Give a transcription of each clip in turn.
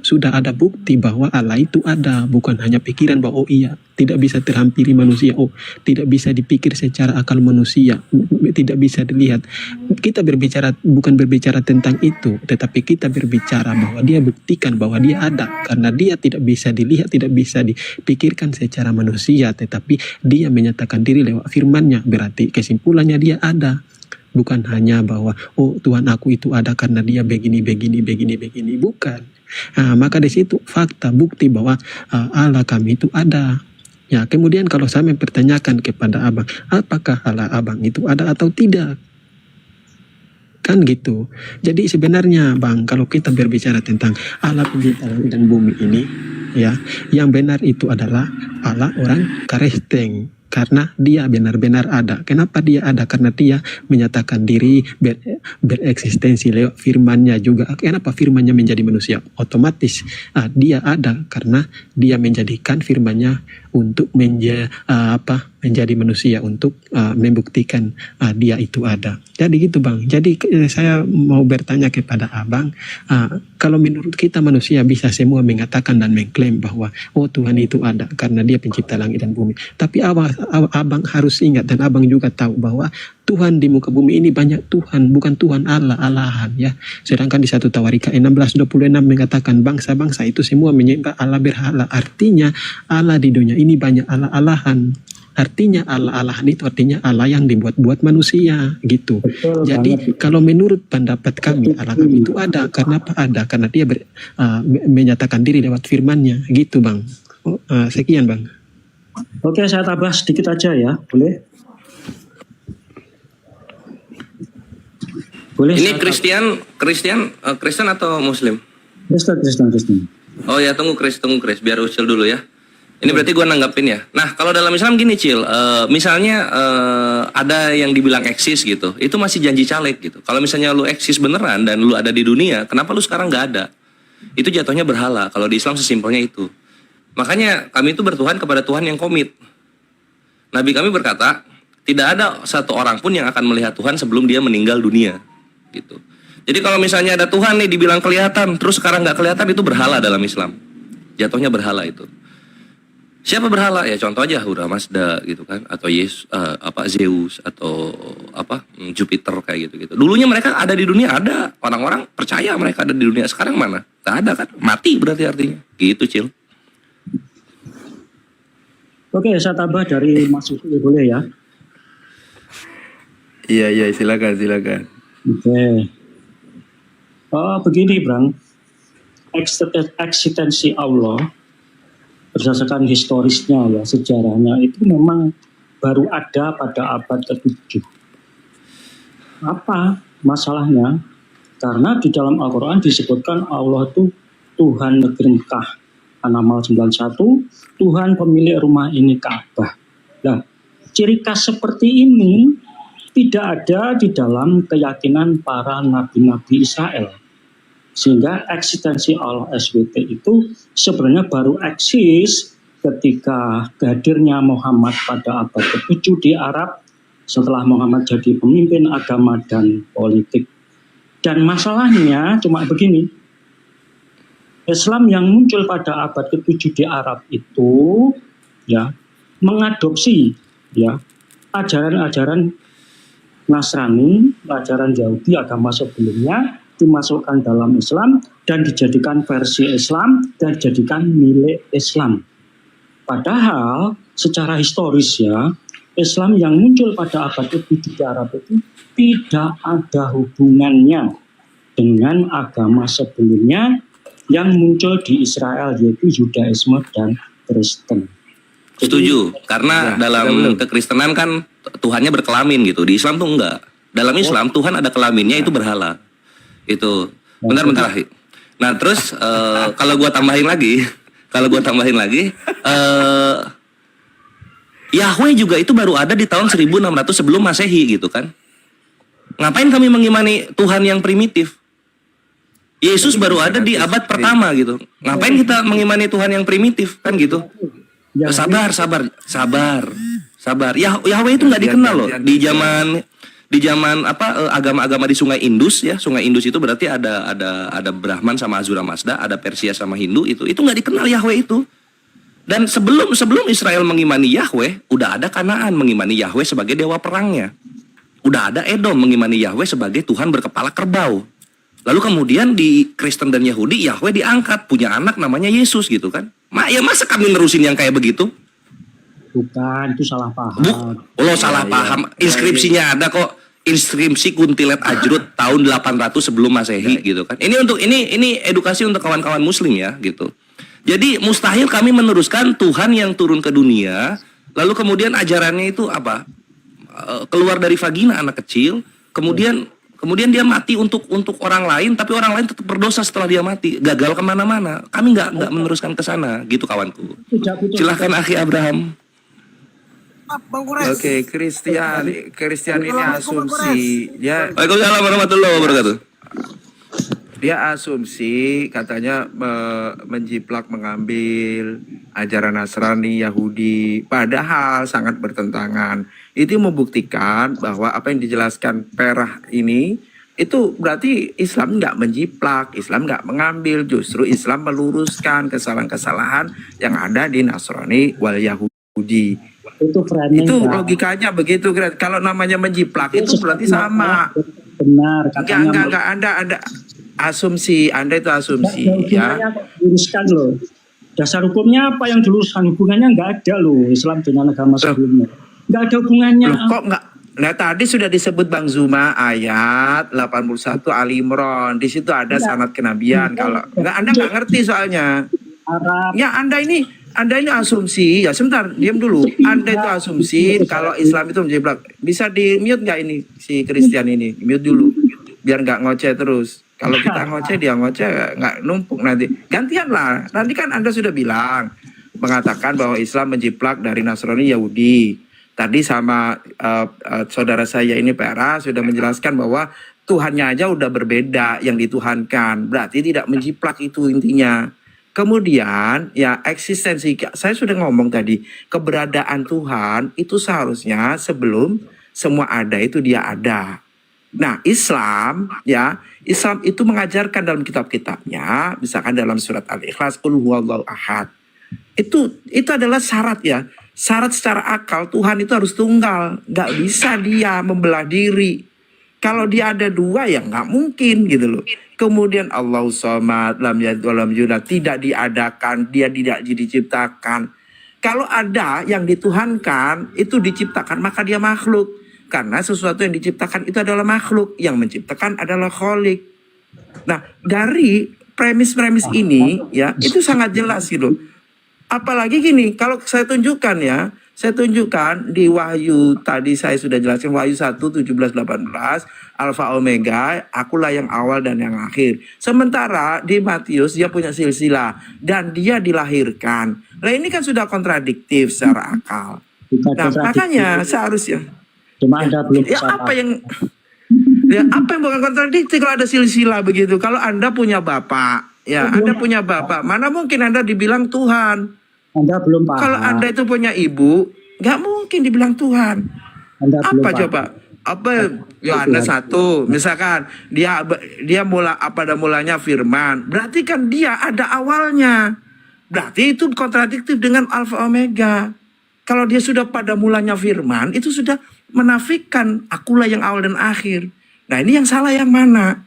sudah ada bukti bahwa Allah itu ada, bukan hanya pikiran bahwa oh iya, tidak bisa terhampiri manusia, oh tidak bisa dipikir secara akal manusia, tidak bisa dilihat. Kita berbicara bukan berbicara tentang itu, tetapi kita berbicara bahwa dia buktikan bahwa dia ada, karena dia tidak bisa dilihat, tidak bisa dipikirkan secara manusia, tetapi dia menyatakan diri lewat firman-Nya, berarti kesimpulannya dia ada. Bukan hanya bahwa oh Tuhan aku itu ada karena dia begini, bukan. Maka di situ fakta bukti bahwa Allah kami itu ada. Ya, kemudian kalau saya mempertanyakan kepada abang, apakah Allah abang itu ada atau tidak? Kan gitu. Jadi sebenarnya bang, kalau kita berbicara tentang Allah pencipta langit dan bumi ini, ya, yang benar itu adalah Allah orang Kristen. Karena dia benar-benar ada. Kenapa dia ada? Karena dia menyatakan diri bereksistensi lewat firman-Nya juga. Kenapa firman-Nya menjadi manusia? Otomatis dia ada karena dia menjadikan firman-Nya untuk menjadi manusia, untuk membuktikan dia itu ada. Jadi gitu bang. Jadi saya mau bertanya kepada abang, kalau menurut kita manusia bisa semua mengatakan dan mengklaim bahwa oh Tuhan itu ada karena dia pencipta langit dan bumi. Tapi abang harus ingat dan abang juga tahu bahwa Tuhan di muka bumi ini banyak Tuhan, bukan Tuhan Allah, Allahan ya. Sedangkan di 1 Tawarikha 16:26 mengatakan bangsa-bangsa itu semua menyembah Allah berhala. Artinya Allah di dunia ini banyak Allah-Allahan. Artinya Allah-Allahan itu artinya Allah yang dibuat-buat manusia gitu. Betul, jadi kalau menurut pendapat kami Allah kami itu ada. Karena apa ada? Karena dia menyatakan diri lewat firman-Nya gitu bang. Sekian bang. Oke, saya tambah sedikit aja ya, boleh? Boleh. Ini Kristen atau Muslim? Kristen. Oh ya, tunggu Chris, biar ucil dulu ya. Ini berarti gue nanggapin ya. Nah, kalau dalam Islam gini Cil, misalnya ada yang dibilang eksis gitu, itu masih janji caleg gitu. Kalau misalnya lu eksis beneran dan lu ada di dunia, kenapa lu sekarang nggak ada? Itu jatuhnya berhala. Kalau di Islam sesimpelnya itu. Makanya kami itu bertuhan kepada Tuhan yang komit. Nabi kami berkata, tidak ada satu orang pun yang akan melihat Tuhan sebelum dia meninggal dunia. Gitu. Jadi kalau misalnya ada Tuhan nih dibilang kelihatan, terus sekarang nggak kelihatan, itu berhala dalam Islam. Jatuhnya berhala itu. Siapa berhala? Ya contoh aja Hura Mazda gitu kan, atau Zeus atau Jupiter kayak gitu. Dulunya mereka ada di dunia, ada orang-orang percaya mereka ada di dunia. Sekarang mana? Nggak ada kan? Mati berarti artinya. Gitu Cil. Oke, saya tambah dari Mas Uki, boleh ya? Iya, silakan. Oke. Begini, Bang. Eksistensi Allah berdasarkan historisnya ya, sejarahnya itu memang baru ada pada abad ke-7. Apa masalahnya? Karena di dalam Al-Quran disebutkan Allah itu Tuhan negeri Mekah. An-Naml 91, Tuhan pemilik rumah ini Ka'bah. Nah, ciri khas seperti ini tidak ada di dalam keyakinan para nabi-nabi Israel. Sehingga eksistensi Allah SWT itu sebenarnya baru eksis ketika hadirnya Muhammad pada abad ke-7 di Arab setelah Muhammad jadi pemimpin agama dan politik. Dan masalahnya cuma begini, Islam yang muncul pada abad ke-7 di Arab itu ya mengadopsi ya ajaran-ajaran Nasrani, ajaran Yahudi, agama sebelumnya dimasukkan dalam Islam dan dijadikan versi Islam dan dijadikan milik Islam. Padahal secara historis ya, Islam yang muncul pada abad ke-7 di Arab itu tidak ada hubungannya dengan agama sebelumnya yang muncul di Israel, yaitu Yudaisme dan Kristen. Setuju, karena dalam kekristenan kan Tuhannya berkelamin gitu. Di Islam tuh enggak. Dalam Islam Tuhan ada kelaminnya, itu berhala. Itu. Bentar. Nah, terus kalau gua tambahin lagi, Yahweh juga itu baru ada di tahun 1600 sebelum Masehi gitu kan. Ngapain kami mengimani Tuhan yang primitif? Yesus baru ada di abad pertama gitu. Ngapain kita mengimani Tuhan yang primitif kan gitu? Sabar. Yahweh itu nggak dikenal loh di zaman Di zaman agama-agama di Sungai Indus ya, Sungai Indus itu berarti ada Brahman sama Ahura Mazda, ada Persia sama Hindu, itu nggak dikenal Yahweh itu. Dan sebelum Israel mengimani Yahweh, udah ada Kanaan mengimani Yahweh sebagai dewa perangnya. Udah ada Edom mengimani Yahweh sebagai Tuhan berkepala kerbau. Lalu kemudian di Kristen dan Yahudi, Yahweh diangkat, punya anak namanya Yesus gitu kan. Masa kami nerusin yang kayak begitu? Bukan, itu salah paham. Lo salah paham. Inskripsinya ada kok. Inskripsi Kuntilet Ajrut tahun 800 sebelum Masehi gitu kan. Ini edukasi untuk kawan-kawan muslim ya gitu. Jadi mustahil kami meneruskan Tuhan yang turun ke dunia, lalu kemudian ajarannya itu apa? Keluar dari vagina anak kecil, kemudian dia mati untuk orang lain, tapi orang lain tetap berdosa setelah dia mati, gagal kemana-mana. Kami nggak meneruskan ke sana, gitu kawanku. Silahkan Akhi Abraham. Oke, Christian ini asumsi. Waalaikumsalam warahmatullahi wabarakatuh. Dia asumsi katanya menjiplak mengambil ajaran Nasrani, Yahudi, padahal sangat bertentangan. Itu membuktikan bahwa apa yang dijelaskan Perah ini itu berarti Islam nggak menjiplak, Islam nggak mengambil, justru Islam meluruskan kesalahan-kesalahan yang ada di Nasrani wal Yahudi. Itu logikanya begitu. Kalau namanya menjiplak itu berarti sama. Benar. Enggak ada asumsi. Anda itu asumsi ya. Luruskan loh. Dasar hukumnya apa yang diluruskan? Hubungannya nggak ada loh Islam dengan agama sebelumnya. Nggak ada hubungannya. Loh, kok nggak? Nah tadi sudah disebut Bang Zuma ayat 81 Ali Imran. Di situ ada sanad kenabian. Kalau nggak Anda nggak ngerti soalnya. Arab. Ya Anda ini asumsi. Ya sebentar, diam dulu. Anda itu asumsi kalau Islam itu menjiplak. Bisa di mute nggak ini si Christian ini? Mute dulu. Biar nggak ngoceh terus. Kalau kita ngoceh, dia ngoceh, nggak numpuk nanti. Gantian lah. Nanti kan Anda sudah bilang. Mengatakan bahwa Islam menjiplak dari Nasrani Yahudi. Tadi sama saudara saya ini Pera sudah menjelaskan bahwa Tuhannya aja udah berbeda yang dituhankan. Berarti tidak menjiplak itu intinya. Kemudian ya eksistensi, saya sudah ngomong tadi, keberadaan Tuhan itu seharusnya sebelum semua ada itu dia ada. Nah Islam itu mengajarkan dalam kitab-kitabnya, misalkan dalam surat Al-Ikhlas, Qul huwallahu ahad. Itu adalah syarat ya, syarat secara akal Tuhan itu harus tunggal, nggak bisa dia membelah diri. Kalau dia ada dua ya nggak mungkin gitu loh. Kemudian Allah Somad, lam yalid walam yulad, tidak diadakan, dia tidak diciptakan. Kalau ada yang dituhankan, itu diciptakan, maka dia makhluk. Karena sesuatu yang diciptakan itu adalah makhluk, yang menciptakan adalah Khalik. Nah, dari premis-premis ini ya, itu sangat jelas gitu. Apalagi gini, kalau saya tunjukkan ya, saya tunjukkan di Wahyu tadi saya sudah jelaskan Wahyu 1, 17, 18 Alfa Omega, akulah yang awal dan yang akhir. Sementara di Matius dia punya silsilah dan dia dilahirkan. Nah ini kan sudah kontradiktif secara akal. Nah makanya seharusnya Cuma Anda belum bisa apa yang bukan kontradiktif kalau ada silsilah begitu. Kalau Anda punya bapak, ya Anda punya bapak, mana mungkin Anda dibilang Tuhan? Anda belum paham. Kalau Anda itu punya ibu, nggak mungkin dibilang Tuhan. Anda belum Apa paham. coba? Apa Yohanes 1, misalkan dia pada mulanya firman, berarti kan dia ada awalnya. Berarti itu kontradiktif dengan Alfa Omega. Kalau dia sudah pada mulanya firman, itu sudah menafikan akulah yang awal dan akhir. Nah ini yang salah yang mana?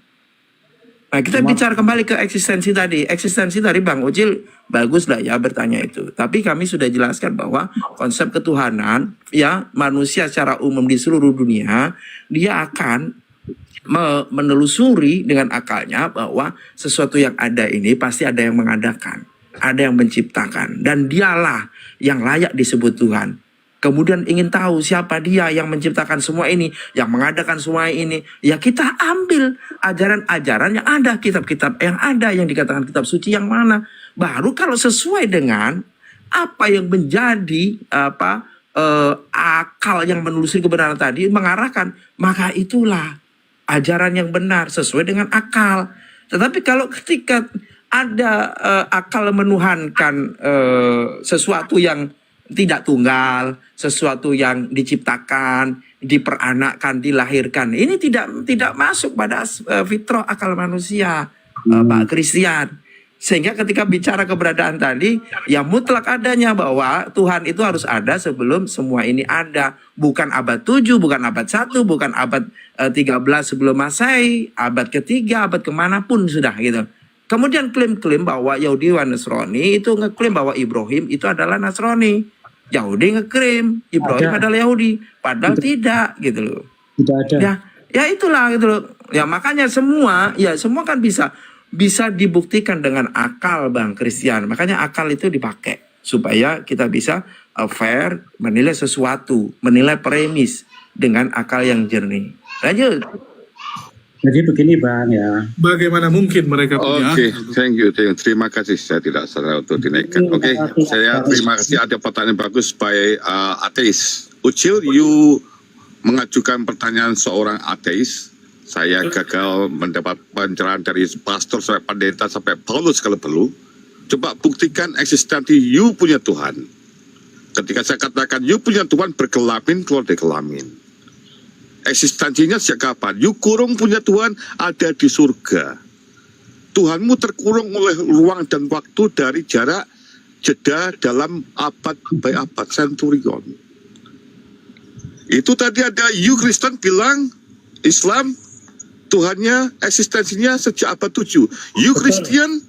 Nah kita bicara kembali ke eksistensi tadi. Eksistensi tadi Bang Ucil bagus lah ya bertanya itu. Tapi kami sudah jelaskan bahwa konsep ketuhanan ya manusia secara umum di seluruh dunia dia akan menelusuri dengan akalnya bahwa sesuatu yang ada ini pasti ada yang mengadakan, ada yang menciptakan, dan dialah yang layak disebut Tuhan. Kemudian ingin tahu siapa dia yang menciptakan semua ini, yang mengadakan semua ini. Ya kita ambil ajaran-ajaran yang ada, kitab-kitab yang ada, yang dikatakan kitab suci yang mana. Baru kalau sesuai dengan apa yang menjadi akal yang menelusuri kebenaran tadi mengarahkan, maka itulah ajaran yang benar sesuai dengan akal. Tetapi kalau ketika ada akal menuhankan sesuatu yang tidak tunggal, sesuatu yang diciptakan, diperanakkan, dilahirkan. Ini tidak masuk pada fitrah akal manusia, Pak Christian. Sehingga ketika bicara keberadaan tadi, ya mutlak adanya bahwa Tuhan itu harus ada sebelum semua ini ada. Bukan abad 7, bukan abad 1, bukan abad 13 sebelum Masehi, abad ketiga, abad kemanapun sudah gitu. Kemudian klaim-klaim bahwa Yahudi dan Nasrani itu ngeklaim bahwa Ibrahim itu adalah Nasrani. Yahudi ngeklaim Ibrahim adalah Yahudi. Padahal tidak gitu loh. Tidak ada. Ya itulah gitu loh. Ya makanya semua kan bisa dibuktikan dengan akal, Bang Christian. Makanya akal itu dipakai supaya kita bisa fair menilai sesuatu, menilai premis dengan akal yang jernih. Lanjut. Jadi begini Bang ya. Bagaimana mungkin mereka punya? Oke, thank you. Terima kasih. Saya tidak salah untuk dinaikkan. Oke, saya terima kasih. Ada pertanyaan bagus by ateis. Ucil, you mengajukan pertanyaan seorang ateis. Saya gagal mendapat pencerahan dari pastor sampai pendeta sampai Paulus kalau perlu. Coba buktikan eksistensi you punya Tuhan. Ketika saya katakan you punya Tuhan berkelamin, keluar dari kelamin. Eksistensinya sejak kapan? You kurung punya Tuhan ada di surga. Tuhanmu terkurung oleh ruang dan waktu dari jarak jeda dalam abad by abad, centurion. Itu tadi ada you Kristen bilang Islam Tuhannya eksistensinya sejak abad 7. You Christian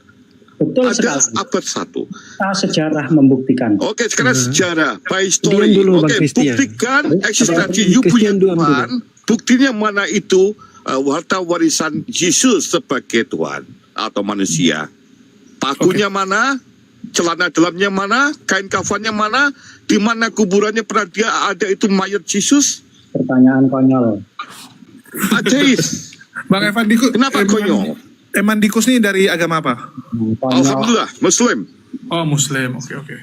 Betul ada sekali. abad 1. Sejarah membuktikan. Oke, sekarang sejarah by story. Diam dulu, Bang Oke, Christian. buktikan eksistensi you punya Christian doang Tuhan. Buktinya mana itu harta warisan Yesus sebagai Tuhan atau manusia. Pakunya mana? Celana dalamnya mana? Kain kafannya mana? Di mana kuburannya pernah dia ada itu mayat Yesus? Pertanyaan konyol. Ateis. Bang Evandikus, Kenapa konyol? Emandikus ini dari agama apa? Konyol. Alhamdulillah, Muslim. Oh, Muslim. Oke.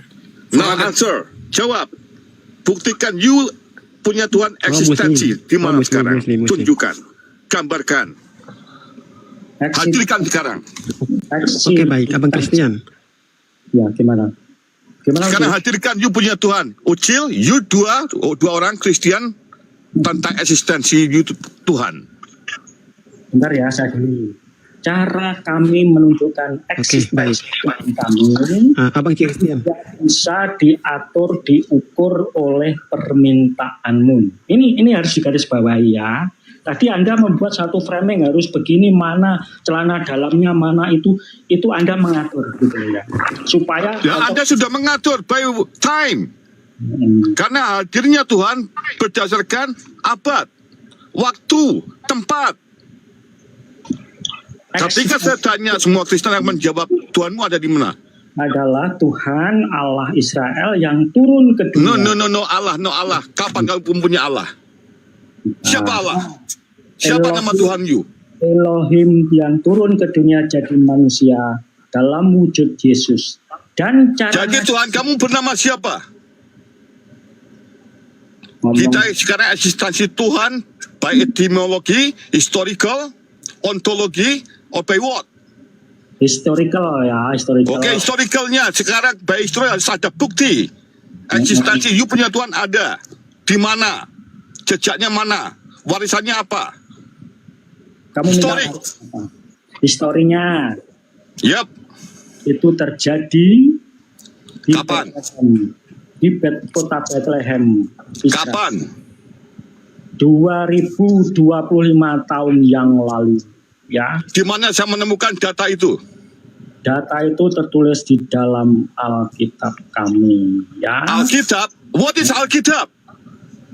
Now answer, jawab. Buktikan you punya Tuhan eksistensi Muslim. di mana Muslim, sekarang? Muslim. Tunjukkan, gambarkan, hadirkan sekarang. Oke, baik, Abang Christian. Ya, gimana? Sekarang hadirkan you punya Tuhan. Ucil, you dua orang Kristen tentang eksistensi you Tuhan. Bentar ya, saya dulu. Cara kami menunjukkan eksistensi Tuhan kami Abang Christian. tidak bisa diatur, diukur oleh permintaanmu. Ini harus digarisbawahi ya. Tadi Anda membuat satu framing harus begini, mana celana dalamnya, mana itu Anda mengatur gitu ya. Supaya Anda sudah mengatur by time. Karena hadirnya Tuhan berdasarkan abad, waktu, tempat. Ketika saya tanya semua Kristen yang menjawab Tuhanmu ada di mana? adalah Tuhan Allah Israel yang turun ke dunia. No Allah. Kapan kamu punya Allah? Siapa Allah? Siapa nama Tuhan you? Elohim yang turun ke dunia jadi manusia dalam wujud Yesus. Dan Jadi Tuhan kamu bernama siapa? Kita sekarang eksistensi Tuhan by etimologi, historical, ontologi, or by what? historical ya, historical. Oke, historicalnya sekarang by history harus ada bukti. Eksistensi you punya Tuhan ada. Di mana? Jejaknya mana? Warisannya apa? Kamu minta Historik. apa? Historinya Yap. itu terjadi di Kapan? Bethlehem, di kota Bethlehem. Israel. Kapan? 2025 tahun yang lalu. Ya, Di mana saya menemukan data itu? data itu tertulis di dalam Alkitab kami. Ya, Alkitab? What is Alkitab?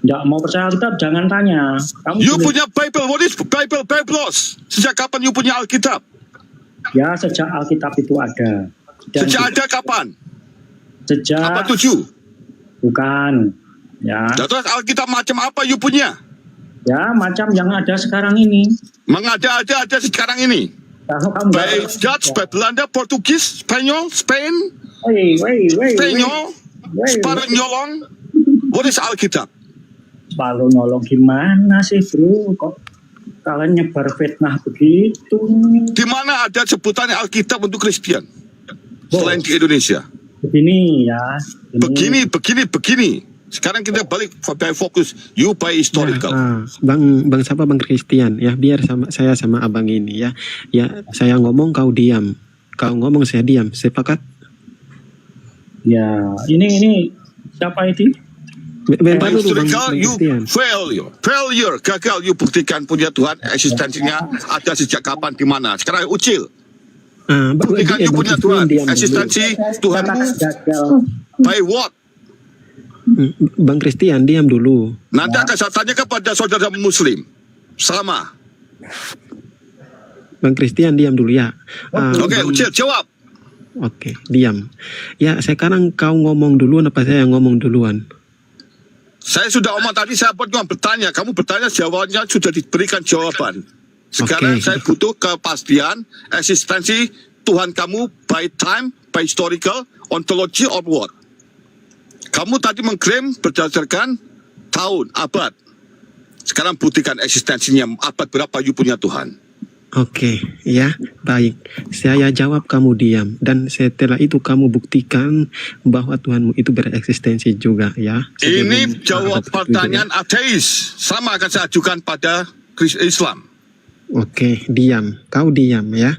nggak mau percaya Alkitab jangan tanya. Kamu You boleh- punya Bible. What is Bible? Biblos. Sejak kapan you punya Alkitab? Ya, sejak Alkitab itu ada. Dan Sejak ada kapan? sejak Abad 7. bukan. Ya, Dan terus Alkitab macam apa you punya? ya macam yang ada sekarang ini. Mengada ada sekarang ini. Kalau kamu nggak By percaya- Dutch, by Belanda, Portugis, Spanyol, Spain, Wait. Spanyol, separuh nyolong. What is Alkitab? Palu nolong gimana sih bro? Kok kalian nyebar fitnah begitu? Di mana ada sebutan Alkitab untuk Kristen? Selain di Indonesia. Begini ya. Begini. Sekarang kita balik pada fokus you by historical. Bang siapa Bang Christian ya, biar saya sama abang ini ya. Ya, saya ngomong kau diam. Kau ngomong saya diam. Sepakat? Ya, ini siapa itu? Bentar By dulu Bang historical you Christian. failure, gagal you buktikan punya Tuhan eksistensinya ada sejak kapan di mana. Sekarang Ucil, buktikan you punya Tuhan eksistensi Tuhanmu Gagal. by what? Bang Christian diam dulu. Nanti akan saya tanya kepada saudara Muslim. Sama. Bang Christian diam dulu ya. Oke, Ucil jawab. Oke, diam. Ya, sekarang kau ngomong duluan apa saya yang ngomong duluan? Saya sudah omong tadi, saya cuma bertanya. Kamu bertanya, jawabannya sudah diberikan jawaban. Sekarang Oke. saya butuh kepastian eksistensi Tuhan kamu by time, by historical, ontology or what? Kamu tadi mengklaim berdasarkan tahun, abad. Sekarang buktikan eksistensinya, abad berapa you punya Tuhan. Oke, ya, baik. Saya jawab kamu diam. Dan setelah itu kamu buktikan bahwa Tuhanmu itu bereksistensi juga, ya. Ini Sebelum jawab abad ke-7, pertanyaan ateis. Sama akan saya ajukan pada Islam. Oke, diam. Kau diam, ya.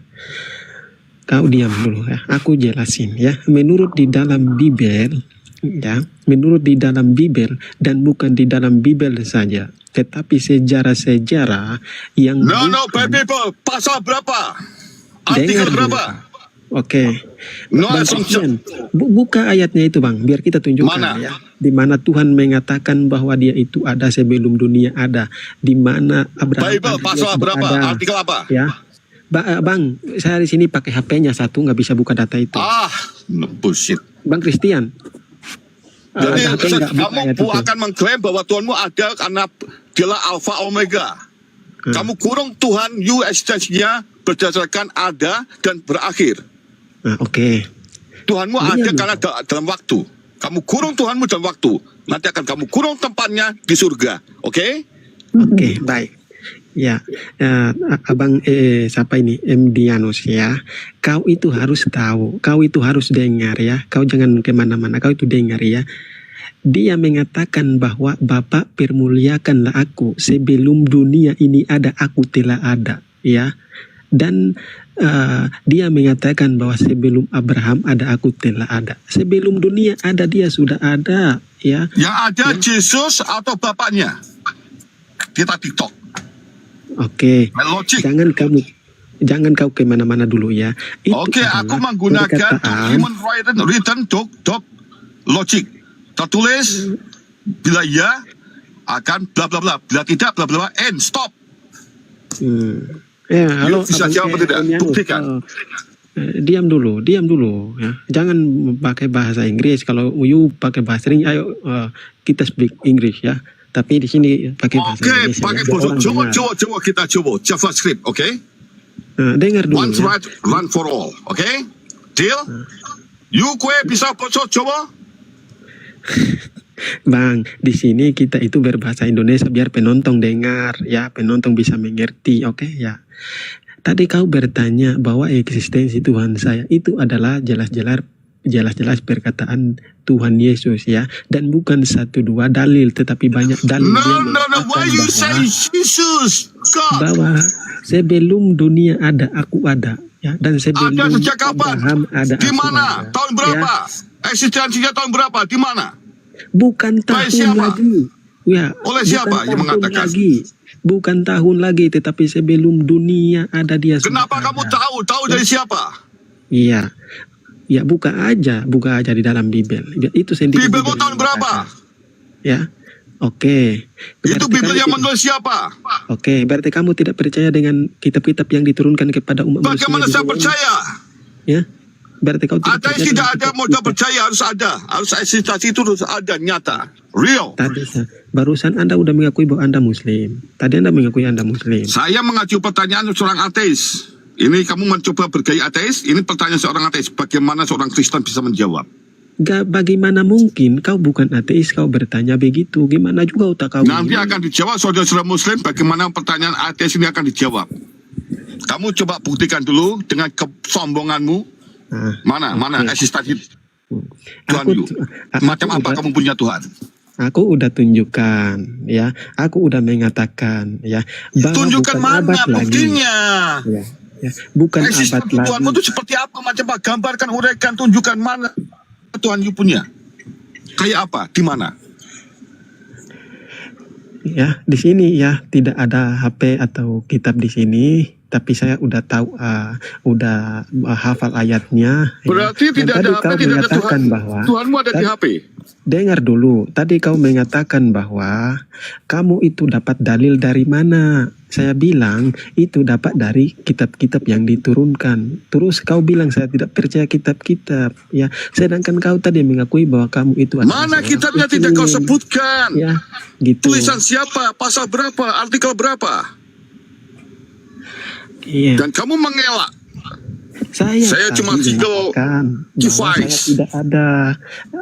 Kau diam dulu, ya. Aku jelasin, ya. Menurut di dalam Bible, ya. Menurut di dalam Bible, dan bukan di dalam Bible saja, tetapi sejarah-sejarah yang No, bukan- people. Pasal berapa? Artikel Dengar dulu. berapa? Oke. No Bang assumption. Christian, buka ayatnya itu Bang, biar kita tunjukkan Mana? ya. Di mana Tuhan mengatakan bahwa Dia itu ada sebelum dunia ada. Di mana Abraham Bible ada, pasal Dia sudah berapa? ada. Artikel apa? Ya. Bang, saya di sini pakai HP-nya satu, nggak bisa buka data itu. Bullshit. Bang Christian. Jadi HP nggak buka ayat kamu itu. akan mengklaim bahwa Tuhanmu ada karena dialah Alpha Omega. Kamu kurung Tuhan, you eksistensinya berdasarkan ada dan berakhir. Nah, oke. Tuhanmu Iya, ada iya. karena dalam waktu. Kamu kurung Tuhanmu dalam waktu. Nanti akan kamu kurung tempatnya di surga. Oke? Oke, baik. Ya, abang siapa ini? M. Dianus ya. Kau itu harus tahu, kau itu harus dengar ya. Kau jangan kemana-mana, kau itu dengar ya. Dia mengatakan bahwa Bapa permuliakanlah aku sebelum dunia ini ada, aku telah ada ya. Dan dia mengatakan bahwa sebelum Abraham ada, aku telah ada. Sebelum dunia ada, dia sudah ada ya. Yang ada Yesus atau bapaknya? Kita TikTok. Oke. Logic. Jangan kau kemana-mana dulu ya. Itu Oke, aku adalah menggunakan perkataan- human written doc logic. Tertulis bila ya akan bla bla bla, bila tidak bla bla bla, end stop. Ya, halo. bisa Abang jawab atau tidak? Dianus. Buktikan. Diam dulu ya. Jangan pakai bahasa Inggris. Kalau you pakai bahasa Inggris, ayo kita speak English ya. Tapi di sini pakai bahasa Oke, Inggris. pakai ya, biar orang dengar. coba kita coba JavaScript, oke? Dengar dulu Once ya. right, run for all, oke? Deal? You kue bisa bocor coba? Bang, di sini kita itu berbahasa Indonesia biar penonton dengar ya, penonton bisa mengerti, oke ya. Tadi kau bertanya bahwa eksistensi Tuhan saya itu adalah jelas-jelas perkataan Tuhan Yesus ya, dan bukan 1-2 dalil tetapi banyak dalil No, yang why you say mengatakan Jesus? God, bahwa sebelum dunia ada, aku ada ya, dan sebelum ada sejak kapan? Abraham ada, Di aku mana? ada. Tahun berapa? Ya. Eksistensinya tahun berapa? Di mana? Bukan Oleh tahun siapa? lagi. Ya, Oleh bukan siapa yang tahun mengatakan? lagi. Bukan tahun lagi, tetapi sebelum dunia ada, dia sudah Kenapa ada. kamu tahu? Tahu dari siapa? Iya. Ya, buka aja di dalam Bible. Itu sendiri. Bibelmu tahun berapa? Ya. Oke. Itu Berarti Bibel kamu yang tidak- menulis siapa? Oke, berarti kamu tidak percaya dengan kitab-kitab yang diturunkan kepada umat manusia. Bagaimana saya percaya? Ya. Berarti kau tidak Ateis percaya tidak dengan ada kitab-kitab. modal percaya, harus ada. Harus eksistensi itu harus ada, nyata. Real. Tadi barusan Anda udah mengakui bahwa Anda Muslim. Tadi Anda mengakui Anda Muslim. Saya mengacu pertanyaan seorang ateis. Ini kamu mencoba bergaya ateis, ini pertanyaan seorang ateis. Bagaimana seorang Kristen bisa menjawab? Bagaimana mungkin kau bukan ateis kau bertanya begitu? Gimana juga otak kau? Nanti ini? akan dijawab saudara-saudara Muslim, bagaimana pertanyaan ateis ini akan dijawab. Kamu coba buktikan dulu dengan kesombonganmu. Nah, Mana oke. eksistensi Tuhan Aku- you. aku Macam apa coba- kamu punya Tuhan? Aku udah tunjukkan, ya. Aku udah mengatakan, ya. Bahwa Tunjukkan bukan abad mana lagi. buktinya. Ya, ya. Bukan Eksis abad Tuhanmu lagi. itu seperti apa? Macam apa? Gambarkan, uraikan, tunjukkan mana Tuhan you punya. Kayak apa? Di mana? Ya, di sini ya tidak ada HP atau kitab di sini, tapi saya udah tahu, udah hafal ayatnya. Ya. Berarti Dan tidak tadi ada HP, kau tidak ada mengatakan Tuhan. bahwa Tuhanmu ada di HP. dengar dulu. Tadi kau mengatakan bahwa kamu itu dapat dalil dari mana? Saya bilang itu dapat dari kitab-kitab yang diturunkan. Terus kau bilang saya tidak percaya kitab-kitab. Ya, sedangkan kau tadi mengakui bahwa kamu itu adalah Mana seorang kitabnya tidak kau muslim. sebutkan? Ya, gitu. Tulisan siapa? Pasal berapa? Artikel berapa? Iya. Dan kamu mengelak. Saya Saya cuma tadi single mengatakan bahwa saya device. tidak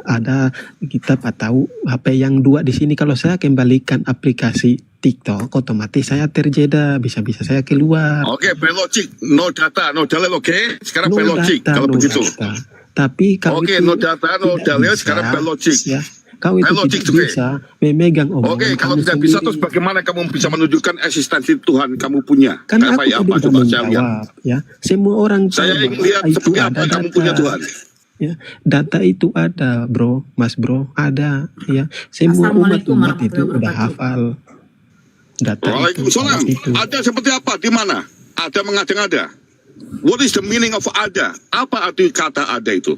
ada kitab atau HP yang dua di sini. Kalau saya kembalikan aplikasi TikTok, otomatis saya terjeda, bisa-bisa saya keluar. Oke, pelocik, no data, no dalil, oke? Sekarang No pelocik, data, kalau no begitu. data. Tapi kau Oke, itu no data, no tidak dalil, bisa, sekarang pelocik. ya. Kau itu Pelocik, tidak oke. bisa memegang omongan Oke, kalau kamu tidak bisa, sendiri. terus bagaimana kamu bisa menunjukkan eksistensi Tuhan kamu punya? Kan aku Kayak tadi apa? udah Coba saya lihat. menjawab, ya. Semua orang tahu Saya ingin bahwa lihat itu seperti apa ada kamu data. punya Tuhan. Ya, data itu ada, bro, mas bro, ada, ya. Semua Assalamualaikum umat itu warahmatullahi udah wabarakatuh. hafal data itu. Waalaikumsalam. ada itu. Ada seperti apa? Di mana? Ada mengada-ngada. What is the meaning of ada? Apa arti kata ada itu?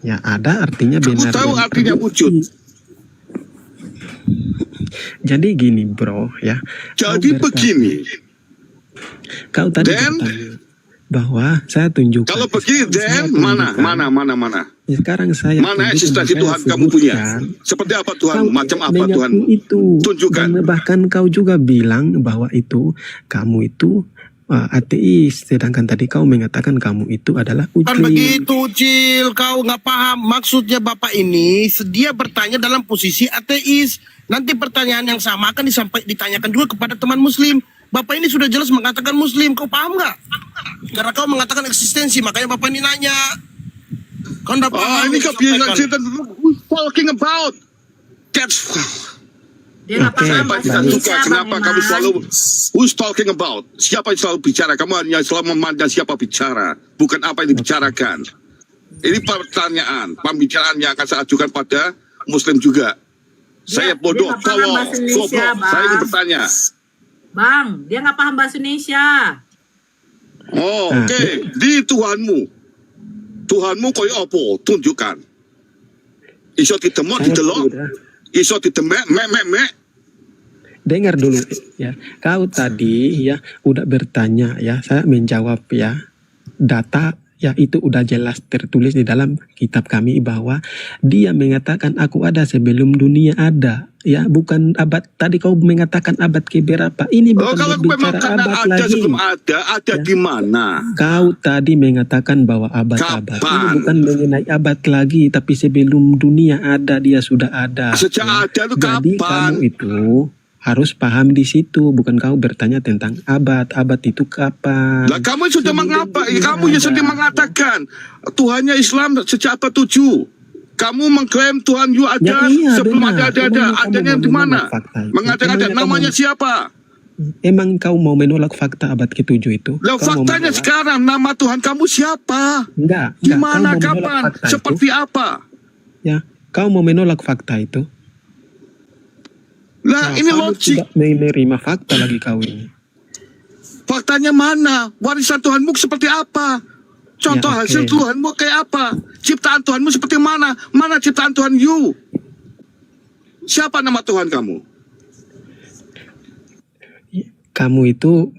Ya, ada artinya Kamu benar. tahu dan artinya terbukti. wujud. Jadi gini, bro, ya. Jadi begini. Kau tadi Dan? bertanya bahwa saya tunjukkan. Kalau begini, Saya then mana? tunjukkan. Mana? Ya, sekarang saya Mana tunjukkan, eksistensi saya Tuhan kamu punya? sebutkan. Seperti apa Tuhan? Kau Macam tidak apa mengaku Tuhan? itu. Tunjukkan. Dan bahkan kau juga bilang bahwa itu kamu itu ateis, sedangkan tadi kau mengatakan kamu itu adalah Bukan ucil. begitu, Cil. Kau nggak paham. Maksudnya Bapak ini, dia bertanya dalam posisi ateis. Nanti pertanyaan yang sama akan ditanyakan juga kepada teman muslim. Bapak ini sudah jelas mengatakan muslim. Kau paham nggak? Karena kau mengatakan eksistensi, makanya Bapak ini nanya. Kau nggak paham. Ini yang kau bilang disampaikan. cerita who's talking about? That's Dia nggak Oke, paham saya bahasa tidak baik. suka Indonesia, kenapa Bang kamu Iman. selalu who's talking about? Siapa yang selalu bicara? Kamu hanya selalu memandang siapa bicara, bukan apa yang dibicarakan. Ini pertanyaan, pembicaraan yang akan saya ajukan pada Muslim juga. Saya Dia bodoh, nggak paham tolong, bahasa Indonesia, goblok. Bang. Saya ingin bertanya. Bang, dia nggak paham bahasa Indonesia. Oh, oke. Di Tuhanmu koyo apa? Tunjukkan. Iso ditemok, Saya didelok. udah Iso ditemek, mek. dengar dulu, ya. Kau tadi ya udah bertanya, ya. Saya menjawab, ya. Data ya itu udah jelas tertulis di dalam kitab kami bahwa dia mengatakan aku ada sebelum dunia ada, ya. Bukan abad, tadi kau mengatakan abad keberapa. Ini Oh, bukan kalau memang berbicara karena abad ada lagi. sebelum ada Ya. di mana? Kau tadi mengatakan bahwa abad-abad ini Kapan? bukan mengenai abad lagi, tapi sebelum dunia ada dia sudah ada. Sejak ya. ada itu Jadi kapan? kamu itu harus paham di situ, bukan kau bertanya tentang abad itu kapan. Lah kamu sudah Sebelum mengapa? dunia Kamu yang ada. sudah mengatakan Tuhannya Islam sejak abad 7. Kamu mengklaim Tuhan you ada Ya, iya, sebelum benar. ada. Emangnya kamu Adanya mau di mana? menolak fakta itu? Mengatakan ada. Emangnya kamu- Namanya siapa? Emang kau mau menolak fakta abad ke-7 itu? Lah Kau mau faktanya menolak? sekarang nama Tuhan kamu siapa? Enggak. Di Kau mana? mau menolak Kapan? fakta Seperti itu? apa? Ya, kau mau menolak fakta itu? Lah Nah, ini kamu logik. tidak menerima fakta lagi kau ini. Faktanya mana? Warisan Tuhanmu seperti apa? Contoh Ya, oke. hasil Tuhanmu kayak apa? Ciptaan Tuhanmu seperti mana? Mana ciptaan Tuhan you? Siapa nama Tuhan kamu? Kamu itu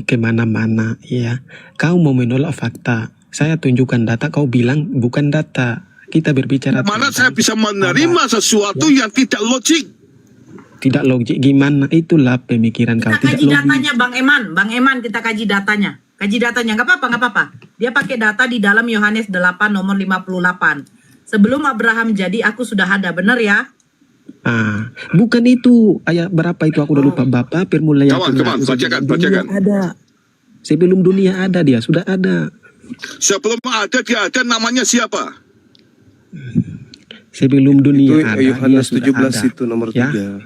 kemana-mana, ya. Kau mau menolak fakta. Saya tunjukkan data, kau bilang bukan data. Kita berbicara Mana tentang saya bisa menerima sesuatu yang tidak logik? tidak logik. Gimana? Itulah pemikiran kau. Kita Tidak kaji logik. datanya, Bang Eman, kita kaji datanya. Kaji datanya, nggak apa-apa. Dia pakai data di dalam Yohanes 8 nomor 58. Sebelum Abraham jadi, aku sudah ada, benar ya? Bukan itu. Ayat berapa itu aku udah lupa. Bapak permulaan. Kawan, bacakan. Ada. Sebelum dunia ada dia sudah ada. Sebelum ada dia ada namanya siapa? Sebelum dunia ada, Yohanes dia sudah 17 ada. itu nomor Ya. 3.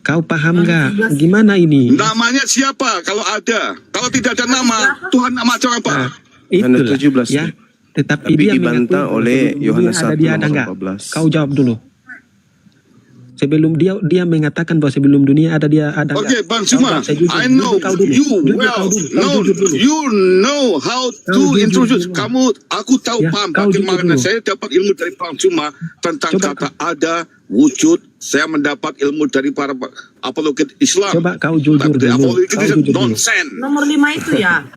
Kau paham nggak? Gimana ini? Namanya siapa kalau ada? Kalau tidak ada nama, Tuhan nama macam apa? Nah, Yohanes itulah, 17 ya. nih. Tetapi Tapi dia dibantah mengakui oleh sebelum Yohanes dunia ada, 1 dia ada nomor nggak? 14. Kau jawab dulu. Sebelum dia mengatakan bahwa sebelum dunia ada, dia ada nggak? Okay, Bang Kau Suma, jawab, saya jujur. I know Jujur kau dulu. you Jujur well. kau dulu. Kau No, jujur dulu. you know how Kau to jujur introduce. dulu. Aku tahu Ya, paham kau jujur bagaimana dulu. saya dapat ilmu dari Bang Suma tentang Coba kata ada, wujud. Saya mendapat ilmu dari para apologet Islam. Coba kau jujur Tapi dulu. apologet Kau itu jujur dulu. nonsense. Nomor 5 itu ya.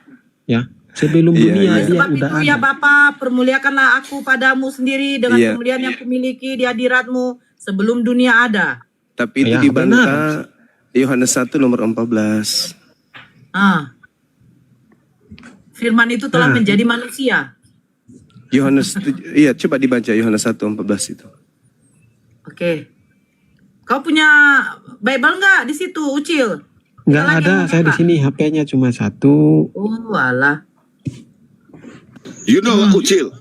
Ya. Sebelum Iya, dunia iya. dia Sebab udah itu ada. ya Bapa, permuliakanlah aku padamu sendiri dengan Iya. kemuliaan yang kumiliki di hadiratmu sebelum dunia ada. Tapi itu Ya, dibantah Yohanes 1 nomor 14. Ah. Firman itu telah Ah. menjadi manusia. Yohanes iya, coba dibaca Yohanes 1:14 itu. Oke. Kau punya Bible nggak di situ, Ucil? Nggak Kita lagi ada, yang saya di buka. sini HP-nya cuma 1. Oh, alah. You know, Ucil,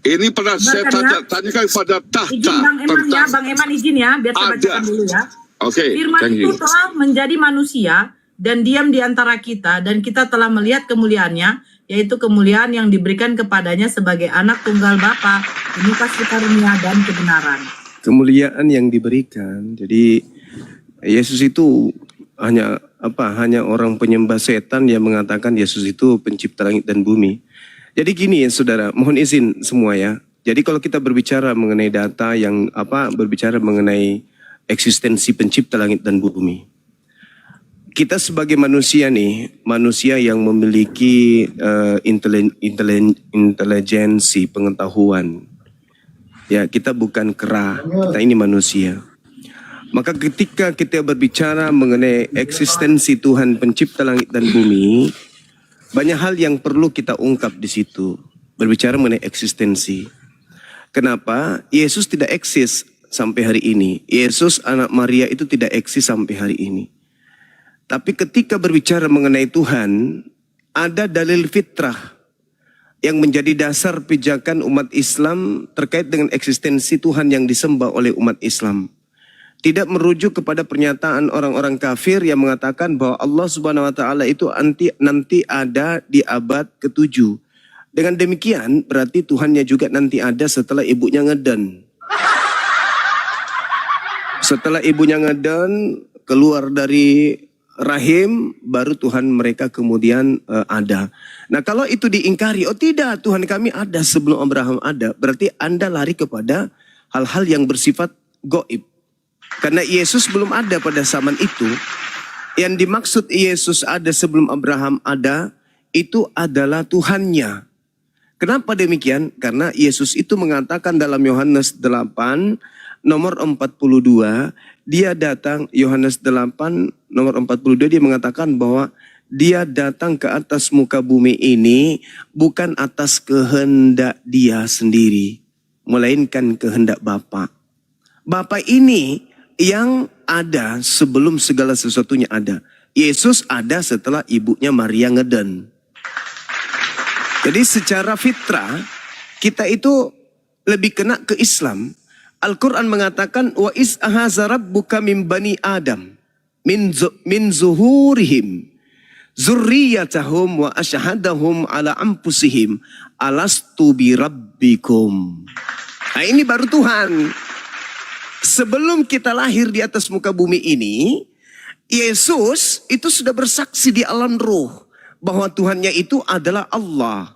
ini pernah saya Bahkan ya. tanyakan pada Izin tahta Bang Eman ya, tentang Bang Eman izin ya, biar saya Ada. bacakan dulu ya. Oke, Firman thank itu you. telah menjadi manusia dan diam di antara kita, dan kita telah melihat kemuliaannya, yaitu kemuliaan yang diberikan kepadanya sebagai anak tunggal Bapa, penuh kasih karunia dan kebenaran. Kemuliaan yang diberikan. Jadi Yesus itu hanya orang penyembah setan yang mengatakan Yesus itu pencipta langit dan bumi. Jadi gini ya saudara, mohon izin semua ya. Jadi kalau kita berbicara mengenai data yang berbicara mengenai eksistensi pencipta langit dan bumi. Kita sebagai manusia nih, manusia yang memiliki intelijensi, pengetahuan. Ya, kita bukan kera, kita ini manusia. Maka ketika kita berbicara mengenai eksistensi Tuhan pencipta langit dan bumi, banyak hal yang perlu kita ungkap di situ. Berbicara mengenai eksistensi. Kenapa? Yesus tidak eksis sampai hari ini. Yesus anak Maria itu tidak eksis sampai hari ini. Tapi ketika berbicara mengenai Tuhan, ada dalil fitrah yang menjadi dasar pijakan umat Islam terkait dengan eksistensi Tuhan yang disembah oleh umat Islam. Tidak merujuk kepada pernyataan orang-orang kafir yang mengatakan bahwa Allah Subhanahu wa taala itu nanti ada di abad ke-7. Dengan demikian berarti Tuhannya juga nanti ada setelah ibunya ngeden. Setelah ibunya ngeden, keluar dari rahim, baru Tuhan mereka kemudian ada. Nah kalau itu diingkari, oh tidak, Tuhan kami ada sebelum Abraham ada. Berarti Anda lari kepada hal-hal yang bersifat gaib. Karena Yesus belum ada pada zaman itu. Yang dimaksud Yesus ada sebelum Abraham ada, itu adalah Tuhannya. Kenapa demikian? Karena Yesus itu mengatakan dalam Yohanes 8 nomor 42, dia datang, Yohanes 8 nomor 42, dia mengatakan bahwa dia datang ke atas muka bumi ini bukan atas kehendak dia sendiri, melainkan kehendak Bapa. Bapa ini yang ada sebelum segala sesuatunya ada. Yesus ada setelah ibunya Maria ngeden. Jadi secara fitrah kita itu lebih kena ke Islam. Al-Quran mengatakan wa is ahaza rabbuka min bani Adam min zuhurihim zurriyatahum wa asyhadahum ala anfusihim alastu bi rabbikum. Nah ini baru Tuhan. Sebelum kita lahir di atas muka bumi ini, Yesus itu sudah bersaksi di alam roh bahwa Tuhannya itu adalah Allah.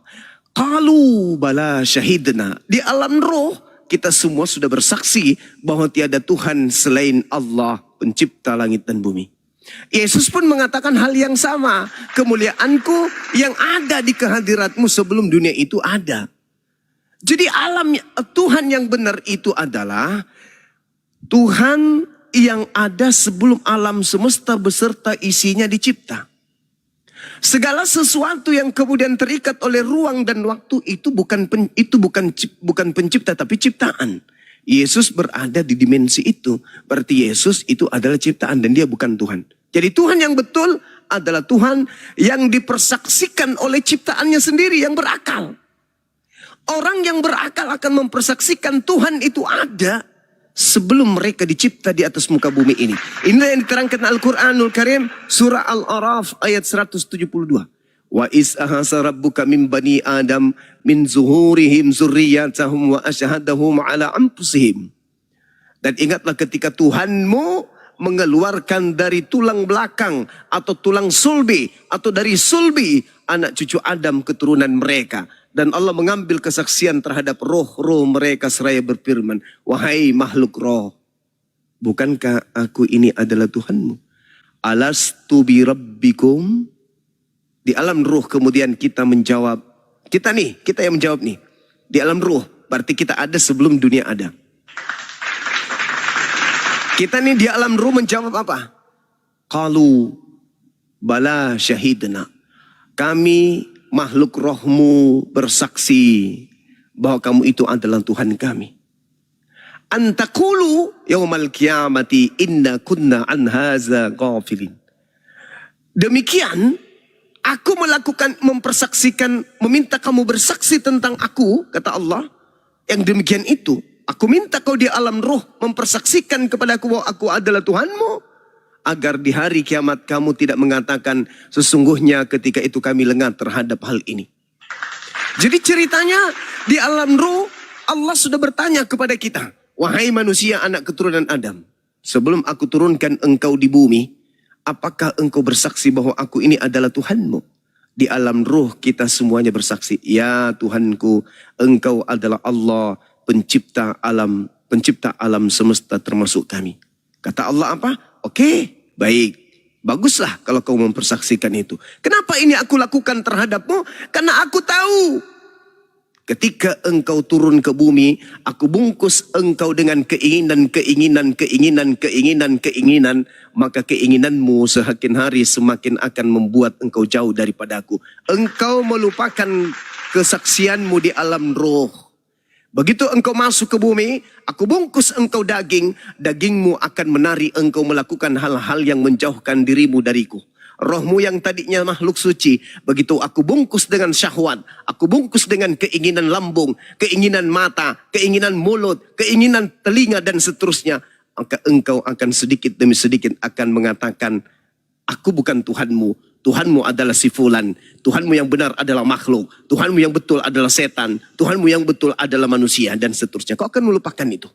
Qalu bala syahidna. Di alam roh kita semua sudah bersaksi bahwa tiada Tuhan selain Allah pencipta langit dan bumi. Yesus pun mengatakan hal yang sama. Kemuliaanku yang ada di kehadiratmu sebelum dunia itu ada. Jadi alam Tuhan yang benar itu adalah Tuhan yang ada sebelum alam semesta beserta isinya dicipta. Segala sesuatu yang kemudian terikat oleh ruang dan waktu itu bukan pencipta tapi ciptaan. Yesus berada di dimensi itu. Berarti Yesus itu adalah ciptaan dan dia bukan Tuhan. Jadi Tuhan yang betul adalah Tuhan yang dipersaksikan oleh ciptaannya sendiri yang berakal. Orang yang berakal akan mempersaksikan Tuhan itu ada sebelum mereka dicipta di atas muka bumi ini. Inilah yang diterangkan Al-Quranul Karim, surah Al-A'raf ayat 172. Wa is ahasa rabbuka min bani Adam min zuhurihim zurriyatahum wa asyhadahum ala anfusihim. Dan ingatlah ketika Tuhanmu mengeluarkan dari tulang belakang atau tulang sulbi atau dari sulbi anak cucu Adam keturunan mereka. Dan Allah mengambil kesaksian terhadap roh-roh mereka seraya berfirman, wahai makhluk roh, bukankah aku ini adalah Tuhanmu? Alastu bi rabbikum? Di alam ruh kemudian kita menjawab, kita yang menjawab nih. Di alam ruh, berarti kita ada sebelum dunia ada. Kita nih di alam ruh menjawab apa? Qalu bala syahidna. Kami makhluk rohmu bersaksi bahwa kamu itu adalah Tuhan kami. Antakulu yaumal qiyamati inna kunna an haza ghafilin. Demikian aku mempersaksikan, meminta kamu bersaksi tentang aku, kata Allah. Yang demikian itu, aku minta kau di alam roh mempersaksikan kepada aku bahwa aku adalah Tuhanmu. Agar di hari kiamat kamu tidak mengatakan sesungguhnya ketika itu kami lengah terhadap hal ini. Jadi ceritanya di alam roh Allah sudah bertanya kepada kita. Wahai manusia anak keturunan Adam. Sebelum aku turunkan engkau di bumi. Apakah engkau bersaksi bahwa aku ini adalah Tuhanmu? Di alam roh kita semuanya bersaksi. Ya Tuhanku, engkau adalah Allah pencipta alam semesta termasuk kami. Kata Allah apa? Oke, baik. Baguslah kalau kau mempersaksikan itu. Kenapa ini aku lakukan terhadapmu? Karena aku tahu. Ketika engkau turun ke bumi, aku bungkus engkau dengan keinginan, maka keinginanmu semakin hari semakin akan membuat engkau jauh daripada aku. Engkau melupakan kesaksianmu di alam roh. Begitu engkau masuk ke bumi, aku bungkus engkau daging, dagingmu akan menarik engkau melakukan hal-hal yang menjauhkan dirimu dariku. Rohmu yang tadinya makhluk suci, begitu aku bungkus dengan syahwat, aku bungkus dengan keinginan lambung, keinginan mata, keinginan mulut, keinginan telinga dan seterusnya, maka engkau akan sedikit demi sedikit akan mengatakan, aku bukan Tuhanmu, Tuhanmu adalah si fulan, Tuhanmu yang benar adalah makhluk, Tuhanmu yang betul adalah setan, Tuhanmu yang betul adalah manusia dan seterusnya. Kau akan melupakan itu.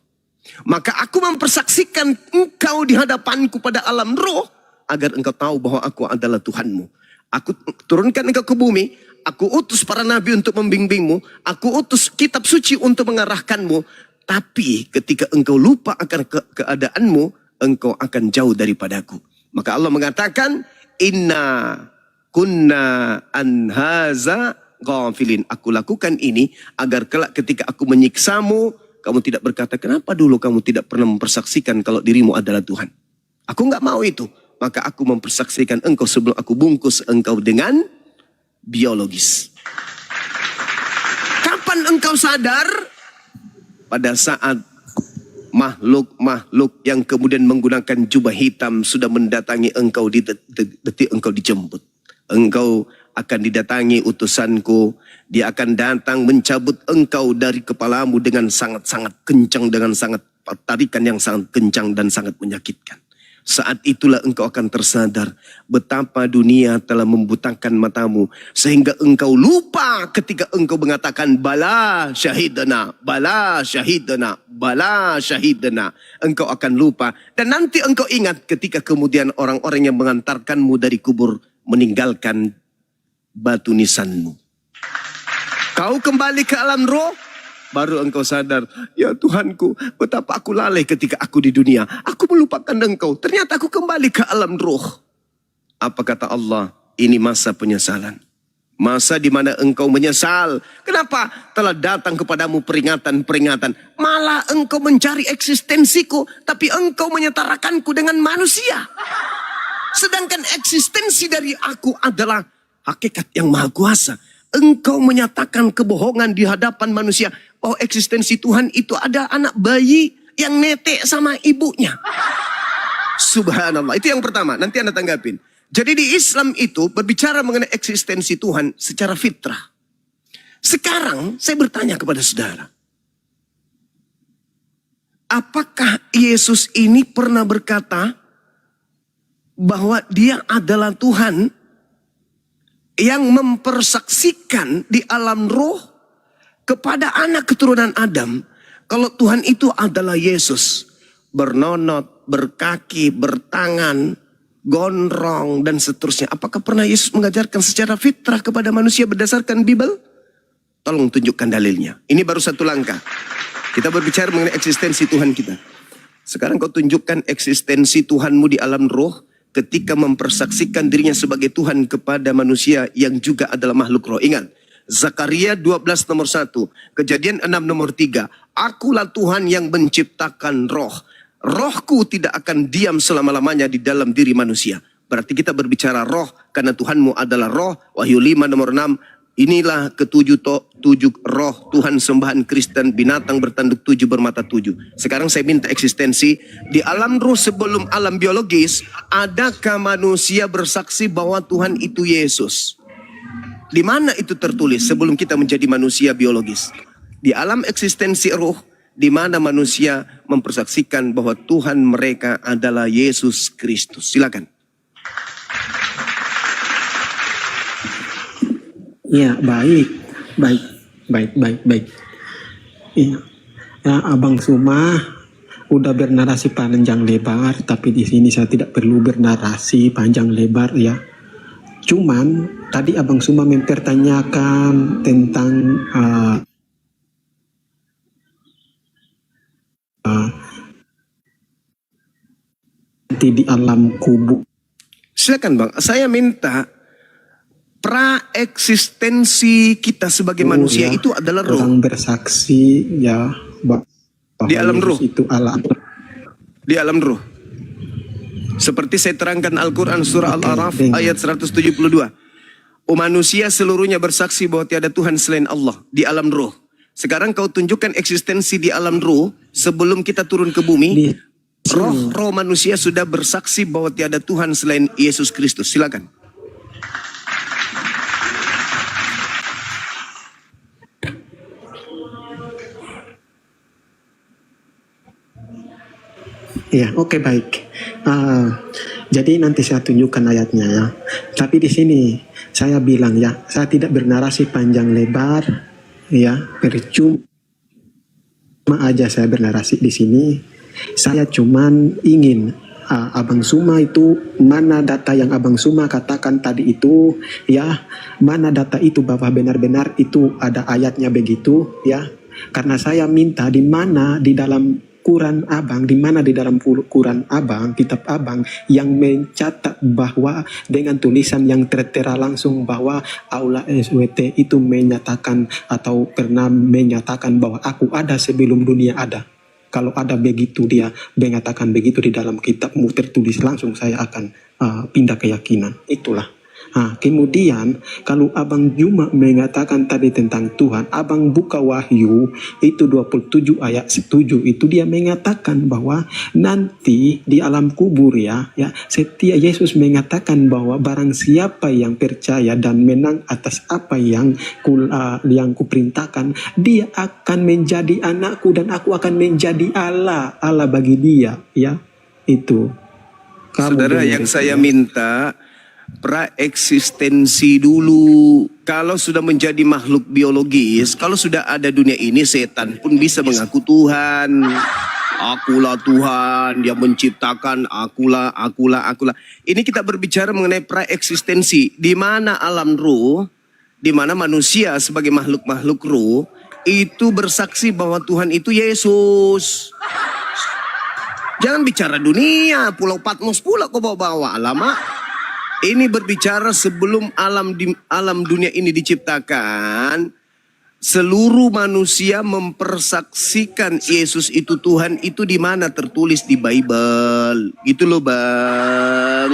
Maka aku mempersaksikan engkau di hadapanku pada alam roh, agar engkau tahu bahwa aku adalah Tuhanmu. Aku turunkan engkau ke bumi, aku utus para nabi untuk membimbingmu, aku utus kitab suci untuk mengarahkanmu. Tapi ketika engkau lupa akan keadaanmu, engkau akan jauh daripadaku. Maka Allah mengatakan, Inna kunna an haza ghafilin. Aku lakukan ini agar kelak ketika aku menyiksamu, kamu tidak berkata, kenapa dulu kamu tidak pernah mempersaksikan kalau dirimu adalah Tuhan? Aku nggak mau itu. Maka aku mempersaksikan engkau sebelum aku bungkus engkau dengan biologis. Kapan engkau sadar? Pada saat makhluk-makhluk yang kemudian menggunakan jubah hitam sudah mendatangi engkau di detik engkau dijemput. Engkau akan didatangi utusanku. Dia akan datang mencabut engkau dari kepalamu dengan sangat-sangat kencang, dengan sangat tarikan yang sangat kencang dan sangat menyakitkan. Saat itulah engkau akan tersadar betapa dunia telah membutakan matamu. Sehingga engkau lupa ketika engkau mengatakan bala syahidana, bala syahidana, bala syahidana. Engkau akan lupa. Dan nanti engkau ingat ketika kemudian orang-orang yang mengantarkanmu dari kubur meninggalkan batu nisanmu. Kau kembali ke alam roh. Baru engkau sadar, ya Tuhanku, betapa aku lalai ketika aku di dunia. Aku melupakan engkau. Ternyata aku kembali ke alam roh. Apa kata Allah? Ini masa penyesalan. Masa di mana engkau menyesal. Kenapa? Telah datang kepadamu peringatan-peringatan. Malah engkau mencari eksistensiku. Tapi engkau menyetarakanku dengan manusia. Sedangkan eksistensi dari aku adalah hakikat yang maha kuasa. Engkau menyatakan kebohongan di hadapan manusia. Bahwa eksistensi Tuhan itu ada anak bayi yang netek sama ibunya. Subhanallah. Itu yang pertama. Nanti Anda tanggapin. Jadi di Islam itu berbicara mengenai eksistensi Tuhan secara fitrah. Sekarang saya bertanya kepada saudara. apakah Yesus ini pernah berkata bahwa dia adalah Tuhan yang mempersaksikan di alam roh kepada anak keturunan Adam kalau Tuhan itu adalah Yesus, bernonot, berkaki, bertangan, gondrong, dan seterusnya? Apakah pernah Yesus mengajarkan secara fitrah kepada manusia berdasarkan Bible? Tolong tunjukkan dalilnya. Ini baru satu langkah. Kita berbicara mengenai eksistensi Tuhan kita. Sekarang kau tunjukkan eksistensi Tuhanmu di alam roh ketika mempersaksikan dirinya sebagai Tuhan kepada manusia yang juga adalah makhluk roh. Ingat, Zakaria 12 nomor 1, Kejadian 6 nomor 3. Akulah Tuhan yang menciptakan roh. Rohku tidak akan diam selama-lamanya di dalam diri manusia. Berarti kita berbicara roh karena Tuhanmu adalah roh. Wahyu 5 nomor 6. Inilah ketujuh roh Tuhan sembahan Kristen, binatang bertanduk 7 bermata 7. Sekarang saya minta eksistensi di alam roh sebelum alam biologis. Adakah manusia bersaksi bahwa Tuhan itu Yesus? Di mana itu tertulis sebelum kita menjadi manusia biologis? Di alam eksistensi roh, di mana manusia mempersaksikan bahwa Tuhan mereka adalah Yesus Kristus. Silakan. Ya, baik. Iya. Ya, Abang Suma udah bernarasi panjang lebar, tapi di sini saya tidak perlu bernarasi panjang lebar ya. Cuman tadi Abang Suma mempertanyakan tentang nanti di alam kubur. Silakan Bang, saya minta praeksistensi kita sebagai manusia ya, itu adalah roh. Orang bersaksi ya bahwa Di alam Yesus roh. itu alam. Di alam roh. Seperti saya terangkan Al-Quran surah Al-Araf ayat 172. Manusia seluruhnya bersaksi bahwa tiada Tuhan selain Allah di alam roh. Sekarang kau tunjukkan eksistensi di alam roh sebelum kita turun ke bumi. Roh manusia sudah bersaksi bahwa tiada Tuhan selain Yesus Kristus. Silakan. Ya, oke, baik. Jadi nanti saya tunjukkan ayatnya ya. Tapi di sini saya bilang ya, saya tidak bernarasi panjang lebar ya, percuma aja saya bernarasi di sini. Saya cuman ingin Abang Suma itu, mana data yang Abang Suma katakan tadi itu ya, mana data itu bahwa benar-benar itu ada ayatnya begitu ya. Karena saya minta di mana di dalam Quran Abang, di mana di dalam Quran Abang, kitab Abang yang mencatat bahwa dengan tulisan yang tertera langsung bahwa Aula SWT itu menyatakan atau pernah menyatakan bahwa aku ada sebelum dunia ada. Kalau ada begitu dia mengatakan begitu di dalam kitabmu tertulis langsung, saya akan pindah keyakinan. Itulah. Kemudian kalau Abang Juma mengatakan tadi tentang Tuhan, Abang buka Wahyu itu 27 ayat 7 itu dia mengatakan bahwa nanti di alam kubur ya setiap Yesus mengatakan bahwa barang siapa yang percaya dan menang atas apa yang kuperintahkan, dia akan menjadi anakku dan aku akan menjadi Allah bagi dia ya. Itu. Saudara, yang saya minta praeksistensi dulu. Kalau sudah menjadi makhluk biologis, kalau sudah ada dunia ini, setan pun bisa mengaku Tuhan. Akulah Tuhan yang menciptakan, akulah. Ini kita berbicara mengenai praeksistensi. Di mana alam roh, di mana manusia sebagai makhluk-makhluk roh itu bersaksi bahwa Tuhan itu Yesus. Jangan bicara dunia, Pulau Patmos pula kau bawa-bawa, alamak. Ini berbicara sebelum alam dunia ini diciptakan, seluruh manusia mempersaksikan Yesus itu Tuhan. Itu di mana tertulis di Bible. Gitu loh Bang.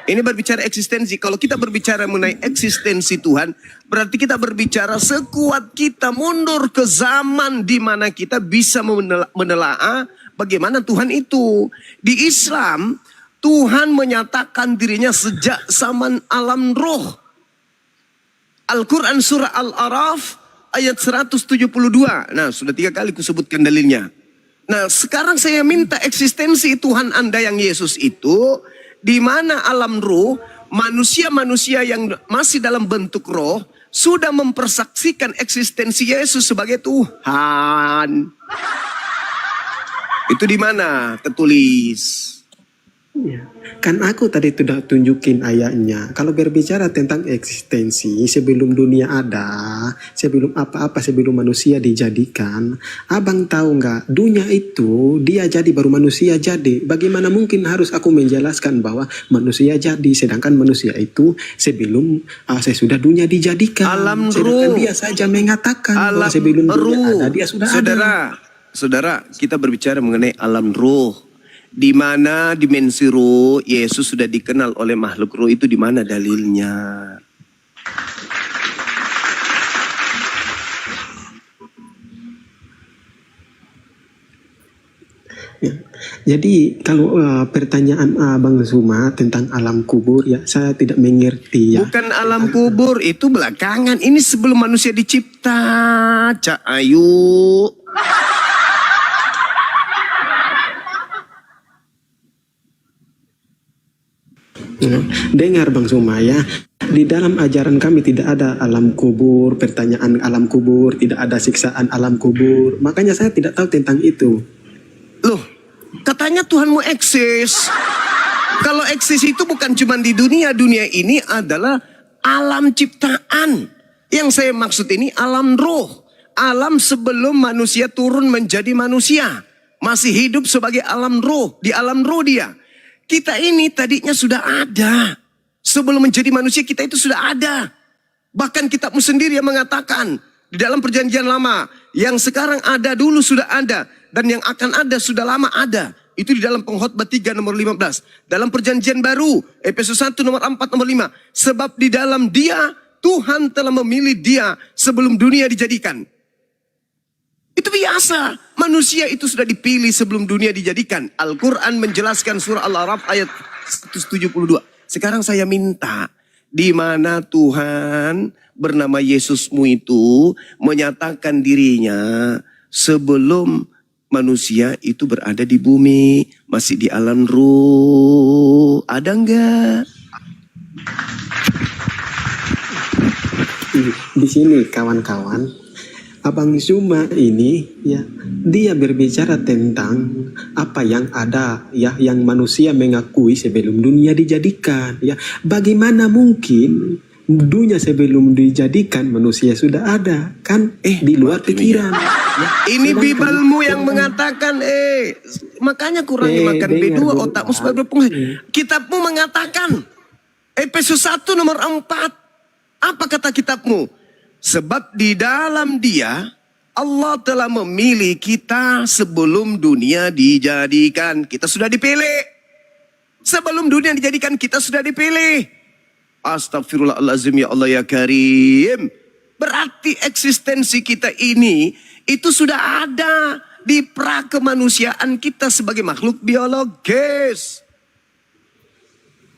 Ini berbicara eksistensi. Kalau kita berbicara mengenai eksistensi Tuhan, berarti kita berbicara sekuat kita mundur ke zaman di mana kita bisa menelaah bagaimana Tuhan itu. Di Islam, Tuhan menyatakan dirinya sejak zaman alam roh. Al-Quran surah Al-Araf ayat 172. Nah, sudah 3 kali kusebutkan dalilnya. Nah, sekarang saya minta eksistensi Tuhan Anda yang Yesus itu, di mana alam roh, manusia-manusia yang masih dalam bentuk roh, sudah mempersaksikan eksistensi Yesus sebagai Tuhan. Itu di mana tertulis? Ya. Kan aku tadi sudah tunjukin ayatnya. Kalau berbicara tentang eksistensi sebelum dunia ada, sebelum apa-apa, sebelum manusia dijadikan, abang tahu nggak? Dunia itu dia jadi baru manusia jadi. Bagaimana mungkin harus aku menjelaskan bahwa manusia jadi, sedangkan manusia itu sebelum sesudah dunia dijadikan. Alam Sedangkan ruh. dia saja mengatakan bahwa Alam sebelum dunia ruh. ada dia sudah Saudara, ada. saudara, kita berbicara mengenai alam ruh. Di mana dimensi ruh Yesus sudah dikenal oleh makhluk ruh itu, di mana dalilnya? Ya. Jadi kalau pertanyaan Bang Zuma tentang alam kubur, ya saya tidak mengerti ya. Bukan alam kubur, itu belakangan. Ini sebelum manusia dicipta. Cak Ayu. Ya. Dengar Bang Zuma ya, di dalam ajaran kami tidak ada alam kubur, pertanyaan alam kubur, tidak ada siksaan alam kubur. Makanya saya tidak tahu tentang itu. Loh, katanya Tuhanmu eksis. Kalau eksis itu bukan cuma di dunia. Dunia ini adalah alam ciptaan. Yang saya maksud ini alam roh. Alam sebelum manusia turun menjadi manusia. Masih hidup sebagai alam roh. Di alam roh dia. Kita ini tadinya sudah ada. Sebelum menjadi manusia kita itu sudah ada. Bahkan kitabmu sendiri yang mengatakan di dalam perjanjian lama, yang sekarang ada dulu sudah ada, dan yang akan ada sudah lama ada. Itu di dalam Pengkhotbah 3 nomor 15. Dalam perjanjian baru, Efesus 1 nomor 4 nomor 5. Sebab di dalam dia, Tuhan telah memilih dia sebelum dunia dijadikan. Itu biasa. Manusia itu sudah dipilih sebelum dunia dijadikan. Al-Quran menjelaskan surah Al-A'raf ayat 172. Sekarang saya minta, di mana Tuhan bernama Yesusmu itu menyatakan dirinya sebelum manusia itu berada di bumi, masih di alam ruh. Ada enggak? Di sini kawan-kawan, Abang Zuma ini ya, dia berbicara tentang apa yang ada ya, yang manusia mengakui sebelum dunia dijadikan ya. Bagaimana mungkin dunia sebelum dijadikan manusia sudah ada, kan di luar pikiran ya. Ini Sedangkan Bibalmu yang tentang- mengatakan makanya kurangi makan dengar B2 dulu, otakmu Pak. supaya berfungsi. Kitabmu mengatakan Efesus 1 nomor 4. Apa kata kitabmu? Sebab di dalam dia Allah telah memilih kita sebelum dunia dijadikan. Kita sudah dipilih. Sebelum dunia dijadikan kita sudah dipilih. Astagfirullahaladzim ya Allah ya Karim. Berarti eksistensi kita ini itu sudah ada di prakemanusiaan kita sebagai makhluk biologis.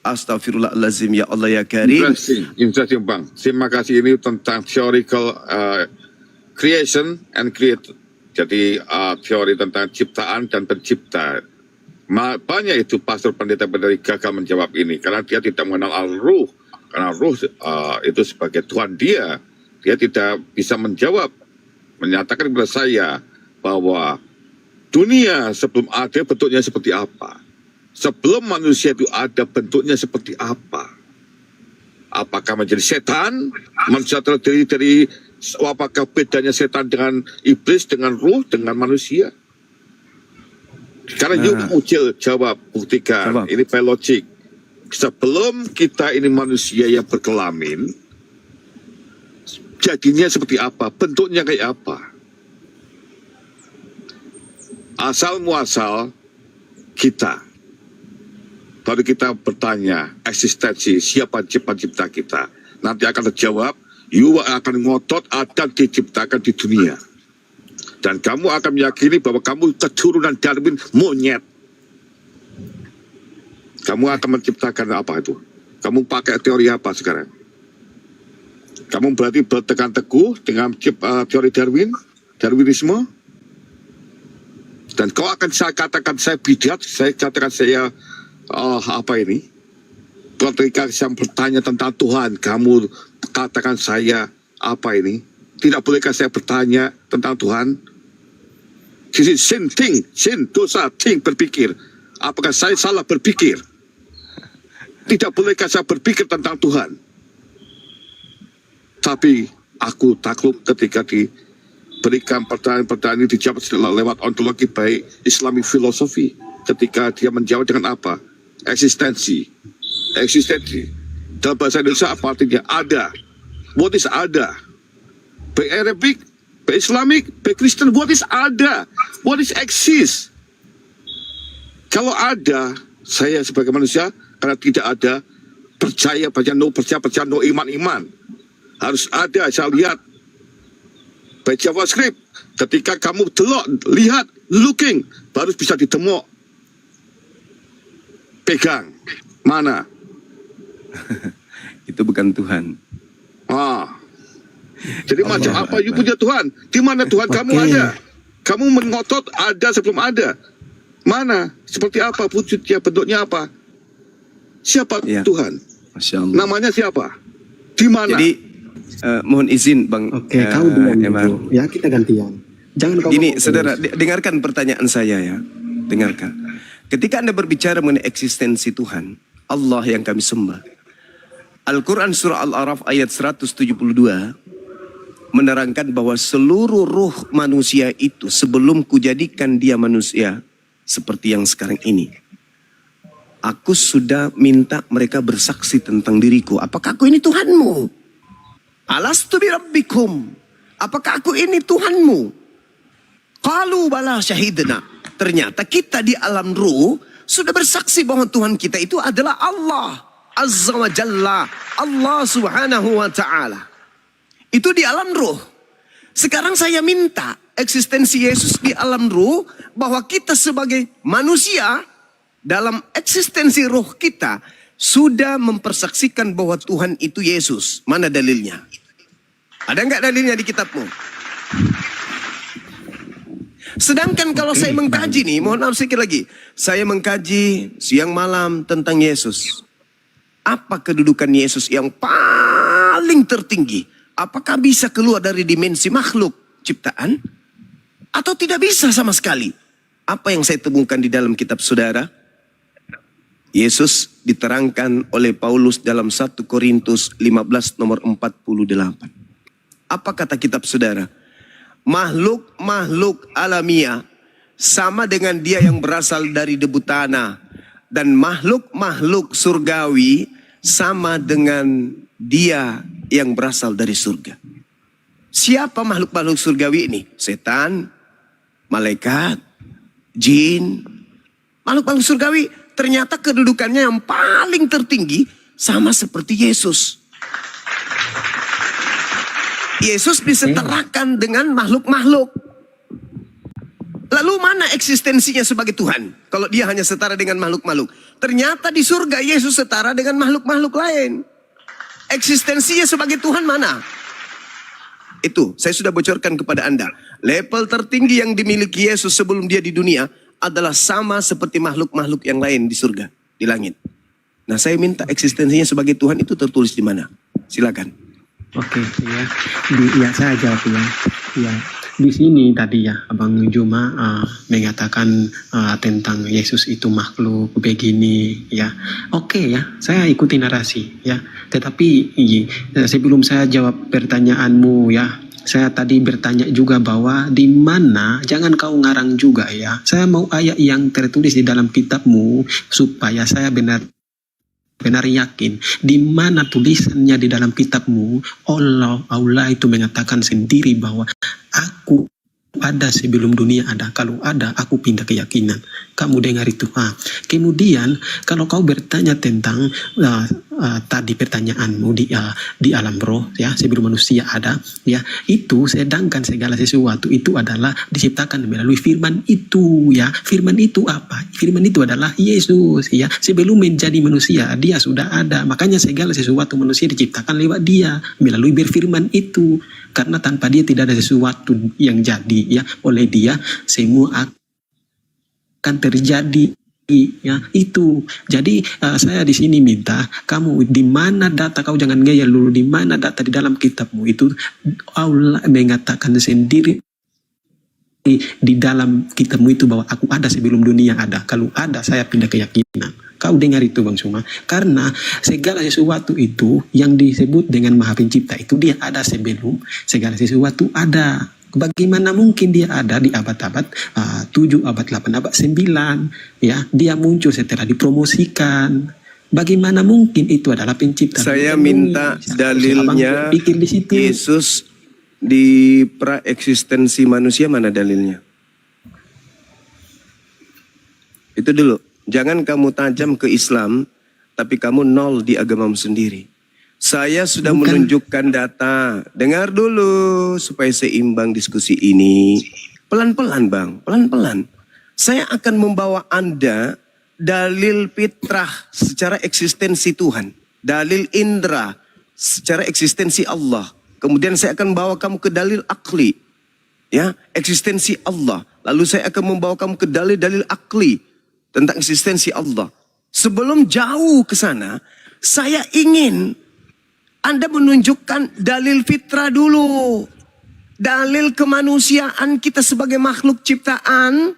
Astagfirullahaladzim ya Allah ya Karim. Interesting Bang. Terima kasih, ini tentang theoretical creation and create. Jadi teori tentang ciptaan dan pencipta. Banyak itu pastor pendeta-pendeta gagal menjawab ini karena dia tidak mengenal al-ruh. Karena ruh itu sebagai Tuhan dia tidak bisa menjawab, menyatakan kepada saya bahwa dunia sebelum ada bentuknya seperti apa. Sebelum manusia itu ada bentuknya seperti apa? Apakah menjadi setan? Manusia terdiri dari, apakah bedanya setan dengan iblis, dengan ruh, dengan manusia? Karena yuk Ucil jawab, buktikan. Jawab. Ini by logic. Sebelum kita ini manusia yang berkelamin, jadinya seperti apa? Bentuknya kayak apa? Asal muasal kita. Baru kita bertanya, eksistensi, siapa pencipta kita? Nanti akan terjawab, you akan ngotot akan diciptakan di dunia. Dan kamu akan meyakini bahwa kamu keturunan Darwin monyet. Kamu akan menciptakan apa itu? Kamu pakai teori apa sekarang? Kamu berarti bertekan teguh dengan teori Darwinisme. Dan kau akan saya katakan saya bidat, saya katakan saya ketika saya bertanya tentang Tuhan, kamu katakan saya tidak bolehkah saya bertanya tentang Tuhan? Sin, dosa, berpikir. Apakah saya salah berpikir? Tidak bolehkah saya berpikir tentang Tuhan? Tapi aku takluk ketika diberikan pertanyaan-pertanyaan ini dijawab lewat ontologi baik Islamic filosofi. Ketika dia menjawab dengan apa? Eksistensi. Dalam bahasa Indonesia apa artinya? Ada. What is ada? Baik Arabic, baik Islamic, baik Kristen, what is ada? What is exist? Kalau ada, saya sebagai manusia, karena tidak ada, percaya no iman. Harus ada, saya lihat. Baik JavaScript, ketika kamu lihat, looking, baru bisa ditemuk. Pegang. Mana? Itu bukan Tuhan. Jadi macam apa you punya Tuhan? Di mana Tuhan kamu ada? Kamu mengotot ada sebelum ada. Mana? Seperti apa wujudnya, bentuknya apa? Siapa Tuhan? Masya Allah. Namanya siapa? Di mana? Jadi mohon izin Bang. Kau duluan Emar. dulu. Ya, kita gantian. Jangan kau Gini, ngomong saudara, terus. dengarkan pertanyaan saya ya. Dengarkan. Ketika Anda berbicara mengenai eksistensi Tuhan, Allah yang kami sembah. Al-Quran surah Al-A'raf ayat 172 menerangkan bahwa seluruh ruh manusia itu sebelum kujadikan dia manusia seperti yang sekarang ini, aku sudah minta mereka bersaksi tentang diriku. Apakah aku ini Tuhanmu? Alastu bi rabbikum? Apakah aku ini Tuhanmu? Qalu bala syahidna. Ternyata kita di alam ruh sudah bersaksi bahwa Tuhan kita itu adalah Allah Azza wa Jalla, Allah Subhanahu wa Ta'ala. Itu di alam ruh. Sekarang saya minta eksistensi Yesus di alam ruh, bahwa kita sebagai manusia dalam eksistensi ruh kita sudah mempersaksikan bahwa Tuhan itu Yesus. Mana dalilnya? Ada nggak dalilnya di kitabmu? Sedangkan kalau saya mengkaji nih, mohon maaf sedikit lagi. Saya mengkaji siang malam tentang Yesus. Apa kedudukan Yesus yang paling tertinggi? Apakah bisa keluar dari dimensi makhluk ciptaan? Atau tidak bisa sama sekali? Apa yang saya temukan di dalam kitab saudara? Yesus diterangkan oleh Paulus dalam 1 Korintus 15 nomor 48. Apa kata kitab saudara? Makhluk alamiah sama dengan dia yang berasal dari debu tanah. Dan makhluk surgawi sama dengan dia yang berasal dari surga. Siapa makhluk surgawi ini? Setan, malaikat, jin. Makhluk surgawi ternyata kedudukannya yang paling tertinggi sama seperti Yesus. Yesus disetarakan dengan makhluk-makhluk. Lalu mana eksistensinya sebagai Tuhan? Kalau dia hanya setara dengan makhluk-makhluk. Ternyata di surga Yesus setara dengan makhluk-makhluk lain. Eksistensinya sebagai Tuhan mana? Itu saya sudah bocorkan kepada Anda. Level tertinggi yang dimiliki Yesus sebelum dia di dunia adalah sama seperti makhluk-makhluk yang lain di surga, di langit. Nah, saya minta eksistensinya sebagai Tuhan itu tertulis di mana? Silakan. Oke, ya. Ya, saya jawab ya. Ya. Di sini tadi ya Abang Juma mengatakan tentang Yesus itu makhluk begini ya. Oke ya, saya ikuti narasi ya. Tetapi sebelum saya jawab pertanyaanmu ya, saya tadi bertanya juga bahwa di mana, jangan kau ngarang juga ya. Saya mau ayat yang tertulis di dalam kitabmu supaya saya benar yakin di mana tulisannya di dalam kitabmu. Allah itu mengatakan sendiri bahwa aku ada sebelum dunia ada. Kalau ada, aku pindah keyakinan. Kamu dengar itu. Kemudian kalau kau bertanya tentang tadi pertanyaanmu di alam roh ya, sebelum manusia ada ya, itu sedangkan segala sesuatu itu adalah diciptakan melalui firman itu ya. Firman itu apa? Firman itu adalah Yesus ya. Sebelum menjadi manusia dia sudah ada, makanya segala sesuatu manusia diciptakan lewat dia melalui berfirman itu, karena tanpa dia tidak ada sesuatu yang jadi ya. Oleh dia semua akan terjadi ya. Itu jadi saya di sini minta kamu, di mana data, kau jangan ngeyel dulu, di mana data di dalam kitabmu itu Allah mengatakan sendiri di dalam kitabmu itu bahwa aku ada sebelum dunia ada. Kalau ada saya pindah keyakinan. Kau dengar itu Bang Suma, karena segala sesuatu itu yang disebut dengan Maha Pencipta itu dia ada sebelum segala sesuatu ada. Bagaimana mungkin dia ada di abad-abad 7, abad 8, abad 9 ya, dia muncul setelah dipromosikan. Bagaimana mungkin itu adalah pencipta? Saya minta dalilnya pikir di situ. Yesus di praeksistensi manusia, mana dalilnya? Itu dulu. Jangan kamu tajam ke Islam tapi kamu nol di agamamu sendiri. Saya sudah menunjukkan data. Dengar dulu supaya seimbang diskusi ini. Pelan-pelan Bang, pelan-pelan. Saya akan membawa Anda dalil fitrah secara eksistensi Tuhan. Dalil indra secara eksistensi Allah. Kemudian saya akan bawa kamu ke dalil akli. Ya, eksistensi Allah. Lalu saya akan membawa kamu ke dalil-dalil akli tentang eksistensi Allah. Sebelum jauh ke sana, saya ingin Anda menunjukkan dalil fitrah dulu. Dalil kemanusiaan kita sebagai makhluk ciptaan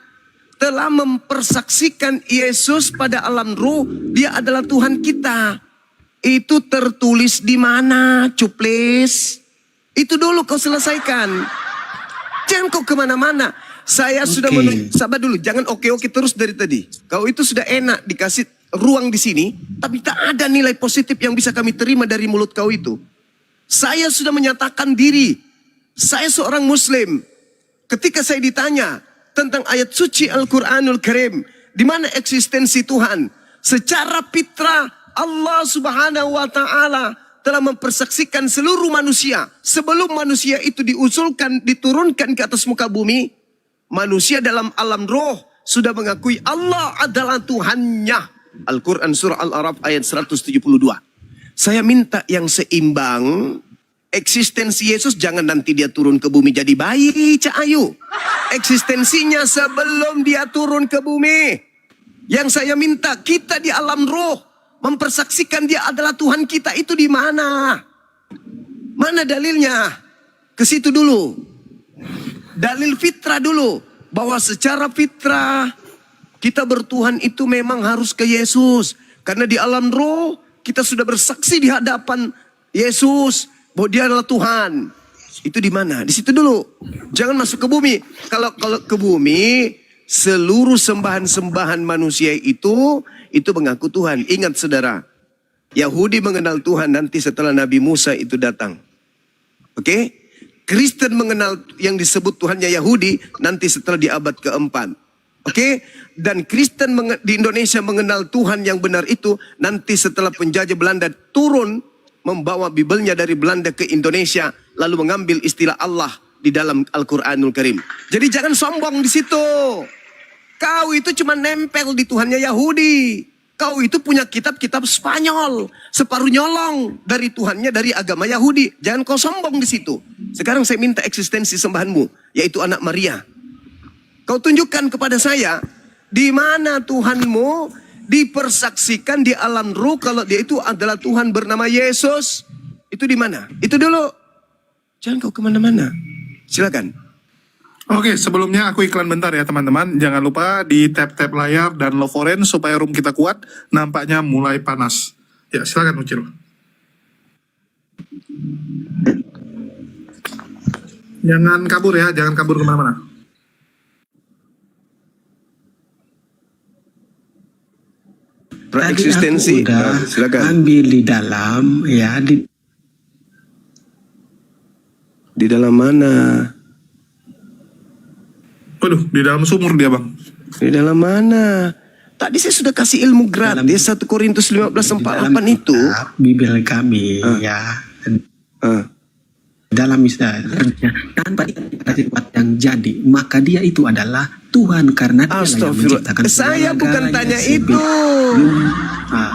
telah mempersaksikan Yesus pada alam ruh. Dia adalah Tuhan kita. Itu tertulis di mana, cuplis? Itu dulu kau selesaikan. Jangan kau kemana-mana. Saya sudah sabar dulu. Jangan oke-oke terus dari tadi. Kau itu sudah enak dikasih ruang di sini, tapi tak ada nilai positif yang bisa kami terima dari mulut kau itu. Saya sudah menyatakan diri, saya seorang Muslim. Ketika saya ditanya tentang ayat suci Al-Quranul Karim, di mana eksistensi Tuhan, secara fitrah Allah Subhanahu wa Ta'ala telah mempersaksikan seluruh manusia. Sebelum manusia itu diusulkan, diturunkan ke atas muka bumi, manusia dalam alam roh sudah mengakui Allah adalah Tuhannya. Al-Quran surah Al-Araf ayat 172. Saya minta yang seimbang. Eksistensi Yesus jangan nanti dia turun ke bumi jadi bayi, Cak Ayu. Eksistensinya sebelum dia turun ke bumi. Yang saya minta kita di alam roh mempersaksikan dia adalah Tuhan kita, itu di mana? Mana dalilnya? Ke situ dulu. Dalil fitrah dulu. Bahwa secara fitrah kita bertuhan itu memang harus ke Yesus. Karena di alam roh kita sudah bersaksi di hadapan Yesus bahwa dia adalah Tuhan. Itu di mana? Di situ dulu. Jangan masuk ke bumi. Kalau ke bumi, seluruh sembahan-sembahan manusia itu mengaku Tuhan. Ingat saudara, Yahudi mengenal Tuhan nanti setelah Nabi Musa itu datang. Oke? Kristen mengenal yang disebut Tuhannya Yahudi nanti setelah di abad keempat. Oke? Dan Kristen di Indonesia mengenal Tuhan yang benar itu nanti setelah penjajah Belanda turun membawa Bibelnya dari Belanda ke Indonesia lalu mengambil istilah Allah di dalam Al-Quranul Karim. Jadi jangan sombong di situ. Kau itu cuma nempel di Tuhannya Yahudi. Kau itu punya kitab-kitab Spanyol, separuh nyolong dari Tuhannya dari agama Yahudi. Jangan kau sombong di situ. Sekarang saya minta eksistensi sembahanmu, yaitu anak Maria. Kau tunjukkan kepada saya di mana Tuhanmu dipersaksikan di alam ruh kalau dia itu adalah Tuhan bernama Yesus. Itu di mana? Itu dulu. Jangan kau kemana-mana. Silakan. Oke, sebelumnya aku iklan bentar ya teman-teman. Jangan lupa di tap-tap layar dan love orange supaya room kita kuat. Nampaknya mulai panas. Ya, silakan Ucil. Jangan kabur ya, jangan kabur kemana-mana. Eksistensi. Udah Silakan. ambil di dalam ya Di dalam mana? Waduh, di dalam sumur dia bang. Di dalam mana? Tadi saya sudah kasih ilmu gratis 1 Korintus 15:48 itu. Bibel kami ya. Dalam misalnya tanpa ada sesuatu yang jadi, maka dia itu adalah Tuhan karena dia yang Astagfirullah. menciptakan Saya segala bukan galanya tanya sebelum itu.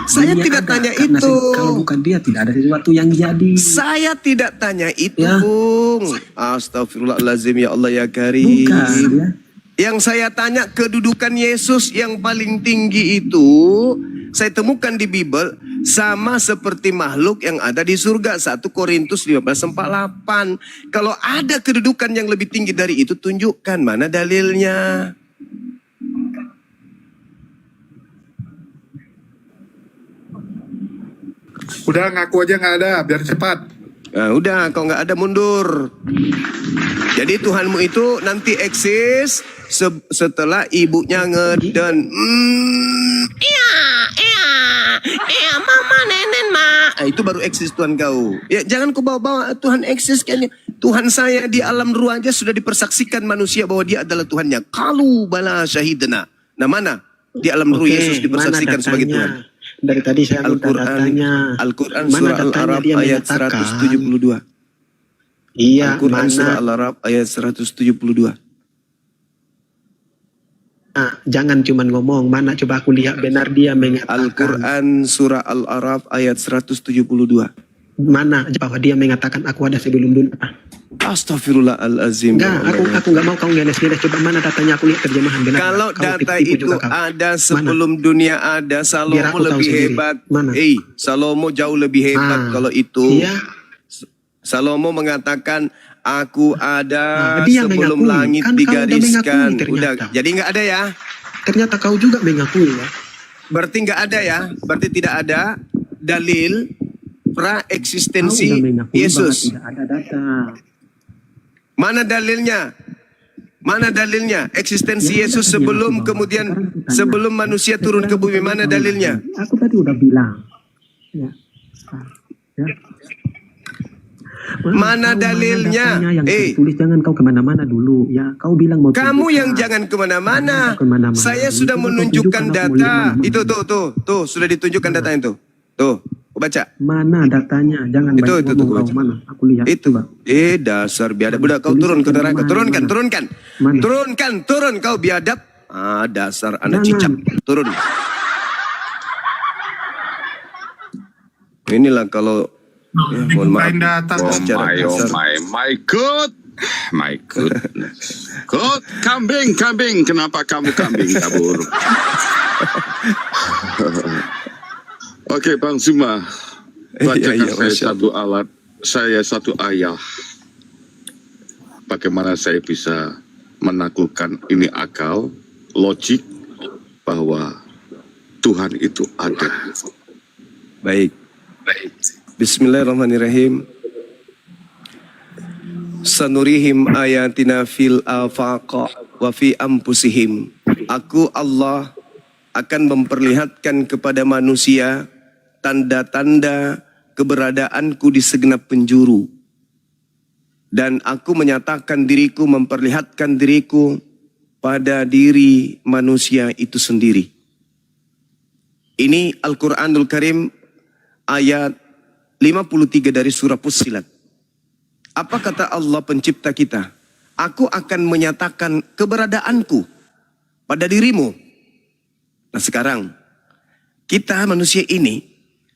Saya dunia tidak ada, tanya karena itu. kalau bukan dia tidak ada sesuatu yang jadi. Saya tidak tanya itu, Ya. Bung. Astagfirullahaladzim, ya Allah ya Karim. Bukan ya. Yang saya tanya kedudukan Yesus yang paling tinggi itu saya temukan di Bible sama seperti makhluk yang ada di surga. 1 Korintus 15:48. Kalau ada kedudukan yang lebih tinggi dari itu, tunjukkan mana dalilnya. Udah ngaku aja nggak ada, biar cepat. Nah, udah, kalau nggak ada mundur. Jadi Tuhanmu itu nanti eksis setelah ibunya ngeden. Iya, mama, nenek, ma. Nah, itu baru eksis Tuhan kau. Ya, jangan kau bawa-bawa Tuhan eksis kayaknya. Tuhan saya di alam ruh aja sudah dipersaksikan manusia bahwa dia adalah Tuhannya. Kalu bala syahidna. Nah, mana? Di alam ruh Oke, Yesus dipersaksikan mana sebagai datanya? Tuhan. Dari tadi saya minta datanya. Al-Quran Mana surah datanya Al-Araf dia ayat menyatakan? 172. Iya, Al-Quran surah mana? Al-Araf ayat 172. Jangan cuma ngomong, mana coba aku lihat benar dia mengatakan. Al-Quran surah Al-Araf ayat 172. Mana bahwa dia mengatakan aku ada sebelum dunia. Astaghfirullahalazim. Enggak, aku enggak mau kau ngeles-ngeles. Coba mana datanya, aku lihat terjemahan benar. Kalau Kau data tipu itu juga kau. ada sebelum dunia ada, Biar Salomo aku tahu lebih sendiri. hebat. Mana? Salomo jauh lebih hebat kalau itu. Iya. Salomo mengatakan aku ada dia sebelum mengakui. langit Kan kau udah digariskan. mengakui Udah, ternyata. jadi nggak ada ya? Ternyata kau juga mengakui ya. Berarti nggak ada ya? Berarti tidak ada dalil Kau pra-eksistensi udah mengakui bahwa Yesus. tidak ada data. Mana dalilnya? Mana dalilnya? Eksistensi Ya, Yesus tadi sebelum aku bawa. kemudian Sekarang aku tanya. sebelum manusia turun ke bumi, mana dalilnya? Aku tadi udah bilang. Ya. Ya. Mana Kau dalilnya? datanya yang tertulis, jangan kau kemana-mana dulu. Ya, kau bilang mau Kamu tunjukkan. yang jangan kemana-mana. Jangan kemana-mana. Saya Itu sudah kau menunjukkan tunjukkan aku lihat data. mana-mana. Itu sudah ditunjukkan data itu. Tuh, kau baca. Mana datanya? Jangan Itu, banyak itu, ngomong tuh, kau. Mana? Aku lihat. Itu, Coba. dasar biadab. Udah kau turun ke neraka. Turunkan. Mana? Turun kau biadab. Dasar anak Jangan. cicak. Turun. Inilah kalau mohon maaf. Lain data. Secara kasar. My God. My goodness. God, kambing. Kenapa kamu kambing kabur? Oke, Bang Zuma. Bacakan Iya, saya Masya satu alat. Saya satu ayat. Bagaimana saya bisa menaklukkan ini akal, logik, bahwa Tuhan itu ada. Baik. Bismillahirrahmanirrahim. Sanurihim ayatina fil afaqa wa fi anfusihim. Aku Allah akan memperlihatkan kepada manusia tanda-tanda keberadaanku di segenap penjuru. Dan aku menyatakan diriku, memperlihatkan diriku pada diri manusia itu sendiri. Ini Al-Quranul Karim ayat 53 dari surah Fussilat. Apa kata Allah pencipta kita? Aku akan menyatakan keberadaanku pada dirimu. Nah sekarang, kita manusia ini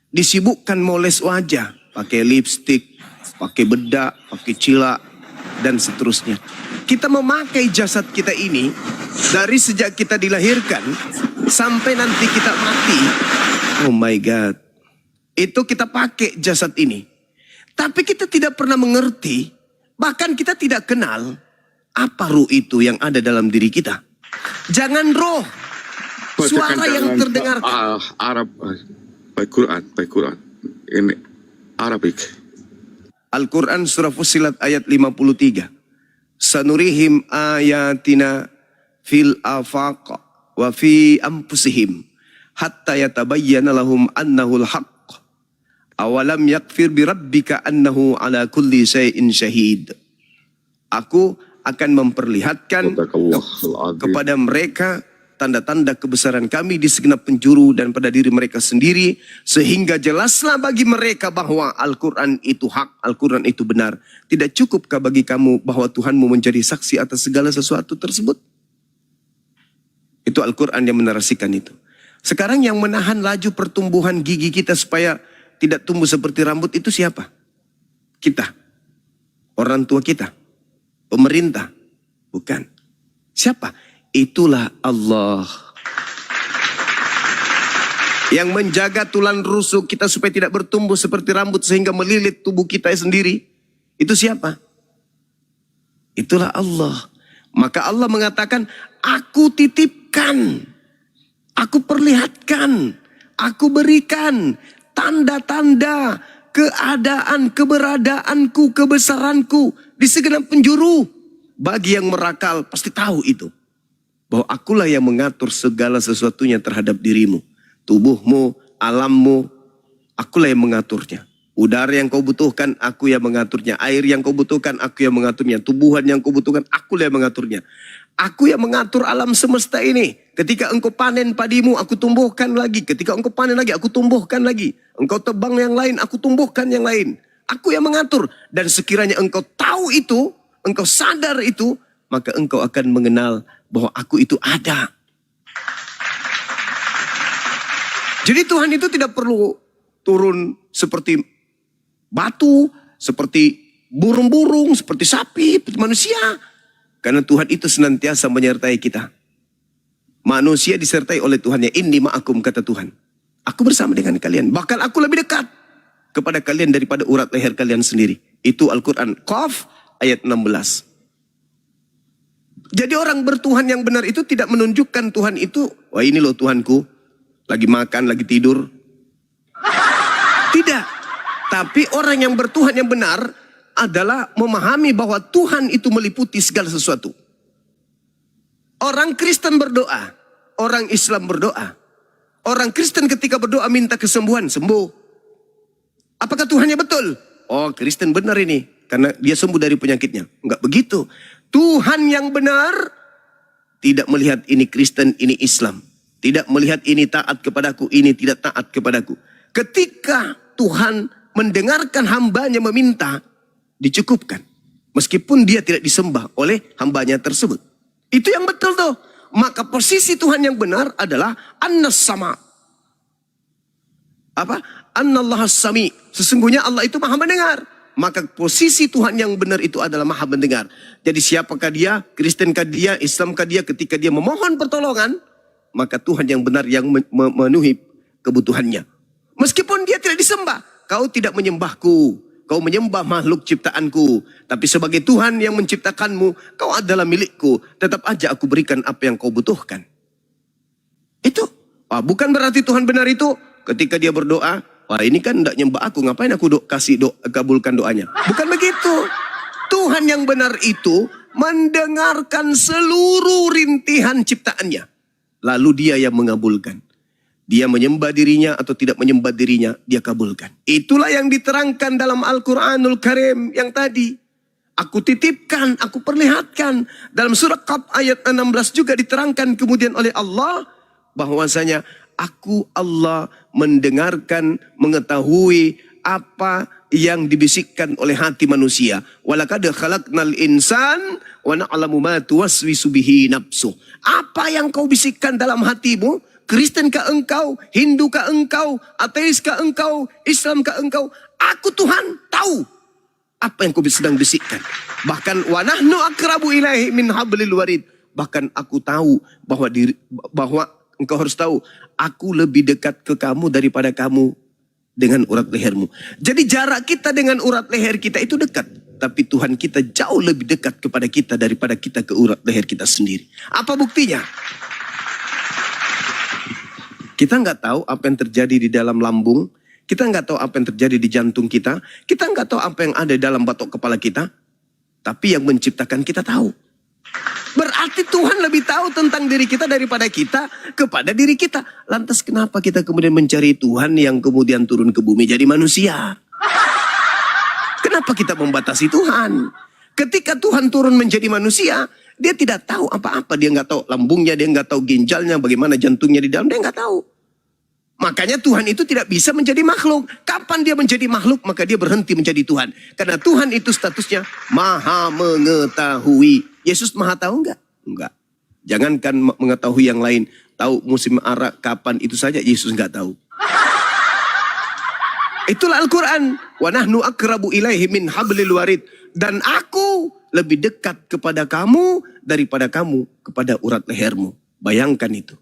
disibukkan moles wajah. Pakai lipstik, pakai bedak, pakai cilak, dan seterusnya. Kita memakai jasad kita ini dari sejak kita dilahirkan sampai nanti kita mati. Oh my God. Itu kita pakai jasad ini. Tapi kita tidak pernah mengerti, bahkan kita tidak kenal apa ruh itu yang ada dalam diri kita. Jangan roh, suara yang terdengar. Arab, baik Quran. Ini Arabik. Al-Quran surah Fussilat ayat 53. Sanurihim ayatina fil afaq wa fi anfusihim hatta yatabayyana lahum annahul haqq. Awalam yakfir bi rabbika annahu ala kulli syai'in syahid. Aku akan memperlihatkan kepada mereka tanda-tanda kebesaran kami di segenap penjuru dan pada diri mereka sendiri, sehingga jelaslah bagi mereka bahwa Al-Quran itu hak, Al-Quran itu benar. Tidak cukupkah bagi kamu bahwa Tuhanmu menjadi saksi atas segala sesuatu tersebut? Itu Al-Quran yang menarasikan itu. Sekarang yang menahan laju pertumbuhan gigi kita supaya tidak tumbuh seperti rambut itu siapa? Kita. Orang tua kita. Pemerintah. Bukan. Siapa? Itulah Allah. Yang menjaga tulang rusuk kita supaya tidak bertumbuh seperti rambut sehingga melilit tubuh kita sendiri. Itu siapa? Itulah Allah. Maka Allah mengatakan, aku titipkan, aku perlihatkan, aku berikan tanda-tanda keadaan, keberadaanku, kebesaranku di segenap penjuru. Bagi yang merakal pasti tahu itu. Bahwa akulah yang mengatur segala sesuatunya terhadap dirimu. Tubuhmu, alammu, akulah yang mengaturnya. Udara yang kau butuhkan, aku yang mengaturnya. Air yang kau butuhkan, aku yang mengaturnya. Tumbuhan yang kau butuhkan, akulah yang mengaturnya. Aku yang mengatur alam semesta ini. Ketika engkau panen padimu, aku tumbuhkan lagi. Ketika engkau panen lagi, aku tumbuhkan lagi. Engkau tebang yang lain, aku tumbuhkan yang lain. Aku yang mengatur. Dan sekiranya engkau tahu itu, engkau sadar itu, maka engkau akan mengenal bahwa aku itu ada. Jadi Tuhan itu tidak perlu turun seperti batu, seperti burung-burung, seperti sapi, seperti manusia. Karena Tuhan itu senantiasa menyertai kita. Manusia disertai oleh Tuhannya. Inni ma'akum, kata Tuhan. Aku bersama dengan kalian. Bahkan aku lebih dekat kepada kalian daripada urat leher kalian sendiri. Itu Al-Quran. Qaf ayat 16. Jadi orang bertuhan yang benar itu tidak menunjukkan Tuhan itu, wah ini loh Tuhanku, lagi makan, lagi tidur. Tidak. Tapi orang yang bertuhan yang benar adalah memahami bahwa Tuhan itu meliputi segala sesuatu. Orang Kristen berdoa, orang Islam berdoa. Orang Kristen ketika berdoa minta kesembuhan, sembuh. Apakah Tuhannya betul? Oh, Kristen benar ini, karena dia sembuh dari penyakitnya. Enggak begitu. Tuhan yang benar tidak melihat ini Kristen, ini Islam. Tidak melihat ini taat kepadaku, ini tidak taat kepadaku. Ketika Tuhan mendengarkan hambanya meminta, dicukupkan. Meskipun dia tidak disembah oleh hambanya tersebut. Itu yang betul tuh. Maka posisi Tuhan yang benar adalah Annas sama. Apa? Annallahu sami. Sesungguhnya Allah itu maha mendengar. Maka posisi Tuhan yang benar itu adalah maha mendengar. Jadi siapakah dia? Kristenkah dia? Islamkah dia? Ketika dia memohon pertolongan, maka Tuhan yang benar yang memenuhi kebutuhannya. Meskipun dia tidak disembah. Kau tidak menyembahku. Kau menyembah makhluk ciptaanku. Tapi sebagai Tuhan yang menciptakanmu, kau adalah milikku. Tetap aja aku berikan apa yang kau butuhkan. Itu. Bukan berarti Tuhan benar itu ketika dia berdoa, wah ini kan tidak nyembah aku, ngapain aku kabulkan doanya. Bukan begitu. Tuhan yang benar itu mendengarkan seluruh rintihan ciptaannya. Lalu dia yang mengabulkan. Dia menyembah dirinya atau tidak menyembah dirinya, dia kabulkan. Itulah yang diterangkan dalam Al-Quranul Karim yang tadi. Aku titipkan, aku perlihatkan. Dalam surah Qaf ayat 16 juga diterangkan kemudian oleh Allah, bahwasanya aku Allah mendengarkan, mengetahui apa yang dibisikkan oleh hati manusia. Walaqad khalaqnal insan wa na'lamu ma tuwaswisu bihi nafsuh. Apa yang kau bisikkan dalam hatimu, Kristenkah engkau, Hindukah engkau, Ateiskah engkau, Islamkah engkau, aku Tuhan tahu apa yang kau sedang bisikkan. Bahkan wa nahnu akrabu ilaihi min hablil warid. Bahkan aku tahu bahwa engkau harus tahu, aku lebih dekat ke kamu daripada kamu dengan urat lehermu. Jadi jarak kita dengan urat leher kita itu dekat. Tapi Tuhan kita jauh lebih dekat kepada kita daripada kita ke urat leher kita sendiri. Apa buktinya? Kita nggak tahu apa yang terjadi di dalam lambung. Kita nggak tahu apa yang terjadi di jantung kita. Kita nggak tahu apa yang ada di dalam batok kepala kita. Tapi yang menciptakan kita tahu. Berarti Tuhan lebih tahu tentang diri kita daripada kita kepada diri kita. Lantas kenapa kita kemudian mencari Tuhan yang kemudian turun ke bumi jadi manusia? Kenapa kita membatasi Tuhan? Ketika Tuhan turun menjadi manusia, Dia tidak tahu apa-apa. Dia nggak tahu lambungnya, dia nggak tahu ginjalnya, bagaimana jantungnya di dalam, dia nggak tahu. Makanya Tuhan itu tidak bisa menjadi makhluk. Kapan dia menjadi makhluk, maka dia berhenti menjadi Tuhan. Karena Tuhan itu statusnya maha mengetahui. Yesus maha tahu enggak? Enggak. Jangankan mengetahui yang lain. Tahu musim arak kapan itu saja Yesus enggak tahu. Itulah Al-Quran. Wa nahnu akrabu ilaihi min hablil warid. Dan aku lebih dekat kepada kamu daripada kamu kepada urat lehermu. Bayangkan itu.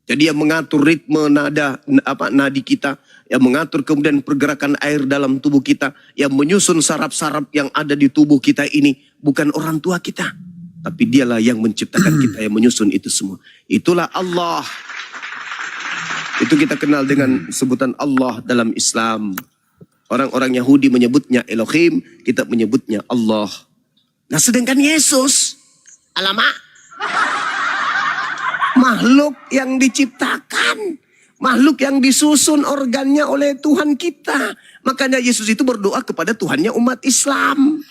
Jadi yang mengatur ritme nadi kita, yang mengatur kemudian pergerakan air dalam tubuh kita, yang menyusun saraf-saraf yang ada di tubuh kita ini bukan orang tua kita, tapi dialah yang menciptakan kita, yang menyusun itu semua. Itulah Allah. Itu kita kenal dengan sebutan Allah dalam Islam. Orang-orang Yahudi menyebutnya Elohim, kita menyebutnya Allah. Nah sedangkan Yesus, alamak, makhluk yang diciptakan, makhluk yang disusun organnya oleh Tuhan kita. Makanya Yesus itu berdoa kepada Tuhannya umat Islam.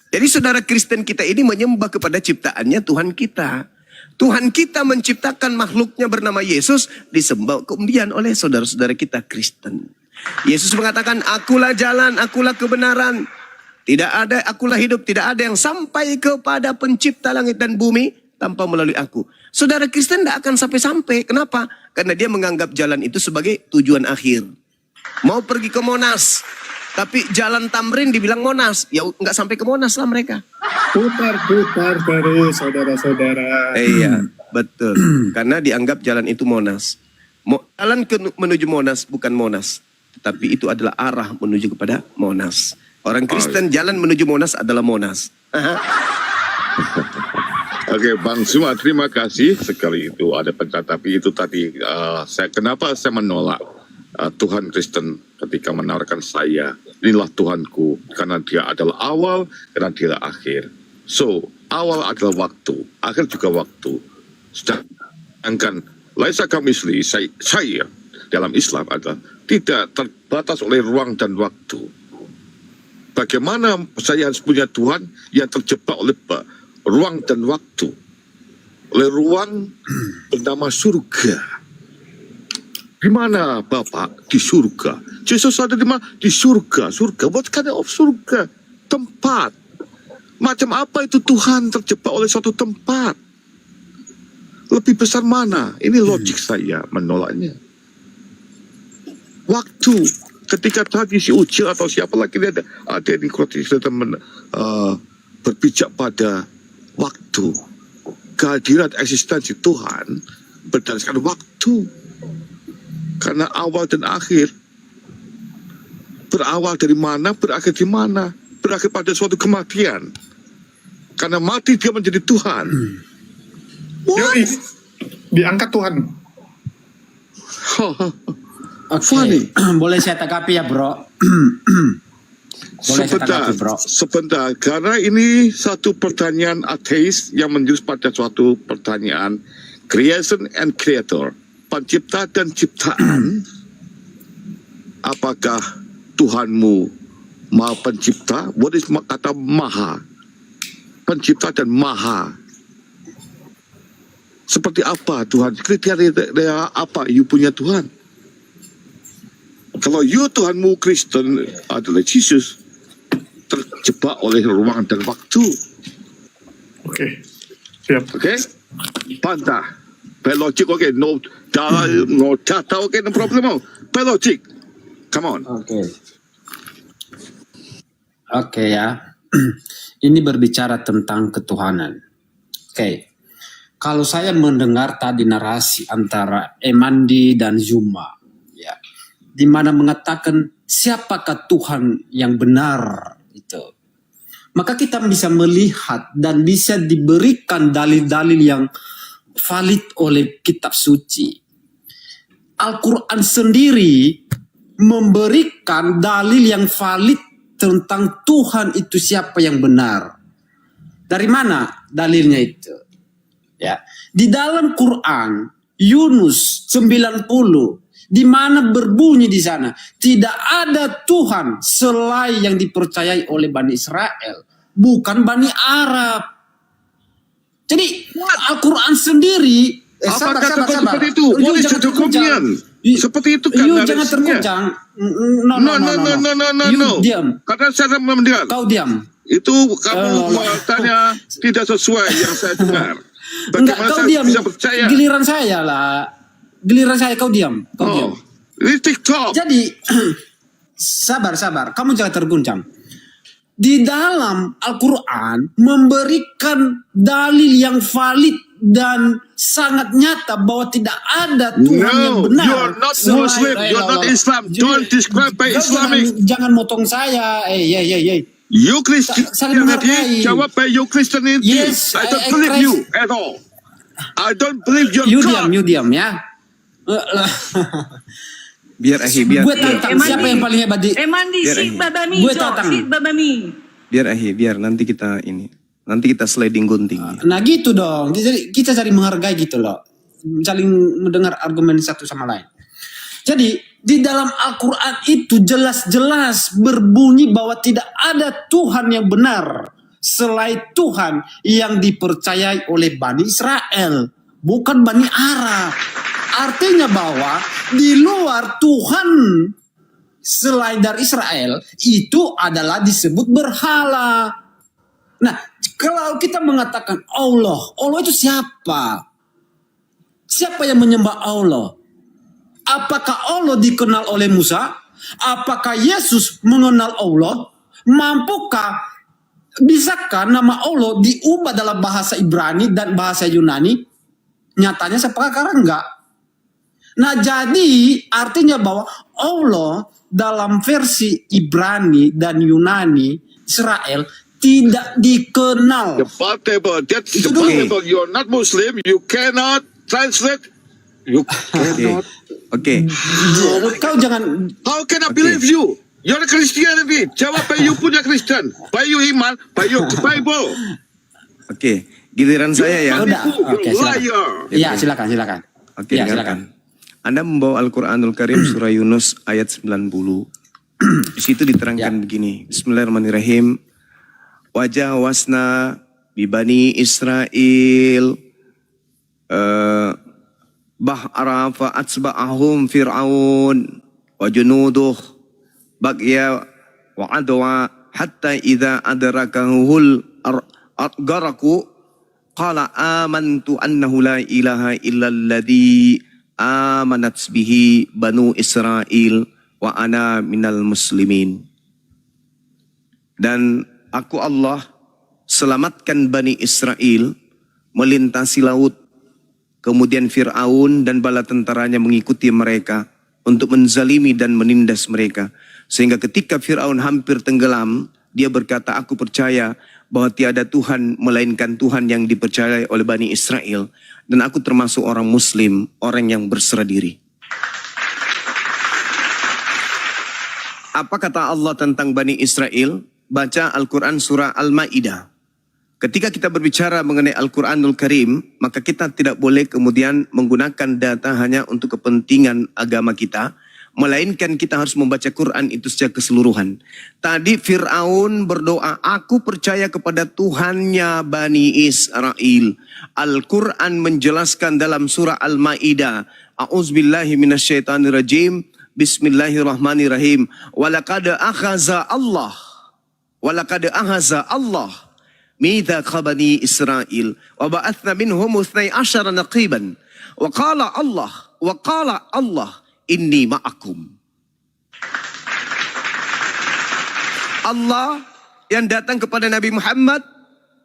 Jadi saudara Kristen kita ini menyembah kepada ciptaannya Tuhan kita. Tuhan kita menciptakan makhluknya bernama Yesus, disembah kemudian oleh saudara-saudara kita Kristen. Yesus mengatakan, akulah jalan, akulah kebenaran. Tidak ada, akulah hidup, tidak ada yang sampai kepada pencipta langit dan bumi tanpa melalui aku. Saudara Kristen tidak akan sampai-sampai. Kenapa? Karena dia menganggap jalan itu sebagai tujuan akhir. Mau pergi ke Monas, tapi jalan Tamrin dibilang Monas. Ya nggak sampai ke Monas lah mereka. Putar-putar terus, saudara-saudara. Iya, betul. Karena dianggap jalan itu Monas. Jalan menuju Monas bukan Monas. Tapi itu adalah arah menuju kepada Monas. Orang Kristen jalan menuju Monas adalah Monas. Oke, Bang Suma, terima kasih sekali itu ada pencat. Tapi itu tadi kenapa saya menolak Tuhan Kristen ketika menawarkan saya, inilah Tuhanku, karena dia adalah awal, karena dia adalah akhir. So, awal adalah waktu, akhir juga waktu. Sedangkan laisa kamisli, saya dalam Islam adalah tidak terbatas oleh ruang dan waktu. Bagaimana saya harus punya Tuhan yang terjebak oleh ruang dan waktu. Oleh ruang bernama surga. Di mana Bapak? Di surga. Yesus ada di mana? Di surga. Surga. What kind of surga? Tempat. Macam apa itu Tuhan terjebak oleh suatu tempat? Lebih besar mana? Ini logik saya menolaknya. Waktu. Ketika tadi si Ucil atau siapa lagi dia ada di Kroasia berpijak pada waktu, kehadiran eksistensi Tuhan berdasarkan waktu, karena awal dan akhir, berawal dari mana, berakhir di mana, berakhir pada suatu kematian, karena mati dia menjadi Tuhan. Yoi, diangkat Tuhan. Oke, boleh saya tanggapi ya bro? Boleh saya tanggapi bro? Sebentar, karena ini satu pertanyaan ateis yang menjurus pada suatu pertanyaan creation and creator, pencipta dan ciptaan. Apakah Tuhanmu maha pencipta? What is kata maha? Pencipta dan maha. Seperti apa Tuhan? Kriteria apa you punya Tuhan? Kalau you Tuhanmu Kristen adalah Yesus, terjebak oleh ruang dan waktu. Oke, siap. Oke, pantah. By logic, okay, no data, okay, no problem. By logic, come on. Oke ya. Ini berbicara tentang ketuhanan. Oke. Kalau saya mendengar tadi narasi antara Emandi dan Zuma, ya, di mana mengatakan siapakah Tuhan yang benar itu, maka kita bisa melihat dan bisa diberikan dalil-dalil yang valid oleh kitab suci. Al-Quran sendiri memberikan dalil yang valid tentang Tuhan itu siapa yang benar. Dari mana dalilnya itu? Ya, di dalam Quran Yunus 90 di mana berbunyi di sana tidak ada Tuhan selain yang dipercayai oleh Bani Israel. bukan Bani Arab. Jadi Al-Quran sendiri Apakah seperti itu? Boleh secukupnya. Seperti itu kan You jangan terguncang. No. Diam. Karena saya mendengar. Kau diam. Itu kamu tanya tidak sesuai yang saya dengar. Enggak, Bagaimana kau saya diam. bisa percaya? Giliran saya lah. Giliran saya, kau diam. Kau diam. Ini TikTok. Jadi, sabar. Kamu jangan terguncang. Di dalam Al-Quran memberikan dalil yang valid dan sangat nyata bahwa tidak ada Tuhan yang benar. You're not Muslim. You're not Islam. Don't describe by Islamic. Jangan motong saya. You Christianity, Saling menghargai. jawab by you Christianity. Yes, I don't I believe Christ- you at all. I don't believe your You God. diam ya. Biar Ahi, biar. Gue tantang siapa yang paling hebat di. Emandi Biar si ini. babami Gue jo, tatang. si babami. Biar Ahi, biar nanti kita ini. Nanti kita sliding gunting. Nah gitu dong. Jadi kita cari menghargai gitu loh. Saling mendengar argumen satu sama lain. Jadi di dalam Al-Quran itu jelas-jelas berbunyi bahwa tidak ada Tuhan yang benar selain Tuhan yang dipercayai oleh Bani Israel, bukan Bani Arab. Artinya bahwa di luar Tuhan selain dari Israel itu adalah disebut berhala. Nah, kalau kita mengatakan Allah itu siapa? Siapa yang menyembah Allah? Apakah Allah dikenal oleh Musa? Apakah Yesus mengenal Allah? Bisakah nama Allah diubah dalam bahasa Ibrani dan bahasa Yunani? Nyatanya sekarang enggak. Nah, jadi artinya bahwa Allah dalam versi Ibrani dan Yunani Israel tidak dikenal. Debatable. That's debatable. You're not Muslim. You cannot translate. You cannot. Oke. Kau jangan. How can I believe you? You're a Christianity. Jawab by you punya Kristen. By you iman. By you Bible. Oke. Giliran saya ya. Udah. Oke, silakan. Liar. Ya, silakan. Oke, Ya, dengarkan. Anda membawa Al-Quranul Karim surah Yunus ayat 90. Di situ diterangkan begini. Bismillahirrahmanirrahim. Wajah wasna bibani Israel bahara fa atsba'ahum fir'aun wa junuduh bagya wa adwa hatta idza adrakahul garaku qala amantu annahu la ilaha illalladzi amanat bihi banu Israel wa ana minal muslimin. Dan aku Allah selamatkan Bani Israel melintasi laut. Kemudian Fir'aun dan bala tentaranya mengikuti mereka untuk menzalimi dan menindas mereka. Sehingga ketika Fir'aun hampir tenggelam, dia berkata, aku percaya bahwa tiada Tuhan melainkan Tuhan yang dipercayai oleh Bani Israel. Dan aku termasuk orang Muslim, orang yang berserah diri. Apa kata Allah tentang Bani Israel? Baca Al-Quran surah Al-Ma'idah. Ketika kita berbicara mengenai Al-Quranul Karim, maka kita tidak boleh kemudian menggunakan data hanya untuk kepentingan agama kita, melainkan kita harus membaca Quran itu secara keseluruhan. Tadi Fir'aun berdoa, aku percaya kepada Tuhannya Bani Israel. Al-Quran menjelaskan dalam surah Al-Ma'idah, A'udzubillahi minasyaitonirrajim, Bismillahirrahmanirrahim. Walaqad akhaza Allah mithaqa bani Israel wa ba'athna minhum 12 naqiban wa qala Allah inni ma'akum. Allah yang datang kepada Nabi Muhammad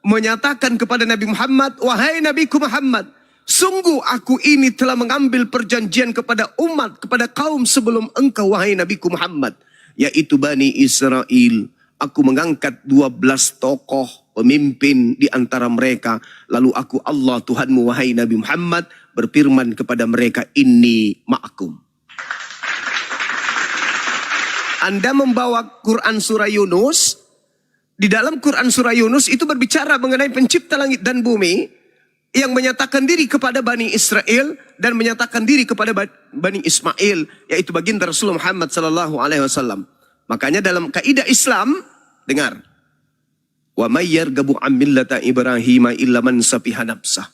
menyatakan kepada Nabi Muhammad, wahai Nabiku Muhammad, sungguh aku ini telah mengambil perjanjian kepada umat, kepada kaum sebelum engkau wahai Nabiku Muhammad, yaitu Bani Israel. Aku mengangkat 12 tokoh pemimpin di antara mereka. Lalu aku Allah Tuhanmu wahai Nabi Muhammad berfirman kepada mereka, inni ma'akum. Anda membawa Quran surah Yunus. Di dalam Quran surah Yunus itu berbicara mengenai pencipta langit dan bumi yang menyatakan diri kepada Bani Israel dan menyatakan diri kepada Bani Ismail, yaitu baginda Rasulullah Muhammad sallallahu alaihi wasallam. Makanya dalam kaidah Islam, dengar, Wa may yarghabu an millata Ibrahim illa man safiha nafsah.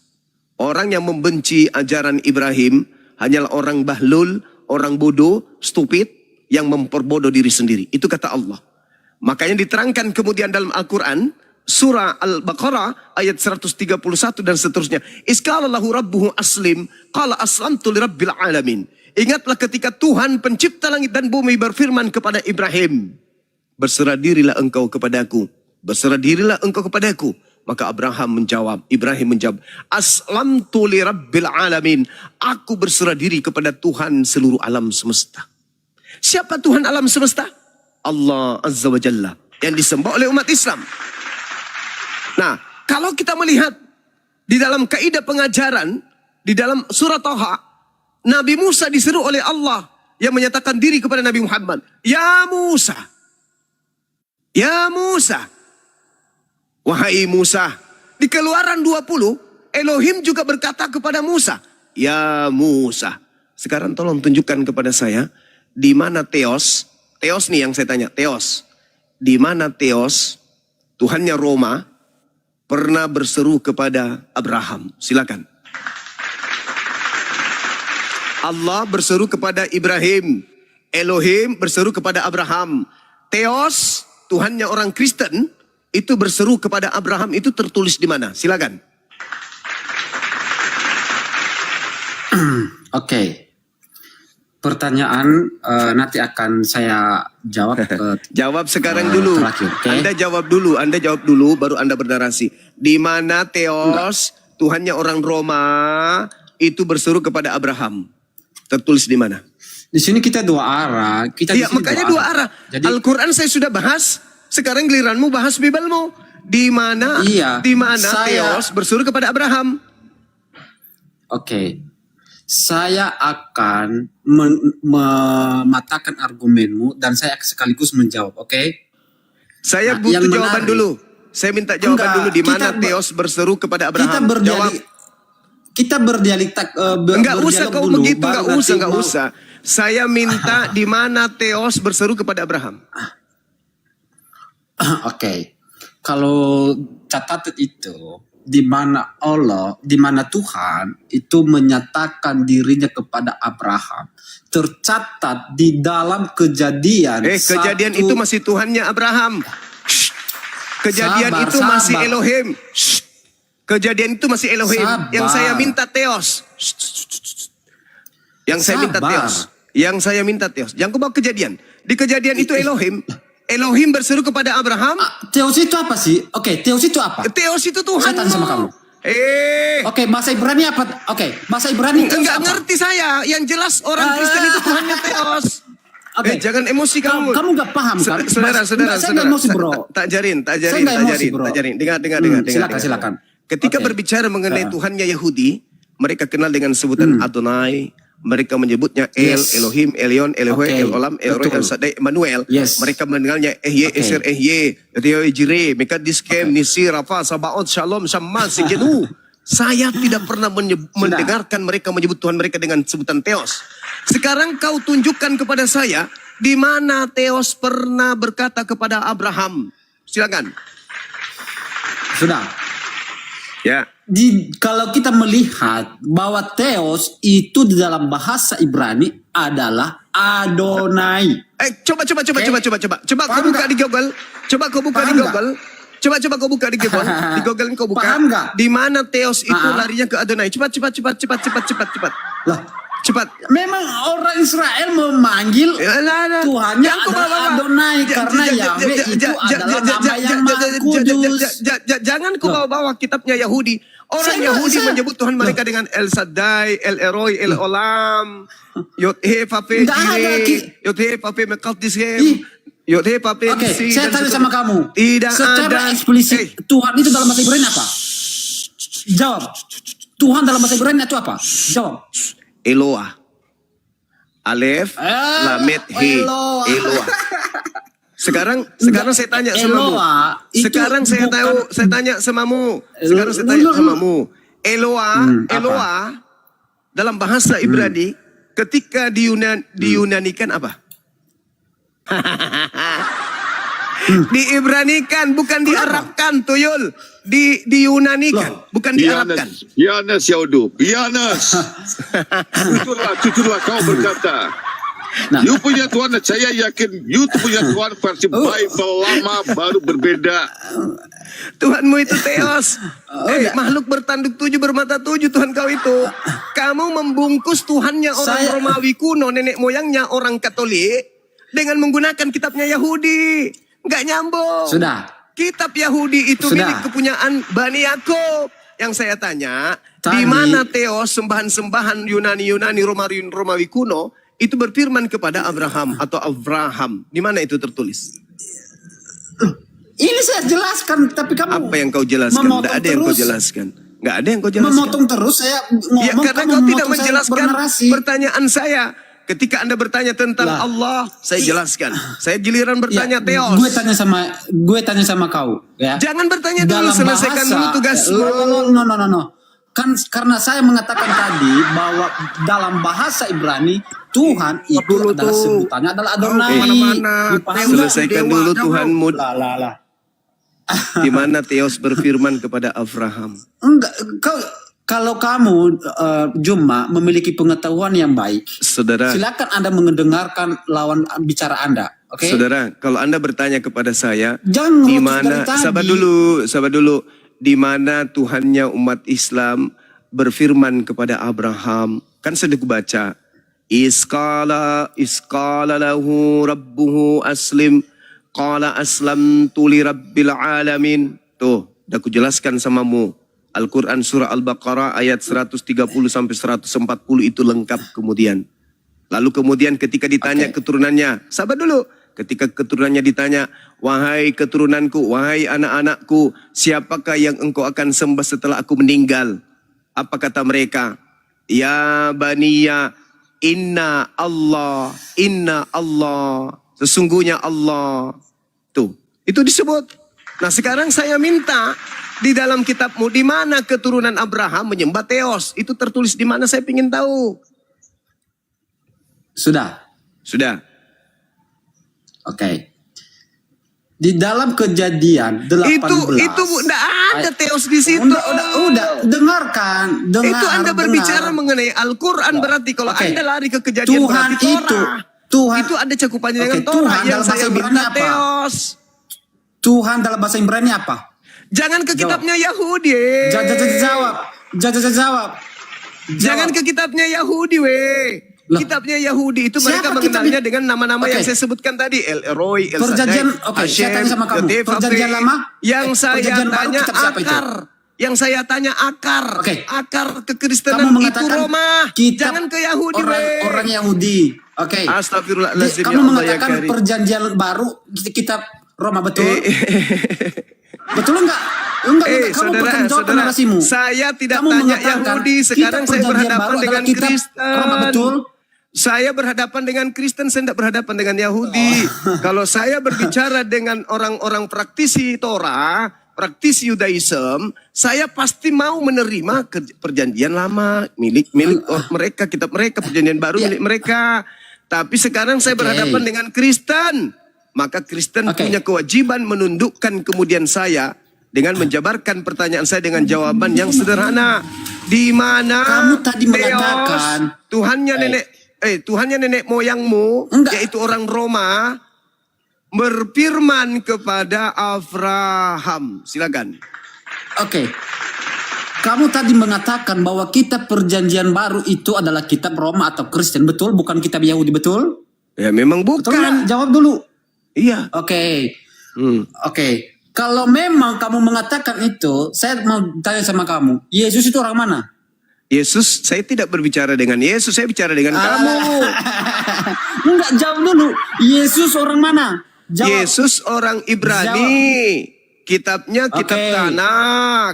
Orang yang membenci ajaran Ibrahim hanyalah orang bahlul, orang bodoh, stupid, yang memperbodoh diri sendiri. Itu kata Allah. Makanya diterangkan kemudian dalam Al-Quran, surah Al-Baqarah ayat 131 dan seterusnya. Iskala lahu rabbuhu aslim, qala aslamtu li rabbil alamin. Ingatlah ketika Tuhan pencipta langit dan bumi berfirman kepada Ibrahim, berserah dirilah engkau kepadaku, berserah dirilah engkau kepadaku. Maka Ibrahim menjawab, aslamtu li rabbil alamin. Aku berserah diri kepada Tuhan seluruh alam semesta. Siapa Tuhan alam semesta? Allah Azza wa Jalla, yang disembah oleh umat Islam. Nah, kalau kita melihat di dalam kaidah pengajaran, di dalam surah Thaha, Nabi Musa diseru oleh Allah yang menyatakan diri kepada Nabi Muhammad, Ya Musa, Ya Musa, wahai Musa. Di Keluaran 20, Elohim juga berkata kepada Musa, Ya Musa. Sekarang tolong tunjukkan kepada saya, di mana Theos? Theos nih yang saya tanya, Theos. Di mana Theos, Tuhannya Roma, pernah berseru kepada Abraham? Silakan. Allah berseru kepada Ibrahim. Elohim berseru kepada Abraham. Theos, Tuhannya orang Kristen, itu berseru kepada Abraham, itu tertulis di mana? Silakan. Oke. Pertanyaan nanti akan saya jawab Jawab sekarang dulu. terakhir, oke? Anda jawab dulu, baru Anda bernarasi. Di mana Theos, Tuhannya orang Roma, itu berseru kepada Abraham? Tertulis di mana? Di sini kita dua arah. Iya, makanya dua arah. Jadi Al-Quran saya sudah bahas. Sekarang giliranmu bahas Bibelmu. Di mana? Iya, Di mana saya- Theos berseru kepada Abraham? oke. Saya akan mematahkan argumenmu dan saya sekaligus menjawab, oke? Saya Nah, butuh yang jawaban menarik- dulu. Saya minta jawaban Enggak, dulu. Di mana kita Theos berseru kepada Abraham? Jawab. Kita berdialektak Enggak usah berdialog kau dulu, begitu, baru enggak usah, nanti enggak mau- usah. Saya minta di mana Theos berseru kepada Abraham? Oke. Kalau catatan itu di mana Allah, di mana Tuhan itu menyatakan dirinya kepada Abraham, tercatat di dalam Kejadian. Kejadian 1. itu masih Tuhannya Abraham. Shh. Kejadian Sabar, itu masih sabar. Elohim. Shh. Kejadian itu masih Elohim. Sabar. Yang saya minta Theos. Shh. Yang saya minta Sabar. Theos. Yang saya minta Theos. Jangan kau bawa kejadian. Di kejadian itu Elohim. Elohim berseru kepada Abraham. Theos itu apa sih? Oke, Theos itu apa? Theos itu Tuhan. Saya tanya sama kamu. Oke, bahasa Ibrani apa? Oke, bahasa Ibrani Theos Enggak apa? ngerti saya. Yang jelas orang Kristen itu Tuhannya Theos. Oke. Jangan emosi kamu. Kamu nggak paham kan? Saudara. Saya nggak emosi, bro. Tak jarin. Saya nggak emosi, bro. Dengar. Silakan. Ketika Oke. berbicara mengenai Tuhannya Yahudi, mereka kenal dengan sebutan Adonai. Mereka menyebutnya El, Yes. Elohim, Elion, Elohe, Oke. El Olam, El Roy, Betul. El Shaddai, Emmanuel. Yes. Mereka mengenalnya Ehye, Oke. Eser, Ehye, Rio, Jire, Mekadiskem, Nisi, Rafa, Sabaot, Shalom, Shammah, Sejedu. Saya tidak pernah mendengarkan mereka menyebut Tuhan mereka dengan sebutan Theos. Sekarang kau tunjukkan kepada saya di mana Theos pernah berkata kepada Abraham. Silakan. Sudah. Ya. Kalau kita melihat bahwa Theos itu di dalam bahasa Ibrani adalah Adonai. Coba kau Paham buka nggak? di Google. Coba kau buka di Paham Google. Coba kau buka di Google. Di Google kau buka. Paham nggak? Di mana Theos itu Ah. larinya ke Adonai. Cepat. Lah, Cepat. memang orang Israel memanggil Tuhannya Yang kau adalah bawa. Adonai karena Yahweh itu adalah nama yang maha kudus. Jangan kau bawa kitabnya Yahudi. Orang Saya- Yahudi saya- menyebut Tuhan mereka dengan El Shaddai, El Eroi, El Olam, Yod-He, Vape, Nggak ada, Jire, Ki. Yod-He, Vape, Mekadishem, Ih. Yod-He, Vape, Oke, Nisi, saya dan tanya seterusnya. sama kamu. Tidak Secara ada. eksplisit Tuhan itu dalam bahasa Ibrani apa? Jawab. Tuhan dalam bahasa Ibrani itu apa? Jawab. Eloah. Alef, Lamet, He, Eloah. Eloah. Sekarang saya tanya samamu. Eloah itu Sekarang saya tanya samamu. Sekarang saya tanya samamu. Eloah dalam bahasa Ibrani ketika diyunanikan apa? Diibranikan, bukan diarabkan, Tuyul. Diyunanikan, bukan diarabkan. Bianas Yaudu, bianas. Jujurlah kau berkata. Nah. You punya Tuhan, saya yakin you punya Tuhan versi Bible lama baru berbeda. Tuhanmu itu Theos. Makhluk bertanduk 7 bermata 7 Tuhan kau itu. Kamu membungkus Tuhannya orang Romawi kuno, nenek moyangnya orang Katolik, dengan menggunakan kitabnya Yahudi. Nggak nyambung. Sudah. Kitab Yahudi itu Sudah. milik kepunyaan Bani Yakub. Yang saya tanya, di Tadi- mana Theos, sembahan-sembahan Yunani Romawi kuno, itu berfirman kepada Abraham atau Avraham. Di mana itu tertulis? Ini saya jelaskan, tapi kamu Apa yang kau jelaskan? memotong Tidak ada yang kau terus. jelaskan. Nggak ada yang kau jelaskan. Memotong terus saya ngomong, Ya, karena kamu kau tidak memotong saya menjelaskan bernarasi. pertanyaan saya. Ketika Anda bertanya tentang Lah. Allah, saya jelaskan. Saya giliran bertanya Ya, Theos. gue tanya sama kau, ya. Jangan bertanya dulu, selesaikan dulu tugasmu. No. Kan karena saya mengatakan tadi bahwa dalam bahasa Ibrani Tuhan itu dulu adalah tuh. sebutannya adalah Adonai. Mana-mana. Dipahami? Selesaikan dulu Tuhanmu. Lah. Di mana Theos berfirman kepada Abraham. Enggak, kalau kamu Juma memiliki pengetahuan yang baik, Saudara, silakan Anda mendengarkan lawan bicara Anda, oke? saudara, kalau Anda bertanya kepada saya, Jangan di memutus mana? dari tadi. Sabar dulu. Di mana Tuhannya umat Islam berfirman kepada Abraham? Kan sudah kubaca. Iskala lahu rabbuhu aslim. Qala aslamtu li rabbil alamin. Tuh, udah ku jelaskan samamu. Al-Quran surah Al-Baqarah ayat 130 sampai 140 itu lengkap kemudian. Lalu kemudian ketika ditanya keturunannya, sabar dulu. Ketika keturunannya ditanya, wahai keturunanku, wahai anak-anakku, siapakah yang engkau akan sembah setelah aku meninggal? Apa kata mereka? Ya baniya, inna Allah, sesungguhnya Allah. Tuh, itu disebut. Nah sekarang saya minta di dalam kitabmu, di mana keturunan Abraham menyembah Theos? Itu tertulis di mana, saya ingin tahu. Sudah. Oke. Di dalam Kejadian 18. Itu enggak ada Theos di situ. Udah, dengarkan. Itu Anda berbicara mengenai Al-Quran, berarti kalau Oke. Anda lari ke Kejadian Tuhan berarti Torah. itu Itu ada cakupannya dengan Oke, Torah Tuhan yang dalam saya bahasa Ibrani minta apa? Theos. Tuhan dalam bahasa Ibrani apa? Jangan ke kitabnya Yahudi. Jawab. Jangan ke kitabnya Yahudi, Loh. Kitabnya Yahudi itu mereka Siapa mengenalnya kitab- dengan nama-nama Oke. yang saya sebutkan tadi. El Roy, El Perjanjian- Shaddai, oke, saya Hashem, tanya sama kamu. Yotev, Perjanjian Ape. lama? Yang saya Perjanjian baru tanya kitab siapa itu? akar. Yang saya tanya akar. Oke. Akar kekristenan Kamu itu mengatakan Roma. kitab Jangan ke Yahudi, orang Yahudi. Oke. Astagfirullahaladzim, Kamu ya Allah, mengatakan ya Karim. perjanjian baru kitab Roma, betul? Betul enggak? Enggak, kamu pertanggungjawabkan narasimu. Saya tidak Kamu tanya mengatakan Yahudi, sekarang kitab saya perjanjian berhadapan baru dengan adalah kitab Kristen. Roma, betul? Saya berhadapan dengan Kristen, saya tidak berhadapan dengan Yahudi. Kalau saya berbicara dengan orang-orang praktisi Torah, praktisi Yudaism, saya pasti mau menerima perjanjian lama milik mereka, kitab mereka, perjanjian baru milik mereka. Tapi sekarang saya berhadapan dengan Kristen, maka Kristen punya kewajiban menundukkan kemudian saya dengan menjabarkan pertanyaan saya dengan jawaban yang sederhana. Di mana Kamu tadi Theos, mengatakan Tuhannya nenek moyangmu, yaitu orang Roma, berfirman kepada Abraham. Silakan. Oke. Kamu tadi mengatakan bahwa kitab perjanjian baru itu adalah kitab Roma atau Kristen, betul? Bukan kitab Yahudi, betul? Ya memang Betul bukan. nggak? Jawab dulu. Iya. Oke. Oke. Kalau memang kamu mengatakan itu, saya mau tanya sama kamu. Yesus itu orang mana? Yesus, saya tidak berbicara dengan Yesus, saya bicara dengan kamu. Enggak, jawab dulu. Yesus orang mana? Jawab. Yesus orang Ibrani. Kitabnya kitab Tanak.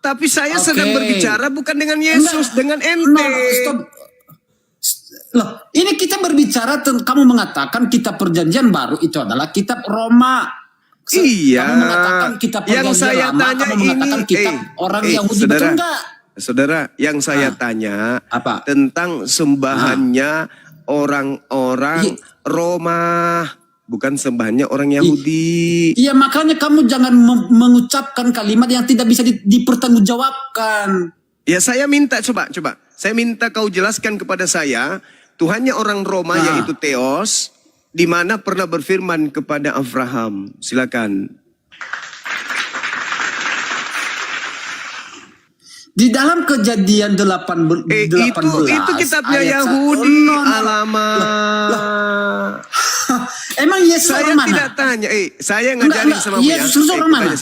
Tapi saya sedang berbicara bukan dengan Yesus, dengan ente. Stop. Loh, ini kita berbicara kamu mengatakan kitab perjanjian baru itu adalah kitab Roma. Iya. Kamu mengatakan kitab Yang perjanjian saya lama, tanya kamu mengatakan ini, kitab orang Yahudi, betul enggak? Saudara, yang saya tanya apa? Tentang sembahannya orang-orang Roma. bukan sembahannya orang Yahudi. Iya, makanya kamu jangan mengucapkan kalimat yang tidak bisa dipertanggungjawabkan. Ya saya minta coba. Saya minta kau jelaskan kepada saya Tuhannya orang Roma yaitu Theos, di mana pernah berfirman kepada Abraham. Silakan. Di dalam Kejadian 18 itu kitabnya ayat Yahudi. Alamak. Emang Yesus Saya orang mana? tidak tanya. Saya ngajarin sama mu ya. Yesus orang mana?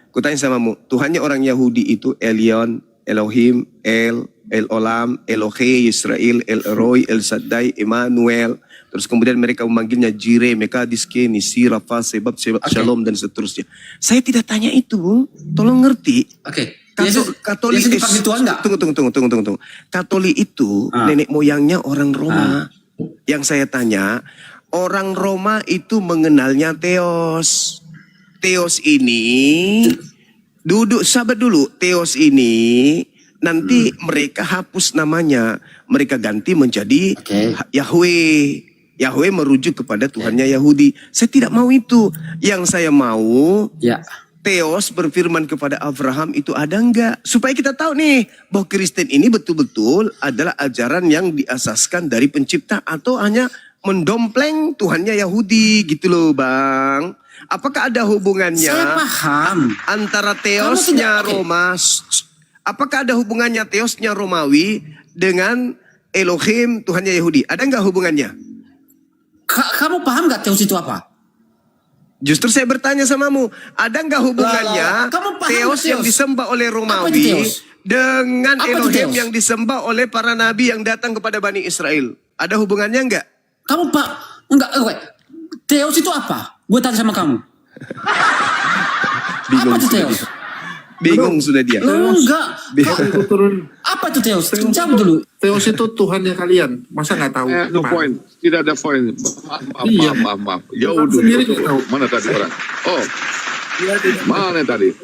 Kutanya sama mu. Tuhannya orang Yahudi itu Elion, Elohim, El Olam, Elohe, Israel, El Eroi, El Shaddai, Emmanuel. Terus kemudian mereka memanggilnya Jireh, Mekadiske, Nisi, Rafa, Sebab, Shalom, dan seterusnya. Saya tidak tanya itu, Bung. Tolong ngerti. Oke. Katolik Yesus dipanggil Tuhan nggak? Tunggu. Katolik itu nenek moyangnya orang Roma. Yang saya tanya, orang Roma itu mengenalnya Theos. Theos ini, sabar dulu. Theos ini nanti mereka hapus namanya. Mereka ganti menjadi Yahweh. Yahweh merujuk kepada Tuhannya Yahudi. Saya tidak mau itu. Yang saya mau, Theos berfirman kepada Abraham itu ada enggak? Supaya kita tahu nih, bahwa Kristen ini betul-betul adalah ajaran yang diasaskan dari pencipta atau hanya mendompleng Tuhannya Yahudi gitu loh Bang. Apakah ada hubungannya? Saya paham. Antara Theosnya Roma, apakah ada hubungannya Theosnya Romawi dengan Elohim Tuhannya Yahudi? Ada enggak hubungannya? Kamu paham gak Theos itu apa? Justru saya bertanya samamu, ada nggak hubungannya Theos yang disembah oleh Romawi dengan Elohim yang disembah oleh para nabi yang datang kepada Bani Israel? Ada hubungannya nggak? Kamu enggak, Theos itu apa? Gue tanya sama kamu. Apa itu Theos? Bingung sudah dia. Enggak. Turun. Apa itu Theos? Jawab dulu. Theos itu Tuhannya kalian. Masa nggak tahu? No point. Tidak ada point. Maaf. Jauh dulu. Mana tadi orang? Oh. Mana tadi?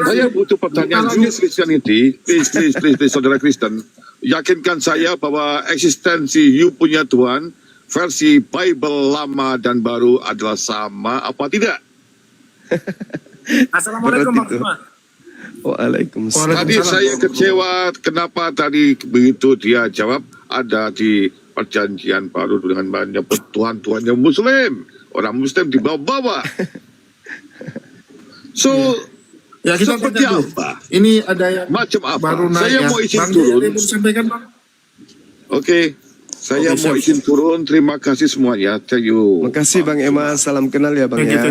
Saya butuh pertanyaan. Christianity. Please, saudara Kristen. Yakinkan saya bahwa eksistensi you punya Tuhan versi Bible lama dan baru adalah sama apa tidak? Assalamualaikum Bang Usman. Waalaikumsalam. Tadi saya kecewa kenapa tadi begitu dia jawab ada di perjanjian baru dengan banyak Tuhan-Tuhannya Muslim. Orang Muslim dibawa-bawa. So, ya, kita seperti apa? Ini ada yang macam apa? baru Saya mau izin turun. Oke. Saya mau izin turun. Terima kasih semuanya. Thank you. Terima kasih Bang Emma. Salam kenal ya Bang ya.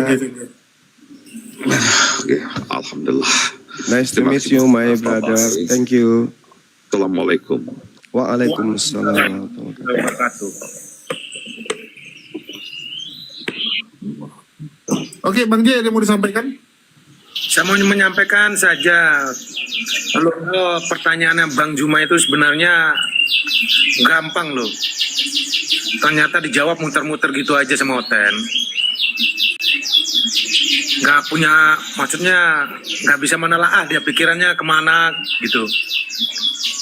Okay. Alhamdulillah. Nice to meet you my brother. Thank you. Assalamualaikum. Waalaikumsalam. Oke, Bang J, ada mau disampaikan? Saya mau menyampaikan saja. Kalau pertanyaannya Bang Juma itu sebenarnya gampang loh. Ternyata dijawab muter-muter gitu aja sama Oten. Nggak punya, maksudnya nggak bisa menelaah dia pikirannya kemana gitu.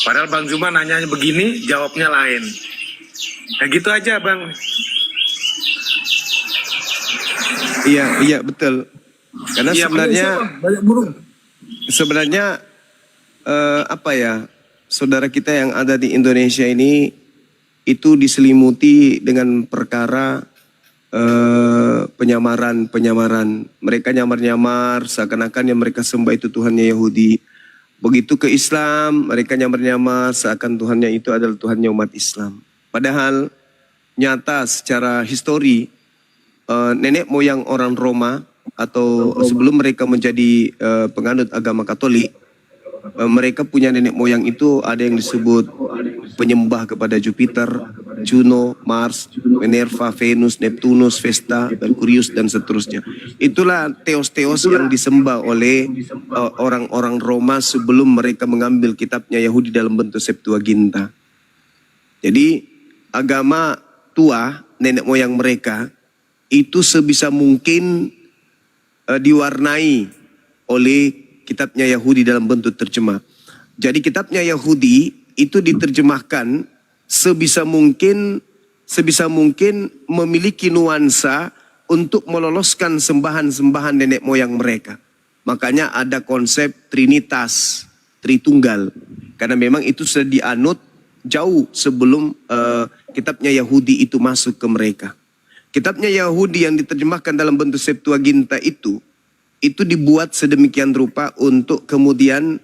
Padahal Bang Juma nanyanya begini, jawabnya lain. Kayak gitu aja Bang. Iya betul. Karena sebenarnya apa ya, saudara kita yang ada di Indonesia ini itu diselimuti dengan perkara penyamaran. Mereka nyamar-nyamar seakan-akan yang mereka sembah itu Tuhannya Yahudi. Begitu ke Islam, mereka nyamar-nyamar seakan Tuhannya itu adalah Tuhannya umat Islam. Padahal nyata secara histori nenek moyang orang Roma atau sebelum mereka menjadi penganut agama Katolik, mereka punya nenek moyang itu ada yang disebut penyembah kepada Jupiter, Juno, Mars, Minerva, Venus, Neptunus, Vesta, Merkurius, dan seterusnya. Itulah teos-teos yang disembah oleh orang-orang Roma sebelum mereka mengambil kitabnya Yahudi dalam bentuk Septuaginta. Jadi agama tua nenek moyang mereka itu sebisa mungkin diwarnai oleh kitabnya Yahudi dalam bentuk terjemah. Jadi kitabnya Yahudi itu diterjemahkan sebisa mungkin memiliki nuansa untuk meloloskan sembahan-sembahan nenek moyang mereka. Makanya ada konsep Trinitas, Tritunggal. Karena memang itu sudah dianut jauh sebelum kitabnya Yahudi itu masuk ke mereka. Kitabnya Yahudi yang diterjemahkan dalam bentuk Septuaginta itu dibuat sedemikian rupa untuk kemudian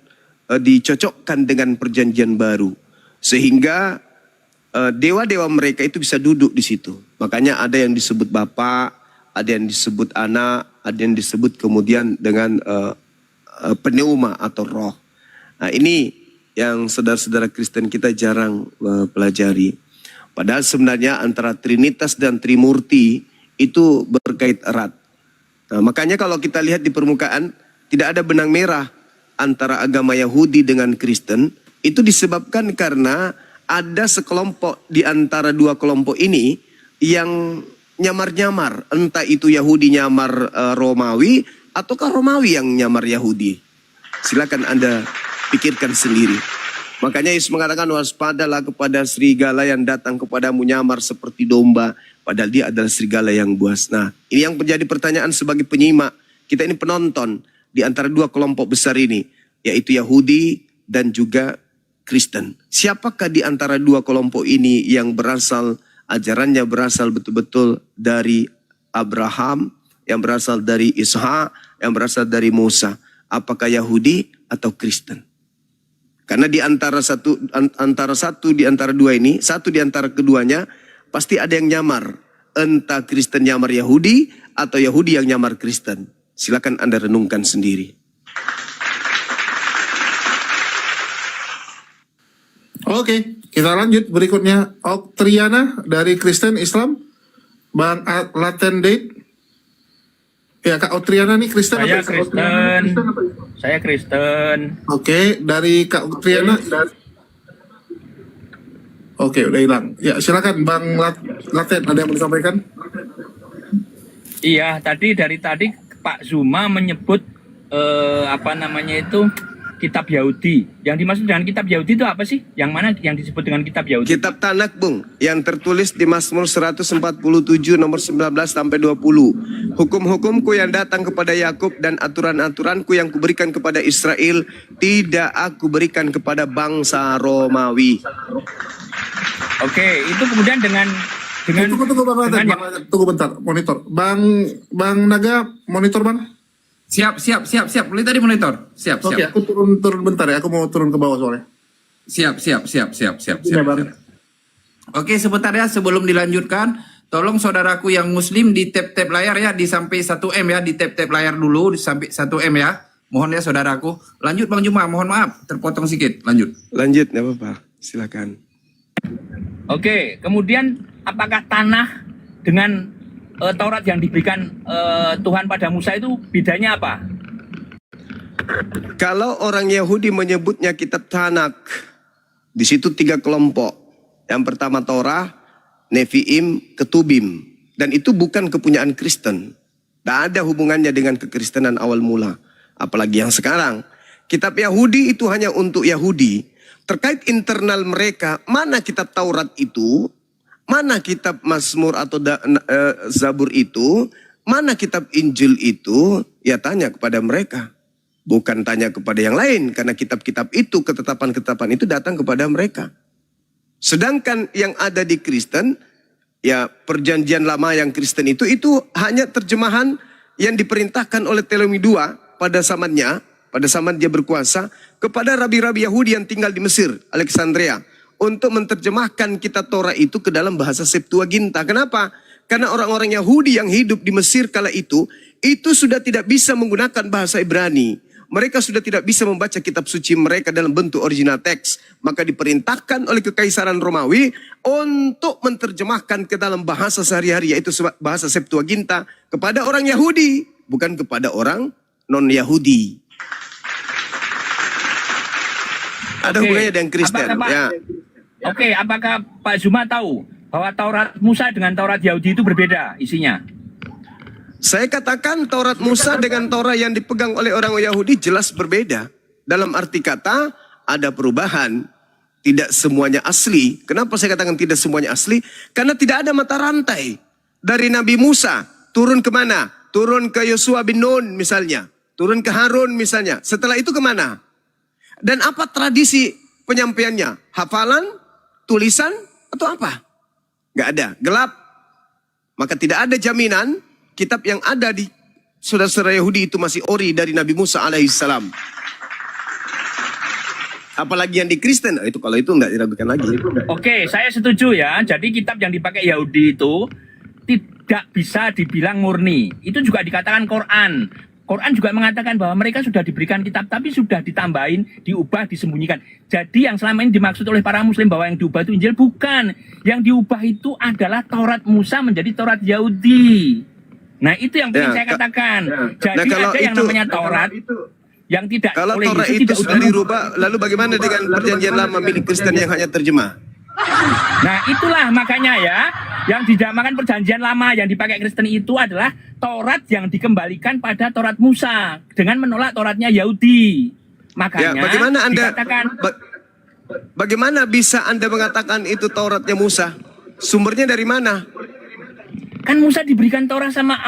dicocokkan dengan perjanjian baru. Sehingga dewa-dewa mereka itu bisa duduk di situ. Makanya ada yang disebut Bapa, ada yang disebut Anak, ada yang disebut kemudian dengan pneuma atau roh. Nah ini yang saudara-saudara Kristen kita jarang pelajari. Padahal sebenarnya antara Trinitas dan Trimurti itu berkait erat. Nah, makanya kalau kita lihat di permukaan tidak ada benang merah antara agama Yahudi dengan Kristen. Itu disebabkan karena ada sekelompok di antara dua kelompok ini yang nyamar-nyamar. Entah itu Yahudi nyamar Romawi ataukah Romawi yang nyamar Yahudi. Silakan Anda pikirkan sendiri. Makanya Yesus mengatakan waspadalah kepada serigala yang datang kepadamu nyamar seperti domba. Padahal dia adalah serigala yang buas. Nah ini yang menjadi pertanyaan sebagai penyimak. Kita ini penonton di antara dua kelompok besar ini. Yaitu Yahudi dan juga Kristen. Siapakah di antara dua kelompok ini yang ajarannya berasal betul-betul dari Abraham, yang berasal dari Ishak, yang berasal dari Musa? Apakah Yahudi atau Kristen? Karena di antara satu di antara dua ini, satu di antara keduanya pasti ada yang nyamar. Entah Kristen nyamar Yahudi atau Yahudi yang nyamar Kristen. Silakan Anda renungkan sendiri. Oke, kita lanjut berikutnya. Oktriana dari Kristen Islam, Bang Latendate. Ya, Kak Oktriana nih Kristen. Saya Kristen. Saya Kristen. Oke, dari Kak Oktriana. Oke, udah hilang. Ya, silakan Bang Laten, ada yang mau disampaikan? Iya, dari tadi Pak Zuma menyebut kitab Yahudi. Yang dimaksud dengan kitab Yahudi itu apa sih? Yang mana yang disebut dengan kitab Yahudi? Kitab Tanak, Bung, yang tertulis di Mazmur 147 nomor 19 sampai 20. Hukum-hukumku yang datang kepada Yakub dan aturan-aturanku yang kuberikan kepada Israel tidak aku berikan kepada bangsa Romawi. Oke, itu kemudian dengan Tunggu bentar, monitor. Bang Naga, monitor Bang. Siap. Mulai tadi monitor. Siap. Oke, aku turun bentar ya. Aku mau turun ke bawah soalnya. Siap. Ya, Bang. Oke, sebentar ya sebelum dilanjutkan, tolong saudaraku yang muslim di tap layar ya, di sampai 1M ya, di tap layar dulu di sampai 1M ya. Mohon ya saudaraku. Lanjut Bang Juma, mohon maaf terpotong sedikit. Lanjut, enggak apa-apa. Silakan. Oke, kemudian apakah tanah dengan Taurat yang diberikan Tuhan pada Musa itu bedanya apa? Kalau orang Yahudi menyebutnya kitab Tanak, di situ 3 kelompok. Yang pertama Torah, Neviim, Ketubim. Dan itu bukan kepunyaan Kristen. Tidak ada hubungannya dengan kekristenan awal mula. Apalagi yang sekarang. Kitab Yahudi itu hanya untuk Yahudi. Terkait internal mereka, mana kitab Taurat itu, mana kitab Mazmur atau Zabur itu, mana kitab Injil itu, ya tanya kepada mereka. Bukan tanya kepada yang lain, karena kitab-kitab itu, ketetapan-ketetapan itu datang kepada mereka. Sedangkan yang ada di Kristen, ya perjanjian lama yang Kristen itu hanya terjemahan yang diperintahkan oleh Ptolemy II pada zaman dia berkuasa, kepada rabi-rabi Yahudi yang tinggal di Mesir, Alexandria, untuk menerjemahkan kitab Torah itu ke dalam bahasa Septuaginta. Kenapa? Karena orang-orang Yahudi yang hidup di Mesir kala itu sudah tidak bisa menggunakan bahasa Ibrani. Mereka sudah tidak bisa membaca kitab suci mereka dalam bentuk original teks. Maka diperintahkan oleh Kekaisaran Romawi untuk menerjemahkan ke dalam bahasa sehari-hari, yaitu bahasa Septuaginta, kepada orang Yahudi, bukan kepada orang non-Yahudi. Ada hubungannya dengan Kristen. Apakah Pak Zuma tahu bahwa Taurat Musa dengan Taurat Yahudi itu berbeda isinya? Saya katakan Taurat Musa dengan Taurat yang dipegang oleh orang Yahudi jelas berbeda. Dalam arti kata ada perubahan. Tidak semuanya asli. Kenapa saya katakan tidak semuanya asli? Karena tidak ada mata rantai. Dari Nabi Musa turun kemana? Turun ke Yosua bin Nun misalnya. Turun ke Harun misalnya. Setelah itu kemana? Dan apa tradisi penyampaiannya? Hafalan, tulisan, atau apa? Gak ada, gelap. Maka tidak ada jaminan kitab yang ada di saudara-saudara Yahudi itu masih ori dari Nabi Musa alaihissalam. Apalagi yang di Kristen, itu kalau itu nggak diragukan lagi. Oke, saya setuju ya. Jadi kitab yang dipakai Yahudi itu tidak bisa dibilang murni. Itu juga dikatakan Quran. Quran juga mengatakan bahwa mereka sudah diberikan kitab, tapi sudah ditambahin, diubah, disembunyikan. Jadi yang selama ini dimaksud oleh para muslim bahwa yang diubah itu Injil, bukan. Yang diubah itu adalah Taurat Musa menjadi Taurat Yahudi. Nah itu yang ingin saya katakan. Jadi Nah, kalau ada yang itu, namanya Taurat yang tidak kalau oleh Taurat Yesus itu tidak sudah dirubah, lalu bagaimana dengan perjanjian lama milik Kristen yang hanya terjemah? Nah itulah makanya ya, yang dinamakan perjanjian lama yang dipakai Kristen itu adalah Taurat yang dikembalikan pada Taurat Musa dengan menolak Tauratnya Yahudi. Makanya Ya, bagaimana Anda dikatakan, bagaimana bisa Anda mengatakan itu Tauratnya Musa? Sumbernya dari mana? kan Musa diberikan Taurat sama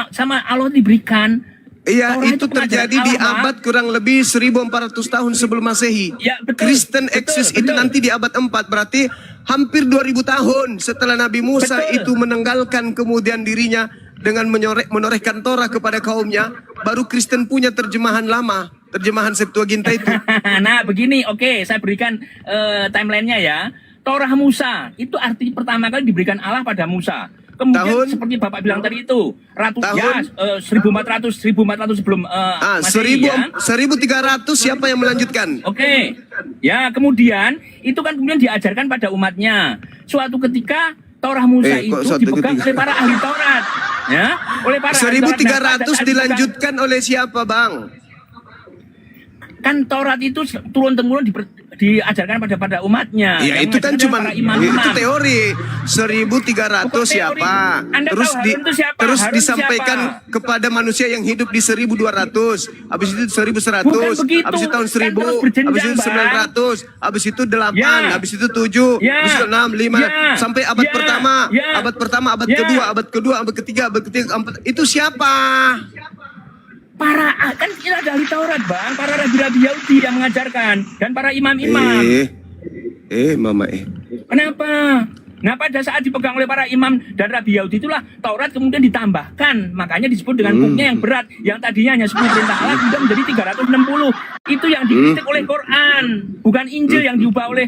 Allah diberikan. Iya, Taurat itu pengajaran terjadi di Allah, Pak. abad kurang lebih 1400 tahun sebelum Masehi. Ya, betul, Kristen betul, eksis itu betul. nanti di abad 4, berarti hampir 2000 tahun setelah Nabi Musa Betul. itu menenggalkan kemudian dirinya dengan menorehkan Torah kepada kaumnya, baru Kristen punya terjemahan lama, terjemahan Septuaginta itu. Nah begini, oke, saya berikan timelinenya ya. Torah Musa itu arti pertama kali diberikan Allah pada Musa. Kemudian Tahun? seperti Bapak bilang tadi itu, Tahun? 1400 sebelum Masehi ya. 1300 siapa yang melanjutkan? Oke, ya kemudian itu kan kemudian diajarkan pada umatnya. Suatu ketika Torah Musa itu kok suatu dipegang ketika? oleh para ahli Taurat, ya, oleh para ahli Taurat. Nah, pada 1300 saat dilanjutkan oleh siapa, Bang? kan Taurat itu turun temurun diajarkan pada umatnya. Ya Yang itu kan mengajarkan cuma para imam-imam. itu teori. 1300 Bukan teori. siapa? Anda Terus tahu Harun itu siapa? terus Harun itu disampaikan siapa? kepada manusia yang hidup di 1200, habis itu 1100, Bukan begitu. habis itu tahun Kan 1000, terus berjenjang, habis itu Bang. 900, habis itu 8, Ya. habis itu 7, Ya. habis itu 6, 5 Ya. sampai abad Ya. pertama, Ya. abad pertama, abad Ya. kedua, abad kedua, abad ketiga, abad ketiga, itu siapa? Kan itu ada ahli Taurat, Bang, para rabi-rabi Yahudi yang mengajarkan dan para imam-imam. Mama Kenapa? Nah pada saat dipegang oleh para imam dan rabi Yahudi itulah Taurat kemudian ditambahkan. Makanya disebut dengan buknya yang berat. Yang tadinya hanya 10 perintah Allah kemudian menjadi 360. Itu yang dikritik oleh Quran. Bukan Injil yang diubah oleh